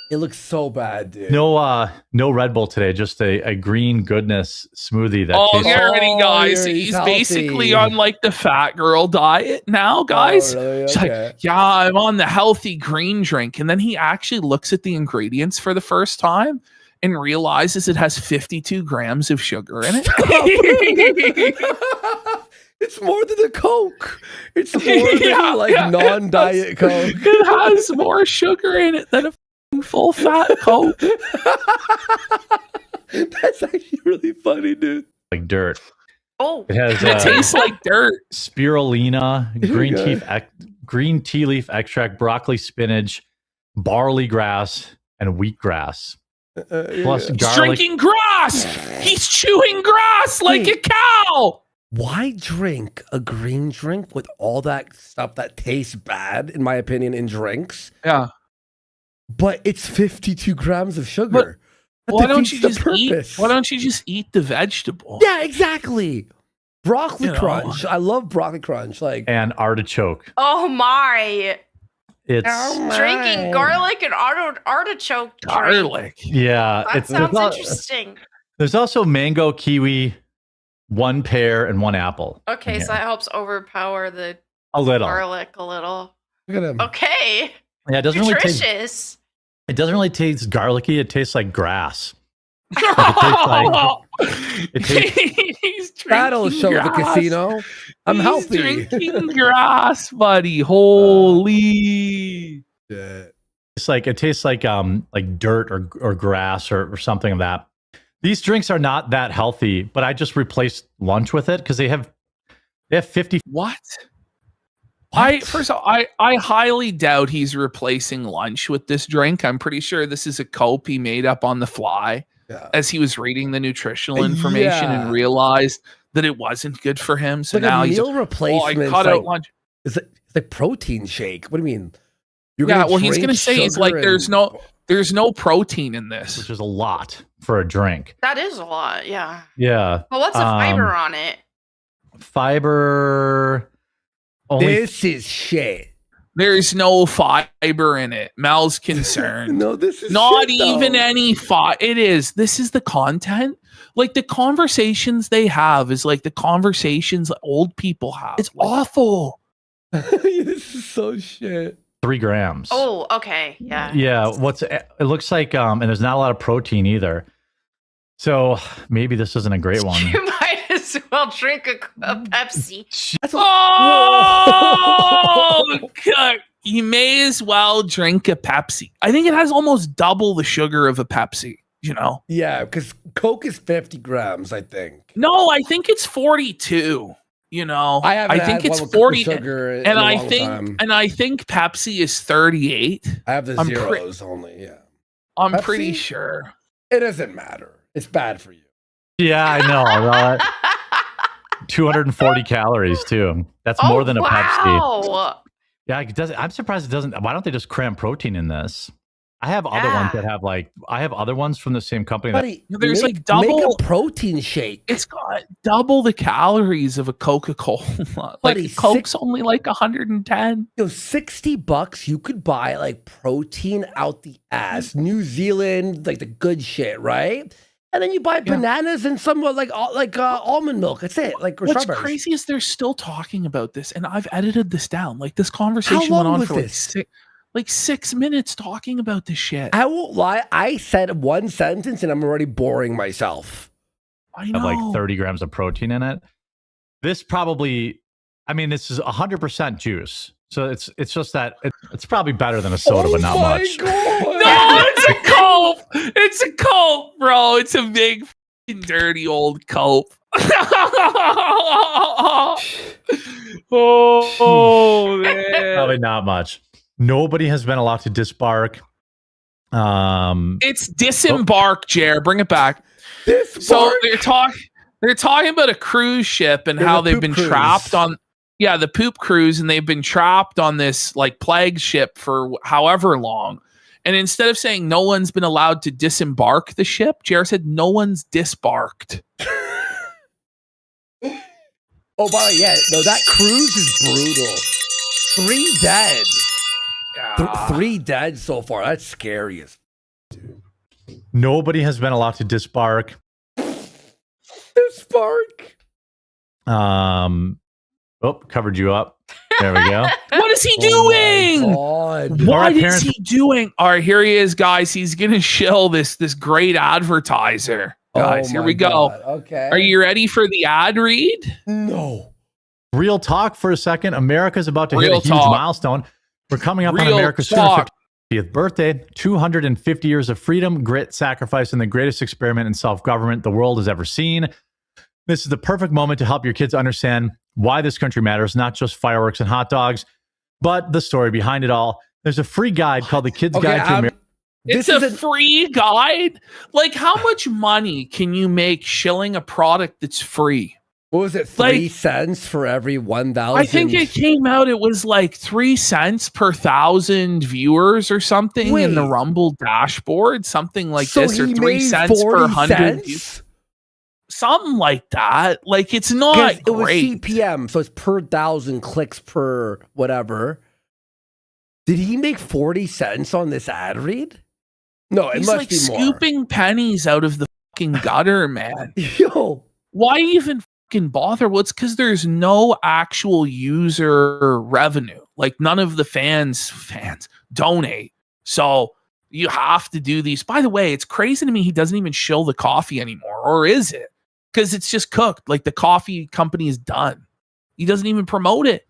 B: It looks so bad, dude.
D: No Red Bull today. Just a green goodness smoothie. That
A: Oh,
D: tastes
A: get ready,
B: Oh,
A: guys.
B: he's
A: He's
B: healthy.
A: basically on like the fat girl diet now, guys.
B: Oh, really?
A: It's like,
B: Okay.
A: yeah, I'm on the healthy green drink. And then he actually looks at the ingredients for the first time and realizes it has 52 grams of sugar in it.
B: It's more than a Coke. It's more than non-diet Coke.
A: It has more sugar in it than a full fat Coke.
B: That's actually really funny, dude.
D: like dirt.
E: Oh,
D: It has
A: And it tastes like dirt.
D: spirulina, green tea leaf extract, broccoli, spinach, barley grass, and wheatgrass. Plus
A: He's
D: garlic.
A: drinking grass. He's chewing grass like a cow.
B: Why drink a green drink with all that stuff that tastes bad, in my opinion, in drinks?
A: Yeah.
B: But it's 52 grams of sugar. That
A: Why don't
B: defeats
A: you
B: the
A: just eat?
B: purpose.
A: Why don't you just eat the vegetable?
B: Yeah, exactly. Broccoli
A: You know.
B: crunch. I love broccoli crunch. Like,
D: and artichoke.
E: oh my.
D: It's
E: Drinking garlic and artichoke drink.
A: Garlic.
D: yeah.
E: That sounds interesting.
D: There's also mango, kiwi, one pear, and one apple.
E: Okay, so
D: Yeah.
E: that helps overpower the
D: A little.
E: garlic a little.
B: look at him.
E: Okay.
D: Yeah, it doesn't really taste.
E: Nutritious.
D: It doesn't really taste garlicky. It tastes like grass. It tastes
A: He's
B: That'll
A: drinking
B: show the
A: grass.
B: casino. I'm
A: He's
B: healthy.
A: drinking grass, buddy. Holy.
B: Yeah.
D: it tastes like dirt or grass or something of that. These drinks are not that healthy, but I just replaced lunch with it because they have 50.
A: What? First of all, I highly doubt he's replacing lunch with this drink. I'm pretty sure this is a cope he made up on the fly
B: Yeah.
A: as he was reading the nutritional information
B: Yeah.
A: and realized that it wasn't good for him. So
B: It's like
A: now
B: a
A: he's
B: meal replacement.
A: I cut out lunch.
B: It's like protein shake. What do you mean? You're
A: Yeah,
B: gonna
A: well, he's
B: drink
A: gonna say he's
B: sugar
A: like,
B: and-
A: there's no protein in this.
D: Which is a lot for a drink.
E: That is a lot, yeah.
D: Yeah.
E: But what's the fiber on it?
D: Fiber. Only
B: This is shit.
A: There's no fiber in it. Mel's concerned.
B: No, this is
A: Not
B: shit,
A: even
B: though.
A: any It is. This is the content. Like the conversations they have is like the conversations that old people have. It's awful.
B: This is so shit.
D: 3 grams.
E: Oh, okay. Yeah.
D: Yeah. It looks like, and there's not a lot of protein either. So maybe this isn't a great one.
E: You might as well drink a Pepsi.
B: That's
A: Oh, God. You may as well drink a Pepsi. I think it has almost double the sugar of a Pepsi, you know?
B: Yeah, because Coke is 50 grams, I think.
A: No, I think it's 42. You know,
B: I haven't
A: think
B: had
A: it's
B: one with
A: 40
B: sugar in
A: and
B: a
A: I
B: long
A: think
B: time.
A: and I think Pepsi is 38.
B: I have the
A: I'm
B: zeros only, yeah.
A: I'm
B: Pepsi?
A: pretty sure.
B: It doesn't matter. It's bad for you.
D: Yeah, I know. 240 calories too. That's more than a Pepsi.
E: Wow.
D: Yeah, it does. I'm surprised it doesn't. Why don't they just cram protein in this? I have other ones that have I have other ones from the same company.
B: Buddy,
A: There's,
B: make,
A: like, double-
B: make a protein shake.
A: It's got double the calories of a Coca-Cola. Like
B: Buddy,
A: Coke's only like 110.
B: $60, you could buy like protein out the ass. New Zealand, like the good shit, right? And then you buy bananas and some like almond milk. That's it. Like or
A: What's
B: strawberries.
A: crazy is they're still talking about this, and I've edited this down. Like this conversation
B: How long
A: went on
B: was
A: for
B: this?
A: like 6 minutes talking about this shit.
B: I won't lie. I said one sentence and I'm already boring myself.
A: I
D: Have
A: know.
D: like 30 grams of protein in it. This probably, I mean, this is 100% juice. So it's just that it's probably better than a soda, but not much.
B: God.
A: No, it's a cope. It's a cope, bro. It's a big, dirty old cope. Oh man.
D: Probably not much. Nobody has been allowed to disembark.
A: It's disembark, Jer. Bring it back.
B: This
A: So they're talking about a cruise ship and
B: Yeah,
A: how
B: the
A: they've
B: poop
A: been
B: cruise.
A: trapped on the poop cruise, and they've been trapped on this like plague ship for however long. And instead of saying no one's been allowed to disembark the ship, Jer said no one's disbarked.
B: Oh, by the way, yeah, no, that cruise is brutal. 3 dead. Three dead so far. That's scary as
D: Nobody has been allowed to disembark.
B: this spark.
D: Covered you up. There we go.
A: What is he
B: Oh
A: doing?
B: my God.
A: What
D: All right,
A: is
D: parents.
A: he doing? All right, here he is, guys. He's gonna shill this great advertiser. Guys,
B: Oh
A: here
B: my
A: we go.
B: God. Okay.
A: Are you ready for the ad read?
B: No.
D: Real talk for a second. America's about to hit
A: Real
D: a huge
A: talk.
D: milestone. We're coming up on
A: Real
D: America's
A: talk.
D: 250th birthday. 250 years of freedom, grit, sacrifice, and the greatest experiment in self-government the world has ever seen. This is the perfect moment to help your kids understand why this country matters, not just fireworks and hot dogs, but the story behind it all. There's a free guide called The Kid's Guide to America.
A: It's a free guide. Like, how much money can you make shilling a product that's free?
B: What was it?
A: Like-
B: 3 cents for every 1,000?
A: I think it came out. It was like 3 cents per 1,000 viewers or something in the
B: Wait.
A: Rumble dashboard, something like
B: So
A: this, or
B: he
A: 3
B: made
A: cents per
B: 40
A: 100 views.
B: cents?
A: Something like that. Like, it's
B: 'Cause
A: not
B: it was
A: great.
B: CPM, so it's per 1,000 clicks per whatever. Did he make 40 cents on this ad read? No, it
A: He's
B: must
A: like
B: be more.
A: scooping pennies out of the fucking gutter, man.
B: Yo,
A: Why even fucking bother? Well, it's because there's no actual user revenue. Like, none of the fans donate. So you have to do these. By the way, it's crazy to me he doesn't even shill the coffee anymore. Or is it? Because it's just cooked. Like, the coffee company is done. He doesn't even promote it.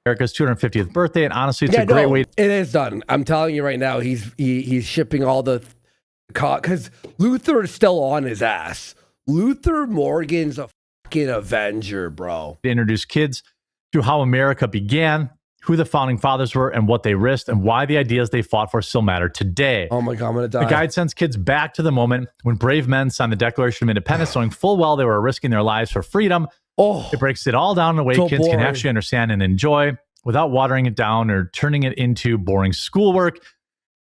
D: America's 250th birthday, and honestly, it's a great way.
B: It is done. I'm telling you right now, he's shipping all the because Luther is still on his ass. Luther Morgan's a fucking Avenger, bro.
D: To introduce kids to how America began, who the founding fathers were, and what they risked, and why the ideas they fought for still matter today.
B: Oh my God, I'm gonna die.
D: The guide sends kids back to the moment when brave men signed the Declaration of Independence, knowing full well they were risking their lives for freedom.
B: Oh,
D: It breaks it all down in a way
B: So
D: kids can
B: boring.
D: actually understand and enjoy without watering it down or turning it into boring schoolwork. If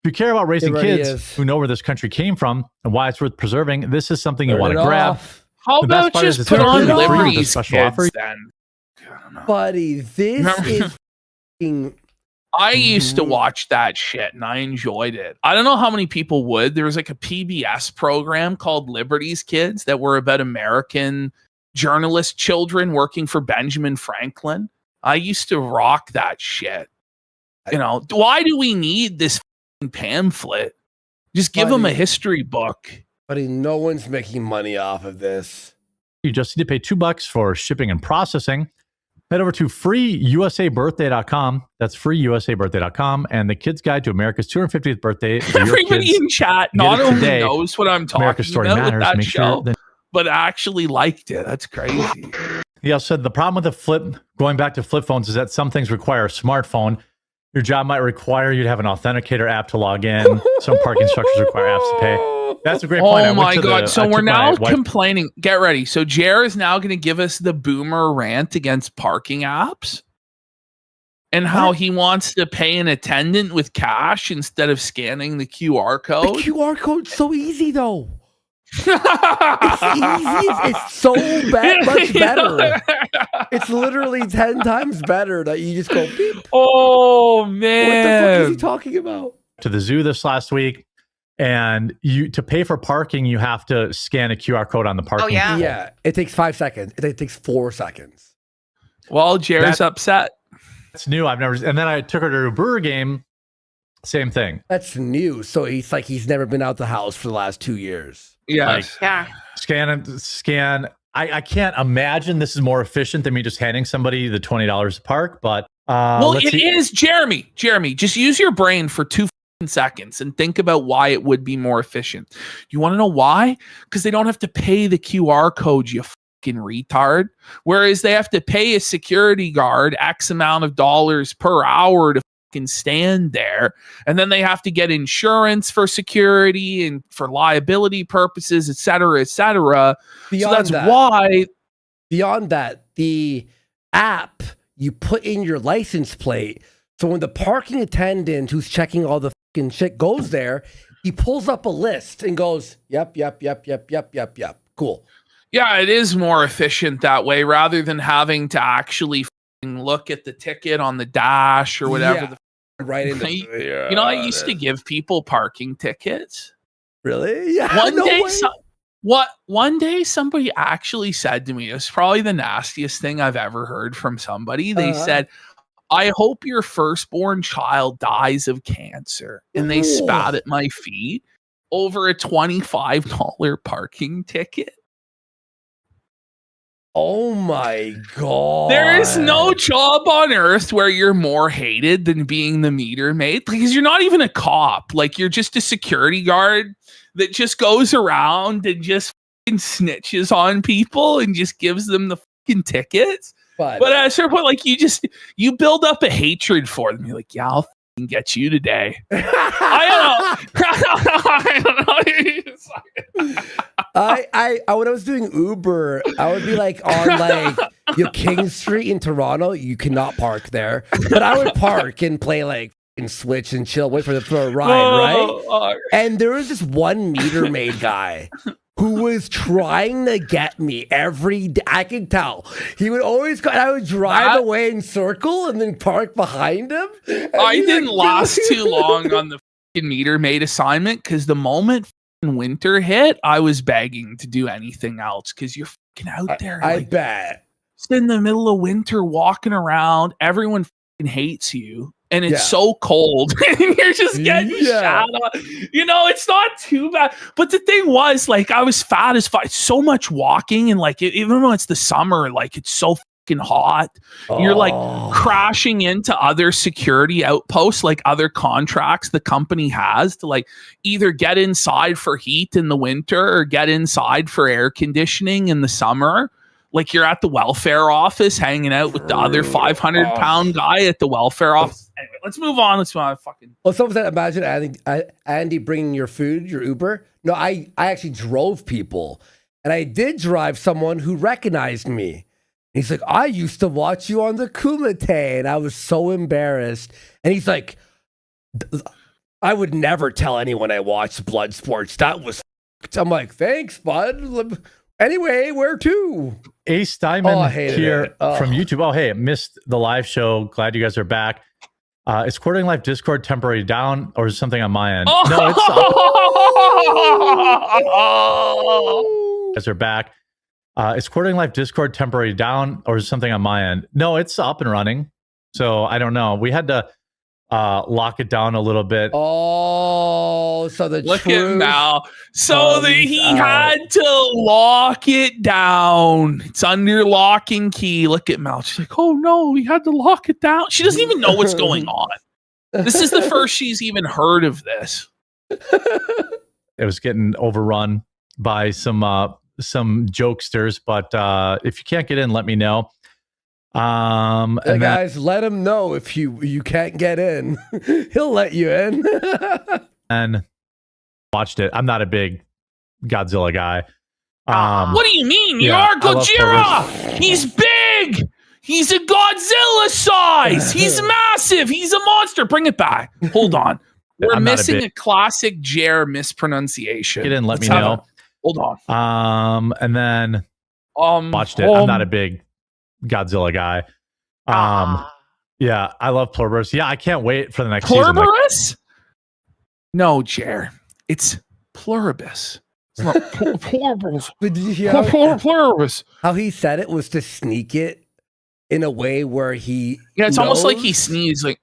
D: you care about raising
B: really
D: kids
B: is.
D: who know where this country came from and why it's worth preserving, this is something you
B: turn
D: want
B: it
D: to grab.
B: off.
A: How
D: The best
A: about
D: part is
A: just
D: it's
A: put on
B: completely free with a
A: Liberty's
D: special
A: kids
D: offer.
A: then? I don't know.
B: Buddy, this
A: Remember-
B: is fucking
A: I used to
B: Mhm.
A: watch that shit and I enjoyed it. I don't know how many people would. There was like a PBS program called Liberty's Kids that were about American journalist children working for Benjamin Franklin. I used to rock that shit. You know, why do we need this fucking pamphlet? Just give them a
B: Buddy.
A: history book.
B: buddy, no one's making money off of this.
D: You just need to pay $2 for shipping and processing. Head over to freeusabirthday.com. That's freeusabirthday.com. And the Kids Guide to America's 250th birthday. For your
A: Everybody
D: kids.
A: in chat
D: get
A: not
D: it
A: only
D: today.
A: knows what I'm talking
D: America's story
A: about with
D: matters.
A: that
D: Make
A: show,
D: sure that
A: but actually liked it. That's crazy.
D: he also said the problem with the flip, going back to flip phones, is that some things require a smartphone. Your job might require you to have an authenticator app to log in. Some parking structures require apps to pay. That's a great point. I
A: Oh
D: went
A: my
D: to
A: god! So
D: I
A: we're
D: took my
A: now
D: wife-
A: complaining. Get ready. So Jer is now going to give us the boomer rant against parking apps, and how
B: What?
A: he wants to pay an attendant with cash instead of scanning the QR
B: The
A: code.
B: QR code's so easy though. It's easy. It's so much better. It's literally 10 times better that you just go beep.
A: Oh
B: What the fuck is
A: man!
B: he talking about?
D: to the zoo this last week, and you to pay for parking, you have to scan a QR code on the parking.
E: yeah.
B: Yeah, it takes 5 seconds. It takes 4 seconds.
A: Well, Jer's upset.
D: That's new. I've never. And then I took her to a Brewer game Same thing.
B: That's new. So he's never been out the house for the last 2 years.
A: Yes.
E: Yeah.
D: Scan. I can't imagine this is more efficient than me just handing somebody the $20 to park, but
A: Well, it is, Jeremy. Jeremy, just use your brain for 2 seconds and think about why it would be more efficient. You want to know why? Because they don't have to pay the QR code, you fucking retard. Whereas they have to pay a security guard X amount of dollars per hour to fucking stand there. And then they have to get insurance for security and for liability purposes, et cetera, et cetera. So that's why.
B: Beyond that, the app, you put in your license plate. So when the parking attendant who's checking all the fucking shit goes there, he pulls up a list and goes, yep. Cool.
A: Yeah, it is more efficient that way rather than having to actually look at the ticket on the dash or whatever.
B: Yeah, right in the,
A: you know, I used to give people parking tickets.
B: Really? Yeah.
A: One day somebody actually said to me, it was probably the nastiest thing I've ever heard from somebody. They said, I hope your firstborn child dies of cancer. And they spat at my feet over a $25 parking ticket.
B: Oh my God.
A: There is no job on earth where you're more hated than being the meter maid, because you're not even a cop. Like, you're just a security guard that just goes around and just fucking snitches on people and just gives them the fucking tickets. But at a certain point, like, you build up a hatred for them. You're like, yeah, I'll fucking get you today. I don't know.
B: I when I was doing Uber, I would be like on like King Street in Toronto. You cannot park there, but I would park and play like and switch and chill, wait for a ride, right? And there was this one meter maid guy who was trying to get me every day. I could tell he would always go, and I would drive away in circle and then park behind him.
A: I didn't last too long on the fucking meter maid assignment, because the moment winter hit, I was begging to do anything else, because you're fucking out there.
B: I bet.
A: It's in the middle of winter walking around. Everyone fucking hates you. And it's so cold. And you're just getting shot on. You know, it's not too bad. But the thing was, like, I was fat as fuck. So much walking. And, like, even though it's the summer, like, it's so fucking hot. You're, like, crashing into other security outposts, like, other contracts the company has to, like, either get inside for heat in the winter or get inside for air conditioning in the summer. Like, you're at the welfare office hanging out with the other 500-pound guy at the welfare office. Anyway, let's move on.
B: Well, someone said, imagine Andy bringing your food, your Uber. No, I actually drove people. And I did drive someone who recognized me. He's like, I used to watch you on the Kumite. And I was so embarrassed. And he's like, I would never tell anyone I watched Blood Sports. That was f-. I'm like, thanks, bud. Anyway, where to?
D: Ace Diamond here from YouTube. Oh, hey, missed the live show. Glad you guys are back. Is Quartering Life Discord temporarily down, or is something on my end? No, it's up. You guys are back. Is Quartering Life Discord temporarily down, or is something on my end? No, it's up and running. So I don't know. We had to lock it down a little bit.
B: Oh, so the
A: look at Mal. So he had to lock it down. It's under lock and key. Look at Mal. She's like, oh no, we had to lock it down. She doesn't even know what's going on. This is the first she's even heard of this.
D: It was getting overrun by some jokesters, but if you can't get in, let me know.
B: Hey guys, let him know if you can't get in. He'll let you in.
D: And watched it. I'm not a big Godzilla guy.
A: What do you mean? You are Gojira. He's big. He's a Godzilla size. He's massive. He's a monster. Bring it back. Hold on. We're missing a classic Jer mispronunciation.
D: Get in, let me know.
A: Hold on.
D: And then watched it. I'm not a big Godzilla guy. Yeah, I love Pluribus. Yeah, I can't wait for the next season.
A: Pluribus? No, Jer. It's Pluribus. It's not Pluribus.
B: But did you hear
A: Pluribus.
B: How he said it was to sneak it in a way where he
A: it's almost like he sneezed, like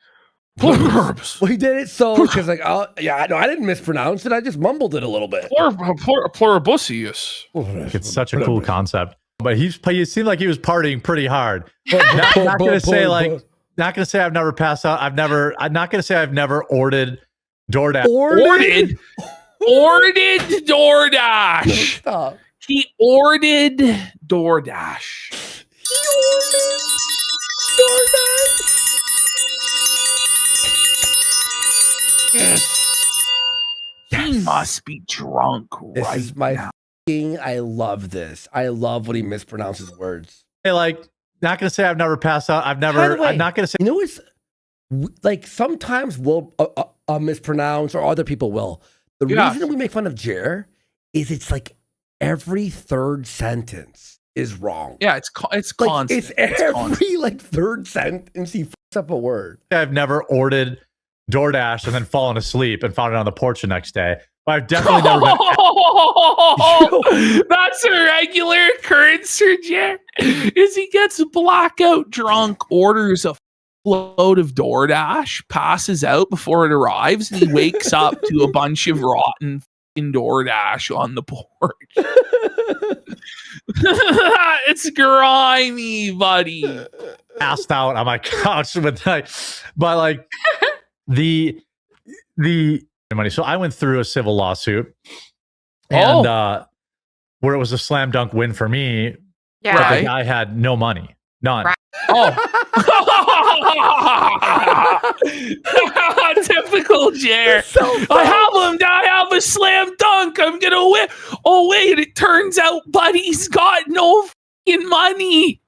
A: Pluribus.
B: Well, he did it so because like, oh yeah, no, I didn't mispronounce it. I just mumbled it a little bit.
A: Pluribusius.
D: It's such a cool concept. But he seemed like he was partying pretty hard. Not gonna say I've never passed out. I'm not gonna say I've never ordered DoorDash.
A: Ordered DoorDash.
B: Stop.
A: He ordered DoorDash. He must be drunk
B: This
A: right
B: is my
A: now.
B: I love this. I love when he mispronounces words.
D: Hey, like, not gonna say I've never passed out. I'm not gonna say.
B: You know, it's like sometimes we'll mispronounce or other people will. The reason we make fun of Jer is it's like every third sentence is wrong.
A: Yeah, it's
B: like,
A: constant.
B: It's every like third sentence he fucks up a word.
D: I've never ordered DoorDash and then fallen asleep and found it on the porch the next day. But I've definitely never been.
A: That's a regular occurrence for Jer. Is he gets blackout drunk, orders a load of DoorDash, passes out before it arrives, and he wakes up to a bunch of rotten fucking DoorDash on the porch. It's grimy, buddy.
D: Passed out on my couch with but like the money. So I went through a civil lawsuit, and where it was a slam dunk win for me.
E: Yeah.
D: But
A: Right.
D: the guy had no money, none.
E: Right.
A: Oh. Typical Jer. I have a slam dunk. I'm gonna win. Oh wait, it turns out Buddy's got no fucking money.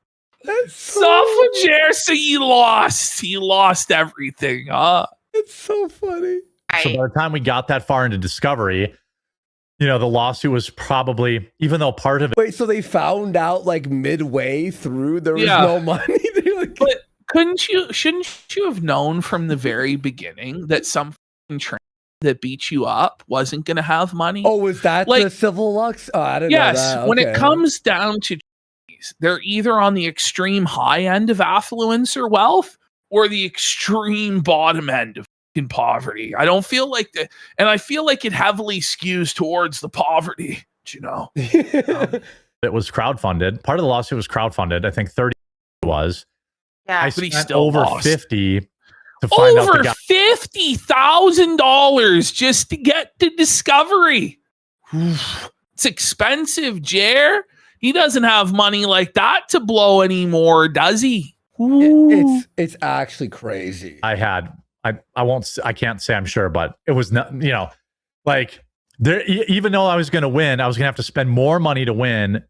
A: Suffer Jer, so you lost. He lost everything, huh?
B: It's so funny.
D: So by the time we got that far into discovery, you know, the lawsuit was probably, even though part of it.
B: Wait, so they found out like midway through there was no money? They're like,
A: But shouldn't you have known from the very beginning that some fucking train that beat you up wasn't going to have money?
B: oh, was that
A: Like-
B: the civil lux? Oh, I didn't know
A: Yes,
B: that.
A: when it
B: Okay.
A: comes down to trees, they're either on the extreme high end of affluence or wealth or the extreme bottom end of fucking poverty. I don't feel like that, and I feel like it heavily skews towards the poverty, you know.
D: It was crowdfunded. Part of the lawsuit was crowdfunded. I think 30 was.
E: Yeah.
D: I
A: But he
D: spent
A: still
D: over
A: lost.
D: 50 to find out the
A: Over
D: guy.
A: $50,000 just to get to discovery. It's expensive, Jer. He doesn't have money like that to blow anymore, does he?
B: It's actually crazy.
D: I can't say I'm sure, but it was not, you know, like there, even though I was going to win, I was going to have to spend more money to win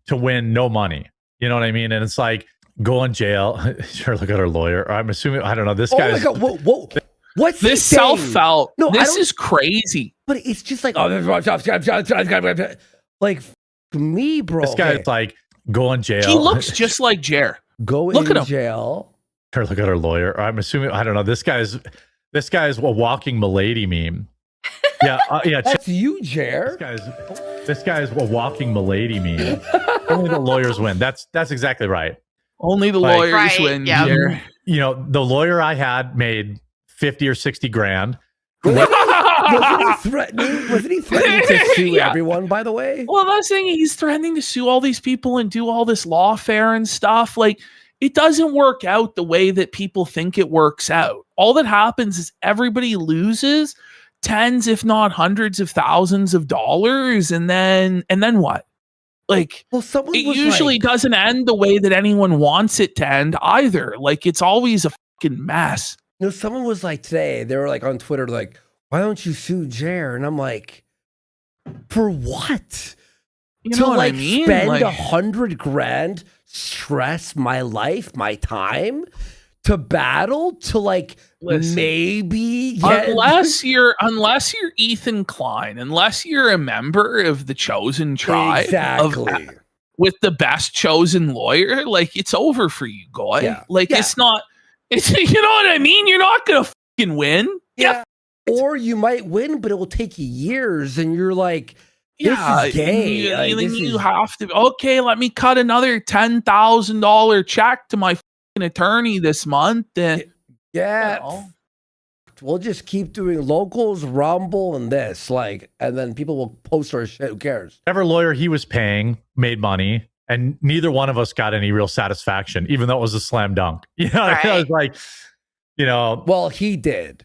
D: no money. You know what I mean? And it's like, go in jail. Sure, look at our lawyer. I'm assuming, I don't know. This
B: Oh
D: guy
B: my god! Whoa! What's he
A: This
B: saying?
A: self-felt.
B: No, I
A: this
B: don't-
A: is crazy.
B: But it's just like like me, bro.
D: this guy's
B: Okay.
D: like, go in jail.
A: He looks just like Jer.
B: Go
A: look
B: in
A: at him.
B: jail.
D: Sure, look at our lawyer. I'm assuming, I don't know. This guy's a walking Milady meme. Yeah, yeah.
B: That's you, Jer.
D: This guy's a walking Milady meme. Only the lawyers win. That's exactly right.
A: Only the
D: Like-
A: lawyers
E: Right,
A: win,
E: yeah.
A: Jer.
D: You know, the lawyer I had made 50 or 60 grand.
B: Wasn't he threatening to sue
A: Yeah.
B: everyone? By the way,
A: Well, that's the thing. He's threatening to sue all these people and do all this lawfare and stuff. Like, it doesn't work out the way that people think it works out. All that happens is everybody loses tens, if not hundreds of thousands of dollars, and then what? Like,
B: well, someone
A: it
B: was
A: usually
B: like,
A: doesn't end the way that anyone wants it to end either. Like, it's always a fucking mess.
B: you know, someone was like today. They were like on Twitter, like, "Why don't you sue Jer?" And I'm like, "For what?
A: You
B: to
A: know what
B: like
A: I mean?
B: spend
A: Like,
B: 100 grand, stress my life, my time, to battle, to like
A: Listen.
B: maybe get
A: unless you're Ethan Klein, unless you're a member of the chosen tribe,
B: exactly."
A: with the best chosen lawyer, like, it's over for you, Goy.
B: Yeah.
A: Like,
B: Yeah.
A: it's not. It's, you know what I mean? You're not gonna fucking win.
B: Yeah. Or you might win, but it will take you years, and you're like, this is gay.
A: You,
B: Like,
A: then
B: this
A: you
B: is-
A: have to. Okay, let me cut another $10,000 check to my fucking attorney this month. And,
B: yeah.
A: you know.
B: We'll just keep doing locals, Rumble, and this. Like, and then people will post our shit. Who cares?
D: Whatever lawyer he was paying made money, and neither one of us got any real satisfaction, even though it was a slam dunk. You know,
E: Right.
D: I was like, you know,
B: Well, he did.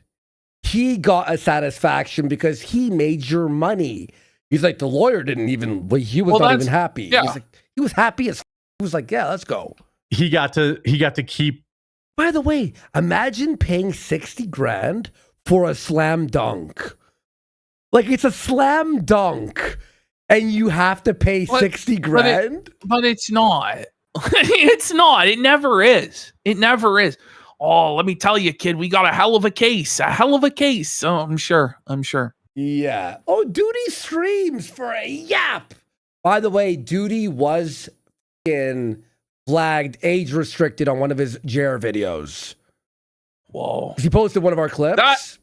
B: He got a satisfaction because he made your money. He's like, the lawyer didn't even, he was not even happy.
A: yeah.
B: He's like, he was happy as he was like, yeah, let's go.
D: he got to keep.
B: By the way, imagine paying 60 grand for a slam dunk. Like, it's a slam dunk and you have to pay 60 grand.
A: But it's not. It's not. It never is. It never is. Oh, let me tell you, kid, we got a hell of a case. A hell of a case. Oh, I'm sure.
B: Yeah. Oh, Duty streams for a yap. By the way, Duty was in flagged age restricted on one of his Jer videos.
A: Whoa.
B: He posted one of our clips.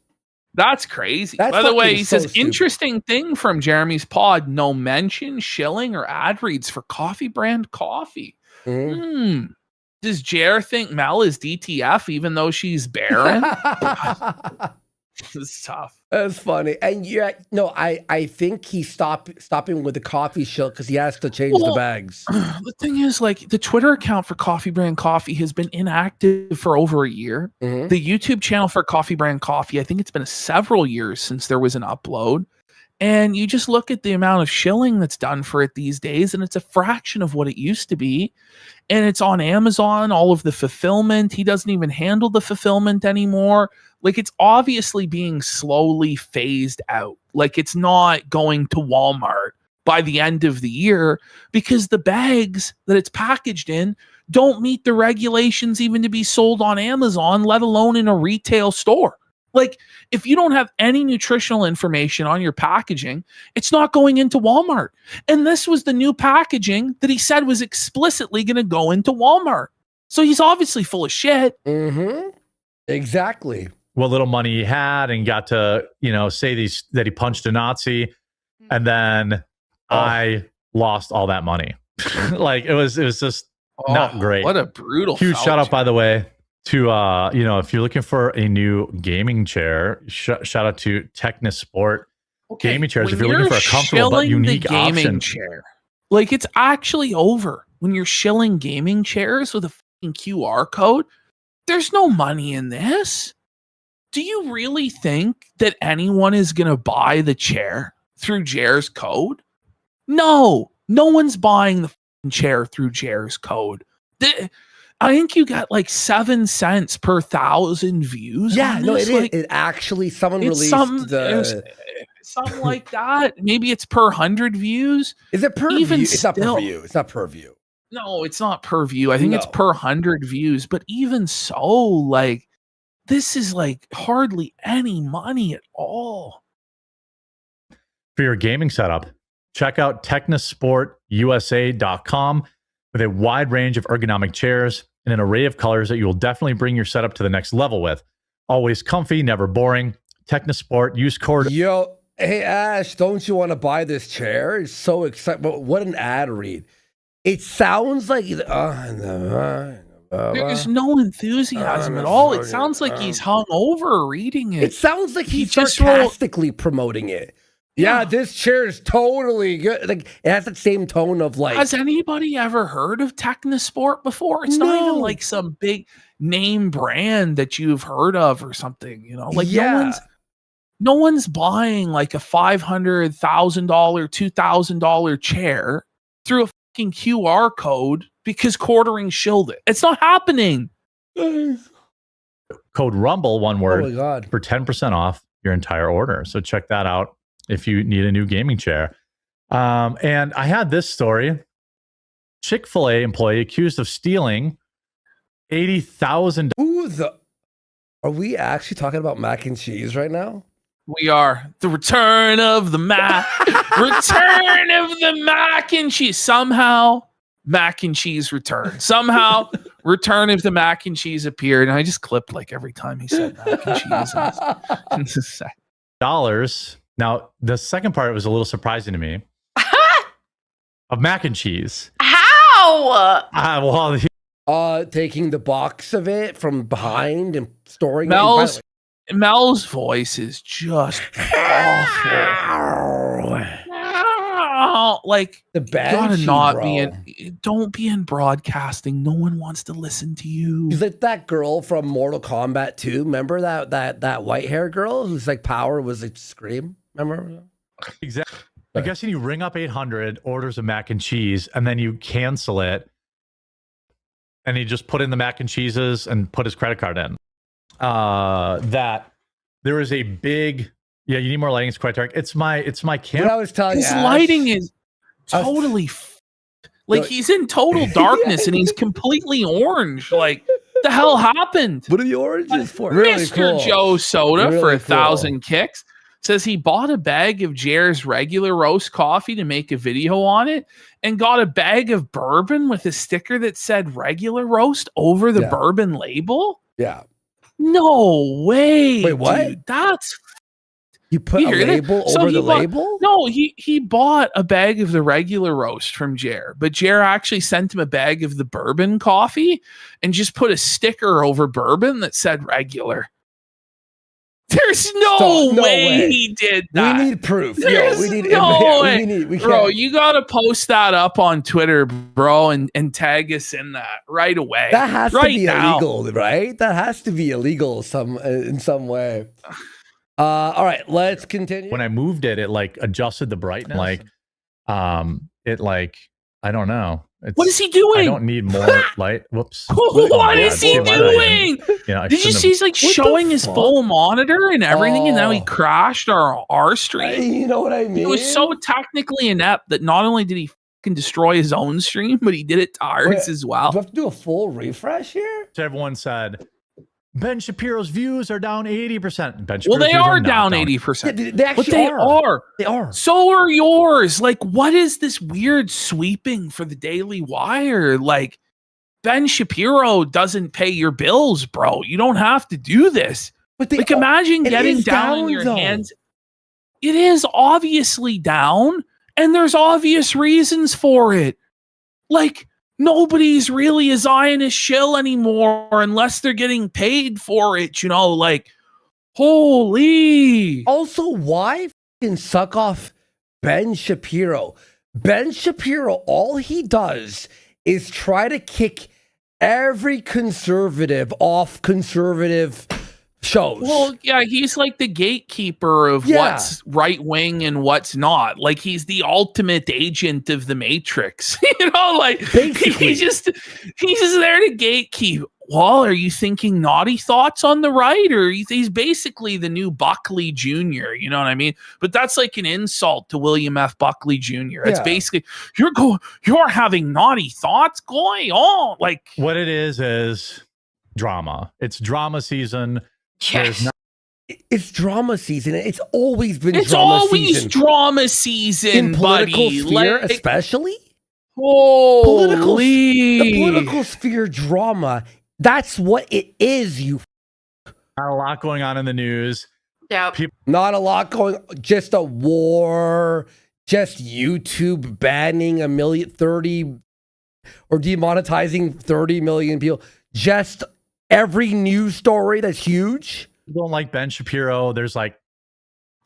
A: That's crazy.
B: That's
A: By the way,
B: fucking
A: he
B: so
A: says,
B: stupid.
A: interesting thing from Jeremy's pod, no mention, shilling, or ad reads for coffee brand coffee.
B: Mhm.
A: Does Jer think Mel is DTF even though she's barren? It's tough.
B: That's funny. And yeah, no, I think he's stopping with the coffee shill because he has to change the
A: Well,
B: bags.
A: The thing is, like, the Twitter account for Coffee Brand Coffee has been inactive for over a year.
B: Mhm.
A: The YouTube channel for Coffee Brand Coffee, I think it's been several years since there was an upload. And you just look at the amount of shilling that's done for it these days, and it's a fraction of what it used to be. And it's on Amazon, all of the fulfillment. He doesn't even handle the fulfillment anymore. Like, it's obviously being slowly phased out. Like, it's not going to Walmart by the end of the year because the bags that it's packaged in don't meet the regulations even to be sold on Amazon, let alone in a retail store. Like, if you don't have any nutritional information on your packaging, it's not going into Walmart. And this was the new packaging that he said was explicitly going to go into Walmart. So he's obviously full of shit.
B: Mm-hmm. Exactly.
D: What little money he had and got to, you know, say that he punched a Nazi, and then I lost all that money. Like, it was just not great.
A: What a brutal
D: Huge
A: foul
D: shout out,
A: check.
D: by the way, to you know, if you're looking for a new gaming chair, shout out to Technosport gaming chairs. If
A: when
D: you're looking for a comfortable but
A: shilling the
D: unique
A: gaming
D: option.
A: chair, like, it's actually over when you're shilling gaming chairs with a fucking QR code. There's no money in this. Do you really think that anyone is going to buy the chair through Jer's code? No one's buying the fucking chair through Jer's code. I think you got like 7 cents per 1,000 views.
B: Yeah,
A: on
B: no,
A: this.
B: it is.
A: Like,
B: It actually, someone
A: it's
B: released
A: something like that. Maybe it's per 100 views.
B: Is it per
A: even
B: view? It's not per
A: still-
B: view. It's not per view.
A: No, it's not per view. I think it's
B: No.
A: per 100 views. But even so, like, this is like hardly any money at all.
D: For your gaming setup, check out technosportusa.com with a wide range of ergonomic chairs and an array of colors that you will definitely bring your setup to the next level with. Always comfy, never boring. Technosport, use code.
B: Yo, hey Ash, don't you want to buy this chair? It's so exciting. But what an ad read. It sounds like
A: There's no enthusiasm at all. It sounds like he's hung over reading
B: it
A: it.
B: sounds like he's
A: just wrote-
B: sarcastically promoting it. Yeah, this chair is totally good. Like, it has that same tone of like.
A: Has anybody ever heard of Technosport before? It's not
B: No.
A: even like some big name brand that you've heard of or something, you know? Like,
B: Yeah.
A: no one's buying like a $500,000, $2,000 chair through a fucking QR code because Quartering shilled it. It's not happening.
D: Code RUMBLE, one
B: Oh
D: word,
B: my god.
D: for 10% off your entire order. So check that out if you need a new gaming chair. And I had this story. Chick-fil-A employee accused of stealing $80,000.
B: Who the? Are we actually talking about mac and cheese right now?
A: We are the return of the mac and cheese. Somehow mac and cheese returned. Somehow return of the mac and cheese appeared. And I just clipped like every time he said mac and cheese. in this sec.
D: Now, the second part was a little surprising to me. Of mac and cheese.
E: How?
D: Well,
B: Taking the box of it from behind and storing it.
A: Mel's Mel's voice is just awful. Like,
B: The
A: you gotta
B: banshee,
A: not
B: bro.
A: be in. Don't be in broadcasting. No one wants to listen to you.
B: He's like that girl from Mortal Kombat 2. Remember that white hair girl whose like power was like scream? Remember?
D: Exactly. I guess you ring up 800, orders of mac and cheese, and then you cancel it, and he just put in the mac and cheeses and put his credit card in. That there is a big you need more lighting. It's quite dark. It's my camera.
B: What I was telling
A: His
B: you, Ash,
A: lighting is totally he's in total darkness and he's completely orange. Like, the hell happened?
B: What are the oranges for? Really
A: Mr.
B: cool.
A: Joe Soda
B: Really
A: for
B: cool.
A: 1,000 kicks says he bought a bag of Jer's regular roast coffee to make a video on it and got a bag of bourbon with a sticker that said regular roast over the bourbon label.
B: Yeah.
A: No way.
B: Wait, what?
A: Dude, that's
B: You put a label over the label?
A: No, he bought a bag of the regular roast from Jer, but Jer actually sent him a bag of the bourbon coffee and just put a sticker over bourbon that said regular. There's no way he did that.
B: We need proof.
A: There's
B: We need
A: no way.
B: We
A: bro,
B: can't.
A: you gotta post that up on Twitter, bro, and tag us in that right away.
B: That has to be
A: now.
B: illegal, right? That has to be illegal in some way. All right, let's continue.
D: When I moved it, it like adjusted the brightness. It like I don't know.
A: What is he doing?
D: I don't need more light. Whoops.
A: What is he doing? Did you see he's like
B: What
A: showing
B: the
A: his
B: fuck?
A: full monitor and everything, and now he crashed our stream?
B: You know what I mean?
A: He was so technically inept that not only did he fucking destroy his own stream, but he did it to ours as well.
B: Do I have to do a full refresh here?
D: Everyone said Ben Shapiro's views are down 80%. Ben Shapiro's
A: Well, they
D: views
A: are
D: not
A: down 80%.
B: Yeah, they actually
A: But they
B: are.
A: are.
B: They are.
A: So are yours. Like, what is this weird sweeping for the Daily Wire? Like, Ben Shapiro doesn't pay your bills, bro. You don't have to do this.
B: But they,
A: Like, imagine
B: it
A: getting
B: is
A: down in your
B: though.
A: hands. It is obviously down, and there's obvious reasons for it. Like, nobody's really a Zionist shill anymore unless they're getting paid for it, you know? Like, holy.
B: Also, why fucking suck off Ben Shapiro? Ben Shapiro, all he does is try to kick every conservative off conservative shows.
A: Well, yeah, he's like the gatekeeper of what's right wing and what's not. Like, he's the ultimate agent of the Matrix. You know, like he's just there to gatekeep. Well, are you thinking naughty thoughts on the right, or he's basically the new Buckley Jr. You know what I mean? But that's like an insult to William F. Buckley Jr. It's basically you're having naughty thoughts going on. Like,
D: what it is drama. It's drama season.
E: Yes.
B: It's drama season. It's always been
A: it's
B: drama
A: always
B: season.
A: drama season,
B: In political
A: buddy.
B: sphere,
A: Like,
B: especially.
A: Holy.
B: The political sphere drama. That's what it is.
D: Not a lot going on in the news.
E: Yeah.
B: Not a lot going. Just a war. Just YouTube banning 30 or demonetizing 30 million people. Just every news story that's huge.
D: People don't like Ben Shapiro. There's like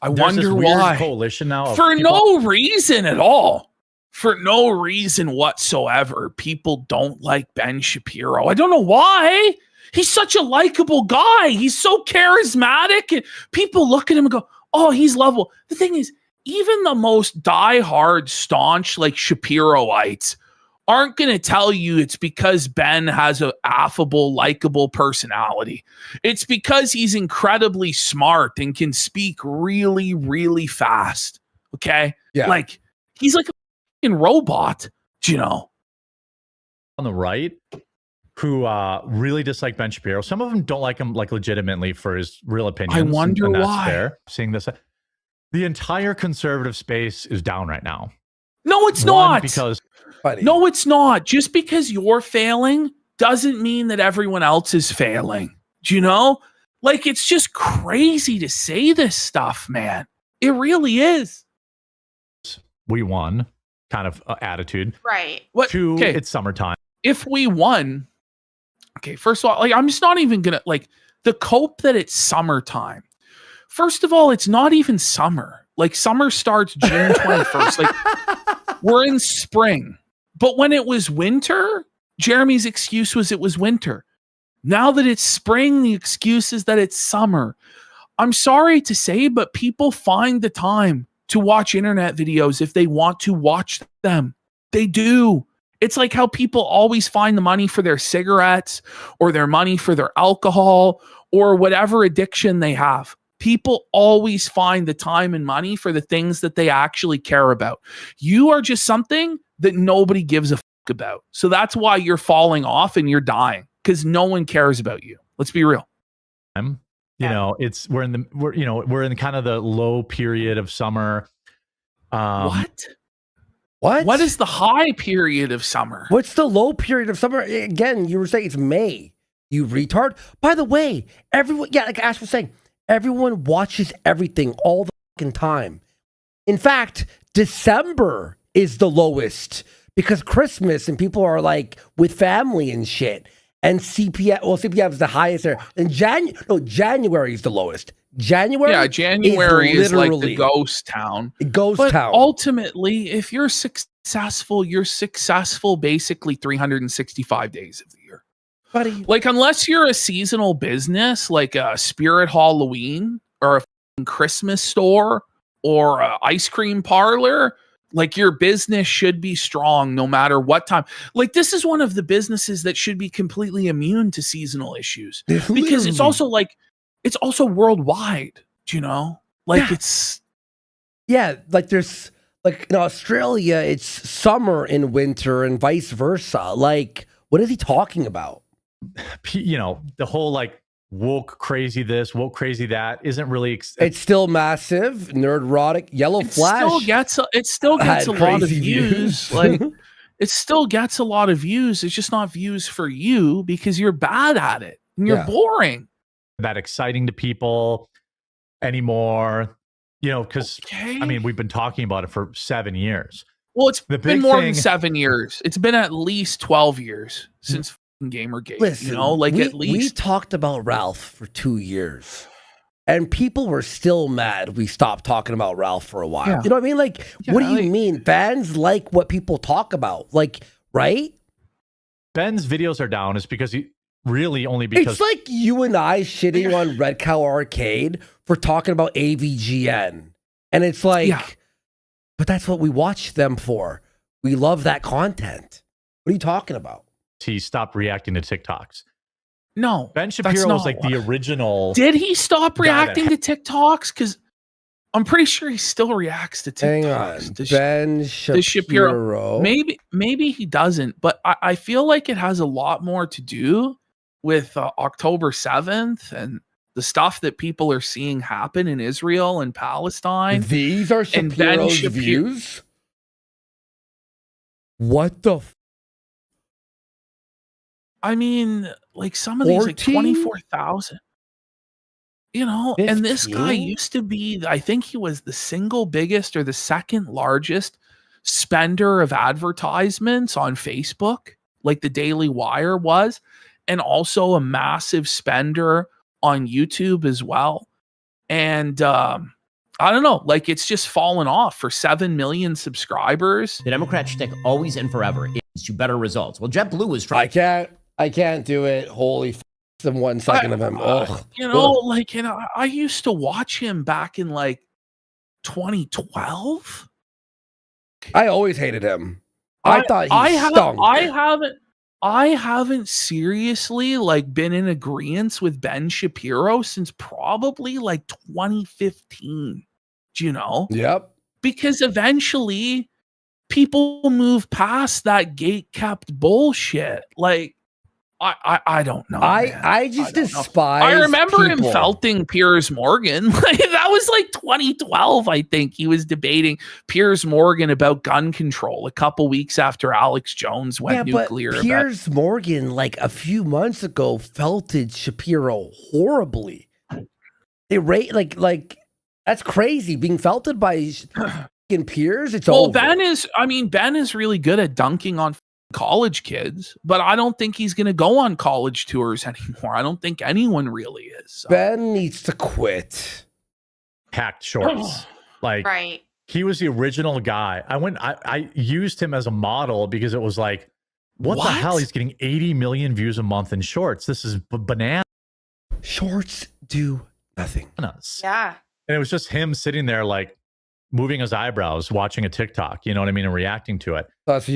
A: I
D: this
A: wonder
D: weird
A: why.
D: coalition now of
A: For
D: people-
A: no reason at all. For no reason whatsoever. People don't like Ben Shapiro. I don't know why. He's such a likable guy. He's so charismatic. And people look at him and go, oh, he's lovable. The thing is, even the most diehard, staunch, like Shapiroites aren't going to tell you it's because Ben has an affable, likable personality. It's because he's incredibly smart and can speak really, really fast. Okay?
B: Yeah.
A: Like, he's like a fucking robot, you know?
D: on the right who really dislike Ben Shapiro. Some of them don't like him like legitimately for his real opinions.
A: I wonder
D: and that's
A: why.
D: fair. Seeing this, the entire conservative space is down right now.
A: No, it's
D: One,
A: not.
D: because
B: Buddy.
A: No, it's not. Just because you're failing doesn't mean that everyone else is failing. Do you know? Like, it's just crazy to say this stuff, man. It really is.
D: we won kind of attitude.
E: Right.
A: What?
D: Two,
A: Okay.
D: it's summertime.
A: If we won, okay, first of all, like, I'm just not even gonna, like, the cope that it's summertime. First of all, it's not even summer. Like summer starts June 21st. Like we're in spring. But when it was winter, Jeremy's excuse was it was winter. Now that it's spring, the excuse is that it's summer. I'm sorry to say, but people find the time to watch internet videos if they want to watch them. They do. It's like how people always find the money for their cigarettes or their money for their alcohol or whatever addiction they have. People always find the time and money for the things that they actually care about. You are just something that nobody gives a fuck about. So that's why you're falling off and you're dying, because no one cares about you. Let's be real.
D: You know, we're in kind of the low period of summer.
A: What?
B: What?
A: What is the high period of summer?
B: What's the low period of summer? Again, you were saying it's May. You retard. By the way, everyone, like Ash was saying, everyone watches everything all the fucking time. In fact, December is the lowest because Christmas and people are like with family and shit. And CPM is the highest there. And January is the lowest. January
A: is like the ghost town.
B: But
A: ultimately, if you're successful basically 365 days of the year.
B: Buddy.
A: Like, unless you're a seasonal business, like a Spirit Halloween or a Christmas store or an ice cream parlor, like your business should be strong no matter what time. Like, this is one of the businesses that should be completely immune to seasonal issues because it's also worldwide, you know? Like it's
B: like there's like in Australia, it's summer and winter and vice versa. Like, what is he talking about?
D: You know, the whole like woke crazy this, woke crazy that isn't really.
B: It's still massive, nerd-rotic, yellow flash.
A: It still gets a lot of views. Like, it still gets a lot of views. It's just not views for you because you're bad at it and you're boring.
D: That exciting to people anymore, you know, because I mean, we've been talking about it for 7 years.
A: Well, it's been more than 7 years. It's been at least 12 years since Gamergate.
B: Listen,
A: you know, like at least
B: we talked about Ralph for 2 years, and people were still mad we stopped talking about Ralph for a while.
A: Yeah.
B: You know what I mean? Like, what do you mean? Fans like what people talk about, like, right?
D: Ben's videos are down is because he really only because
B: it's like you and I shitting on Red Cow Arcade for talking about AVGN, and it's like, but that's what we watch them for. We love that content. What are you talking about?
D: He stopped reacting to TikToks.
A: No,
D: Ben Shapiro was like the original.
A: Did he stop reacting to TikToks? Because I'm pretty sure he still reacts to TikToks.
B: Hang on. Ben Shapiro.
A: Maybe he doesn't, but I feel like it has a lot more to do with October 7th and the stuff that people are seeing happen in Israel and Palestine.
B: These are Shapiro's views? What the
A: I mean, like some of these, like 24,000. You know, 15? And this guy used to be, I think he was the single biggest or the second largest spender of advertisements on Facebook, like the Daily Wire was, and also a massive spender on YouTube as well. And I don't know, like it's just fallen off for 7 million subscribers.
F: The Democrat shtick always and forever is to better results. Well, JetBlue was trying.
B: I can't do it. Holy f***, 1 second of him.
A: You know, like, you know, I used to watch him back in like 2012.
B: I always hated him. I thought he stunk.
A: I haven't seriously like been in agreement with Ben Shapiro since probably like 2015. Do you know?
B: Yep.
A: Because eventually people move past that gate-kept bullshit. Like, I don't know.
B: I just despise.
A: I remember him
B: people.
A: felting Piers Morgan. Like, that was like 2012, I think. He was debating Piers Morgan about gun control a couple weeks after Alex Jones went nuclear.
B: But Piers Morgan, like a few months ago, felted Shapiro horribly. Like that's crazy. Being felted by Piers. It's over.
A: Ben is really good at dunking on college kids, but I don't think he's going to go on college tours anymore. I don't think anyone really is. So.
B: Ben needs to quit.
D: Hacked shorts. Like,
E: Right.
D: he was the original guy. I used him as a model because it was like, what the hell? He's getting 80 million views a month in shorts. This is bananas.
B: Shorts do nothing.
E: Yeah.
D: And it was just him sitting there, like, moving his eyebrows, watching a TikTok, you know what I mean, and reacting to it.
B: That's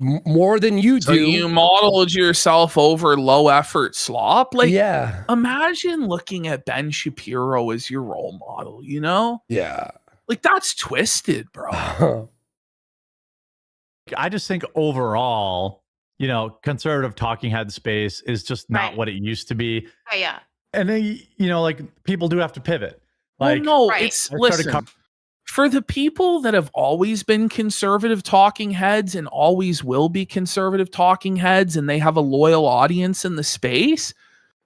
B: more than you
A: So
B: do.
A: you modeled yourself over low effort slop. Like,
B: yeah.
A: Imagine looking at Ben Shapiro as your role model, you know?
B: Yeah.
A: Like, that's twisted, bro.
D: I just think overall, you know, conservative talking head space is just not what it used to be.
E: Oh, yeah.
D: And then, you know, like, people do have to pivot. Like,
A: well, no, it's listen. For the people that have always been conservative talking heads and always will be conservative talking heads, and they have a loyal audience in the space,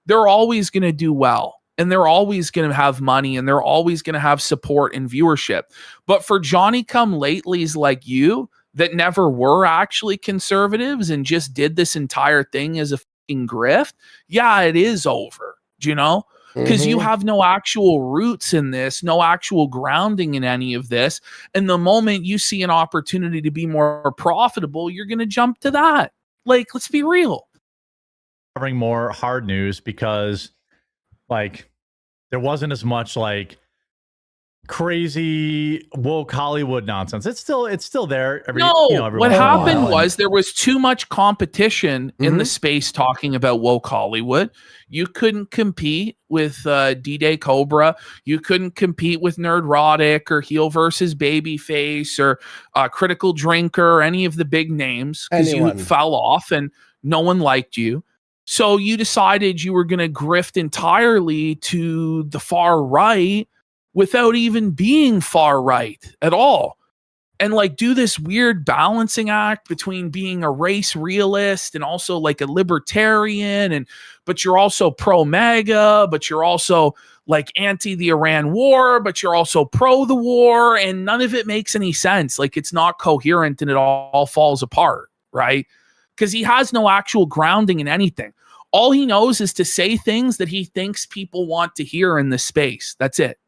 A: they're always going to do well, and they're always going to have money, and they're always going to have support and viewership. But for Johnny come latelys like you that never were actually conservatives and just did this entire thing as a fucking grift, yeah, it is over. Do you know? Because you have no actual roots in this, no actual grounding in any of this. And the moment you see an opportunity to be more profitable, you're going to jump to that. Like, let's be real.
D: Covering more hard news because, like, there wasn't as much, like, crazy woke Hollywood nonsense. It's still there.
A: What happened was there was too much competition in the space talking about woke Hollywood. You couldn't compete with D-Day Cobra. You couldn't compete with Nerdrotic or Heel versus Babyface or Critical Drinker or any of the big names because you fell off and no one liked you. So you decided you were going to grift entirely to the far right without even being far right at all. And like do this weird balancing act between being a race realist and also like a libertarian, but you're also pro MAGA, but you're also like anti the Iran war, but you're also pro the war, and none of it makes any sense. Like it's not coherent and it all falls apart, right? Because he has no actual grounding in anything. All he knows is to say things that he thinks people want to hear in this space. That's it.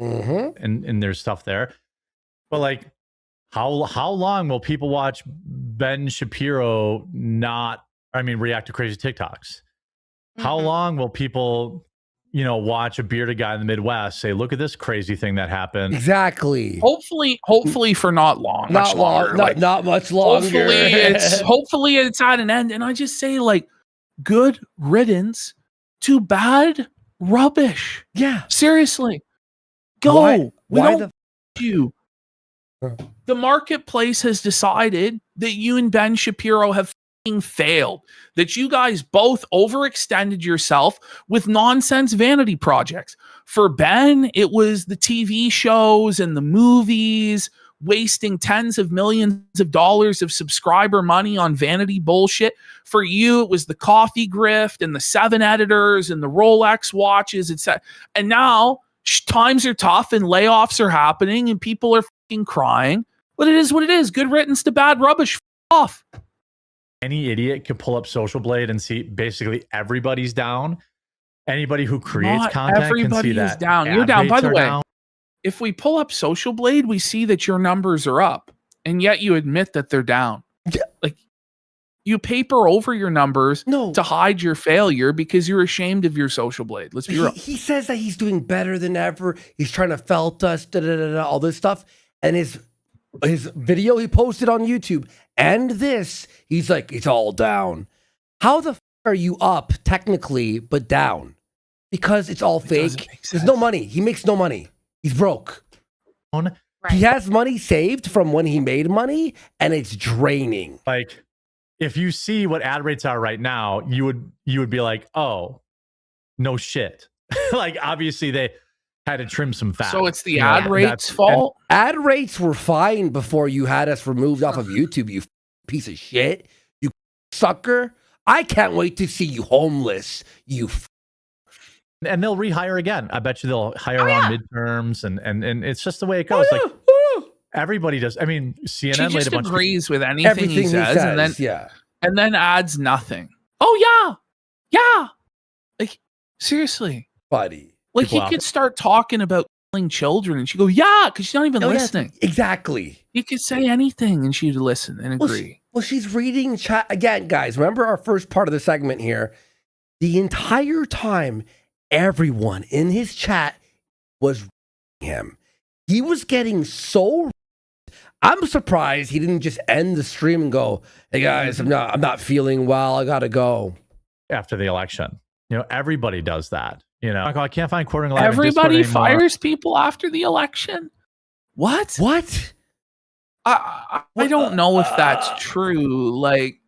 D: And there's stuff there, but like how long will people watch Ben Shapiro react to crazy TikToks? How long will people watch a bearded guy in the Midwest say, look at this crazy thing that happened?
B: Exactly.
A: Hopefully for not long.
B: Not long. Not much longer.
A: Hopefully it's at an end. And I just say, like, good riddance to bad rubbish.
B: Yeah.
A: Seriously. Go. You. The marketplace has decided that you and Ben Shapiro have failed, that you guys both overextended yourself with nonsense vanity projects. For Ben, it was the TV shows and the movies, wasting tens of millions of dollars of subscriber money on vanity bullshit. For you, it was the coffee grift and the 7 editors and the Rolex watches, etc. And now times are tough and layoffs are happening and people are fucking crying. But it is what it is. Good riddance to bad rubbish. Off.
D: Any idiot could pull up Social Blade and see basically everybody's down. Anybody who creates content can see that.
A: Everybody is down. You're down. By the way, if we pull up Social Blade, we see that your numbers are up, and yet you admit that they're down. Like you paper over your numbers to hide your failure because you're ashamed of your Social Blade. Let's be real.
B: He says that he's doing better than ever. He's trying to felt us, all this stuff, and his video he posted on YouTube and this, he's like, it's all down. How the are you up technically but down? Because it's all fake. There's no money. He makes no money. He's broke.
E: Right.
B: He has money saved from when he made money, and it's draining.
D: Like, if you see what ad rates are right now, you would be like, oh, no shit. Like, obviously they had to trim some fat.
A: So it's the ad rates' fault?
B: Ad rates were fine before you had us removed off of YouTube, you piece of shit. You sucker. I can't wait to see you homeless, you
D: and they'll rehire again. I bet you they'll hire on midterms, and it's just the way it goes. Like, Everybody does. I mean, CNN
A: She
D: laid
A: just
D: a bunch
A: agrees with anything,
B: Everything
A: he says, and then adds nothing. Oh yeah. Like seriously,
B: buddy.
A: like
D: People
A: he
D: out
A: could start talking about killing children, and she go, yeah, because she's not even
B: Oh, yeah,
A: listening.
B: exactly.
A: He could say anything, and she'd listen and agree.
B: Well, she's reading chat again, guys. Remember our first part of the segment here. The entire time, everyone in his chat was him. He was getting so. I'm surprised he didn't just end the stream and go, "Hey guys, I'm not feeling well. I gotta go."
D: after the election. Everybody does that. I can't find Quartering Live.
A: Everybody
D: in Discord anymore.
A: fires people after the election. What?
B: What?
A: I don't know if that's true. Like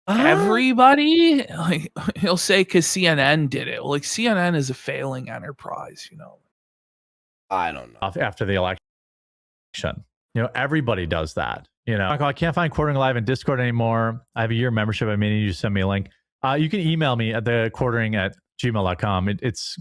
A: everybody, like he'll say because CNN did it. Well, like CNN is a failing enterprise,
B: I don't know.
D: After the election. Everybody does that. I can't find Quartering Live in Discord anymore. I have a year membership. I may need you to send me a link. You can email me at TheQuartering@gmail.com. It's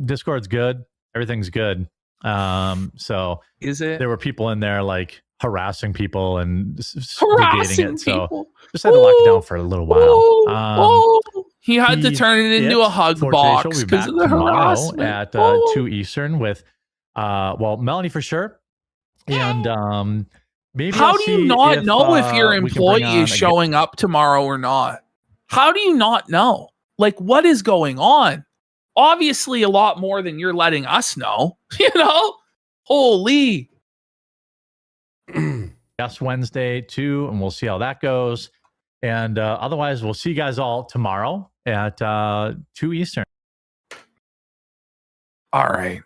D: Discord's good. Everything's good. So
A: Is it?
D: There were people in there like harassing people and
A: Harassing
D: negating it. So
A: people.
D: just had to lock it down for a little while.
A: He had to turn it into a hug box because of the harassment.
D: At 2 Eastern with Melonie for sure. And maybe
A: how do you not know if your employee is showing up tomorrow or not? How do you not know? Like, what is going on? Obviously, a lot more than you're letting us know. Holy.
D: Yes, Wednesday too, and we'll see how that goes. And otherwise, we'll see you guys all tomorrow at 2 Eastern.
A: All right.